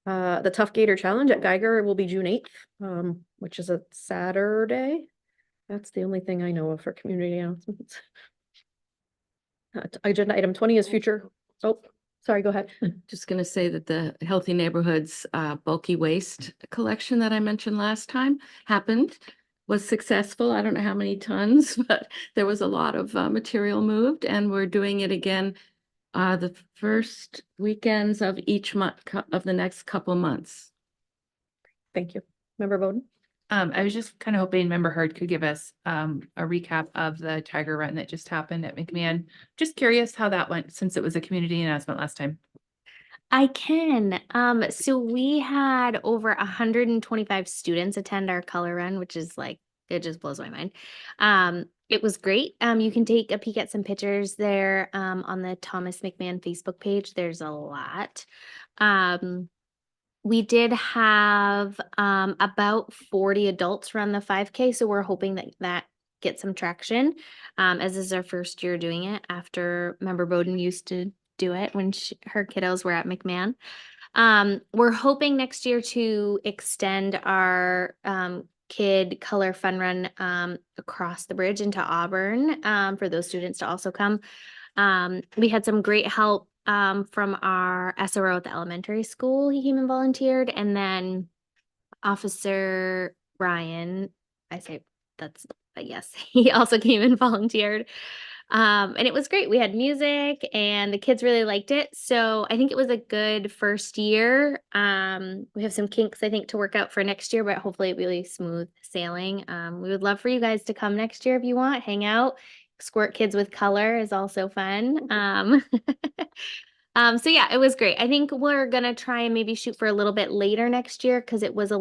The Tough Gator Challenge at Geiger will be June 8th, which is a Saturday. That's the only thing I know of for community announcements. Agenda item 20 is future. Oh, sorry, go ahead. Just gonna say that the Healthy Neighborhoods bulky waste collection that I mentioned last time happened, was successful. I don't know how many tons, but there was a lot of material moved, and we're doing it again the first weekends of each month of the next couple months. Thank you. Member Bowden? I was just kind of hoping Member Hurd could give us a recap of the Tiger Run that just happened at McMahon. Just curious how that went since it was a community announcement last time. I can. So we had over 125 students attend our color run, which is like, it just blows my mind. It was great. You can take a peek at some pictures there on the Thomas McMahon Facebook page. There's a lot. We did have about 40 adults run the 5K, so we're hoping that that gets some traction, as this is our first year doing it after Member Bowden used to do it when her kiddos were at McMahon. We're hoping next year to extend our kid color fun run across the bridge into Auburn for those students to also come. We had some great help from our SRO at the elementary school. He came and volunteered, and then Officer Ryan, I say that's a yes, he also came and volunteered. And it was great. We had music and the kids really liked it. So I think it was a good first year. We have some kinks, I think, to work out for next year, but hopefully it really smooth sailing. We would love for you guys to come next year if you want, hang out. Squirt kids with color is also fun. So yeah, it was great. I think we're gonna try and maybe shoot for a little bit later next year because it was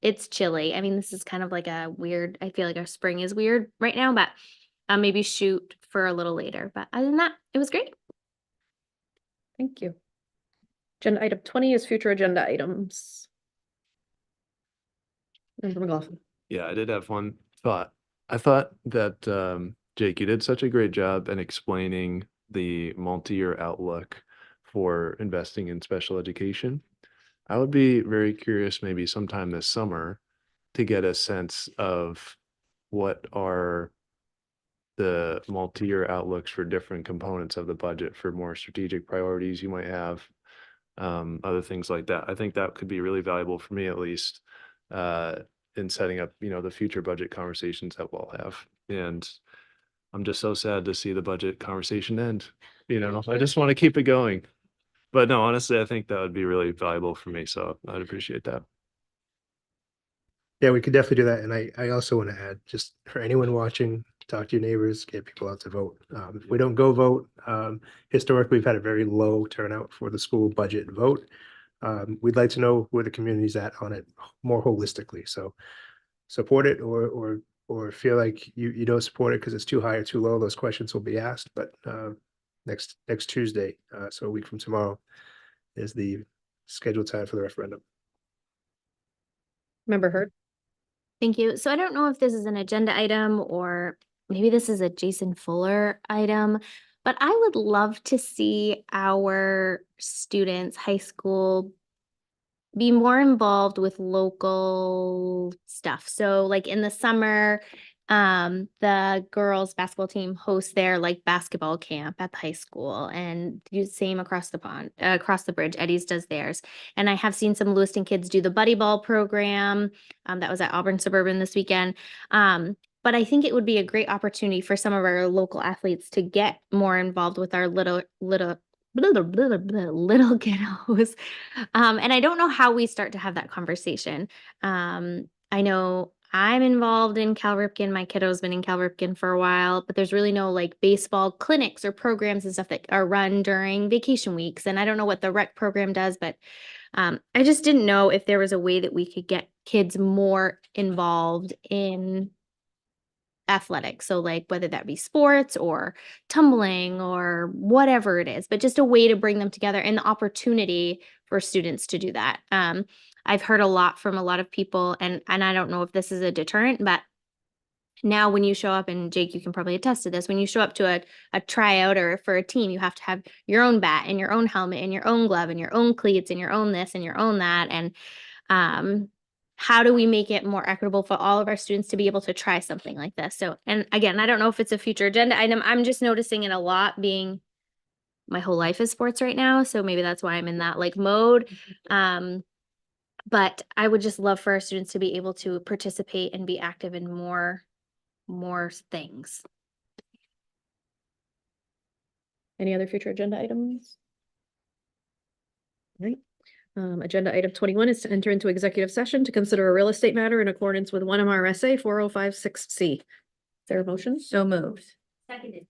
it's chilly. I mean, this is kind of like a weird, I feel like our spring is weird right now, but maybe shoot for a little later. But other than that, it was great. Thank you. Agenda item 20 is future agenda items. Member McLaughlin. Yeah, I did have one thought. I thought that Jake, you did such a great job in explaining the multi-year outlook for investing in special education. I would be very curious maybe sometime this summer to get a sense of what are the multi-year outlooks for different components of the budget for more strategic priorities you might have, other things like that. I think that could be really valuable for me, at least, in setting up, the future budget conversations that we'll have. And I'm just so sad to see the budget conversation end. I just want to keep it going. But no, honestly, I think that would be really valuable for me. So I'd appreciate that. Yeah, we could definitely do that. And I also want to add, just for anyone watching, talk to your neighbors, get people out to vote. If we don't go vote, historically, we've had a very low turnout for the school budget vote. We'd like to know where the community's at on it more holistically. So support it or feel like you don't support it because it's too high or too low. Those questions will be asked. But next Tuesday, so a week from tomorrow, is the scheduled time for the referendum. Member Hurd. Thank you. So I don't know if this is an agenda item or maybe this is a Jason Fuller item, but I would love to see our students, high school, be more involved with local stuff. So like in the summer, the girls basketball team hosts their like basketball camp at the high school, and do the same across the pond, across the bridge. Eddie's does theirs. And I have seen some Lewiston kids do the buddy ball program. That was at Auburn Suburban this weekend. But I think it would be a great opportunity for some of our local athletes to get more involved with our little kiddos. And I don't know how we start to have that conversation. I know I'm involved in Cal Ripken. My kiddo's been in Cal Ripken for a while, but there's really no like baseball clinics or programs and stuff that are run during vacation weeks. And I don't know what the rec program does, but I just didn't know if there was a way that we could get kids more involved in athletics. So like whether that be sports or tumbling or whatever it is, but just a way to bring them together and the opportunity for students to do that. I've heard a lot from a lot of people, and I don't know if this is a deterrent, but now when you show up, and Jake, you can probably attest to this, when you show up to a tryout or for a team, you have to have your own bat and your own helmet and your own glove and your own cleats and your own this and your own that. And how do we make it more equitable for all of our students to be able to try something like this? So, and again, I don't know if it's a future agenda item. I'm just noticing it a lot, being my whole life is sports right now. So maybe that's why I'm in that like mode. But I would just love for our students to be able to participate and be active in more things. Any other future agenda items? All right. Agenda item 21 is to enter into executive session to consider a real estate matter in accordance with 1 MRSA 4056C. Is there a motion? So moved. Seconded.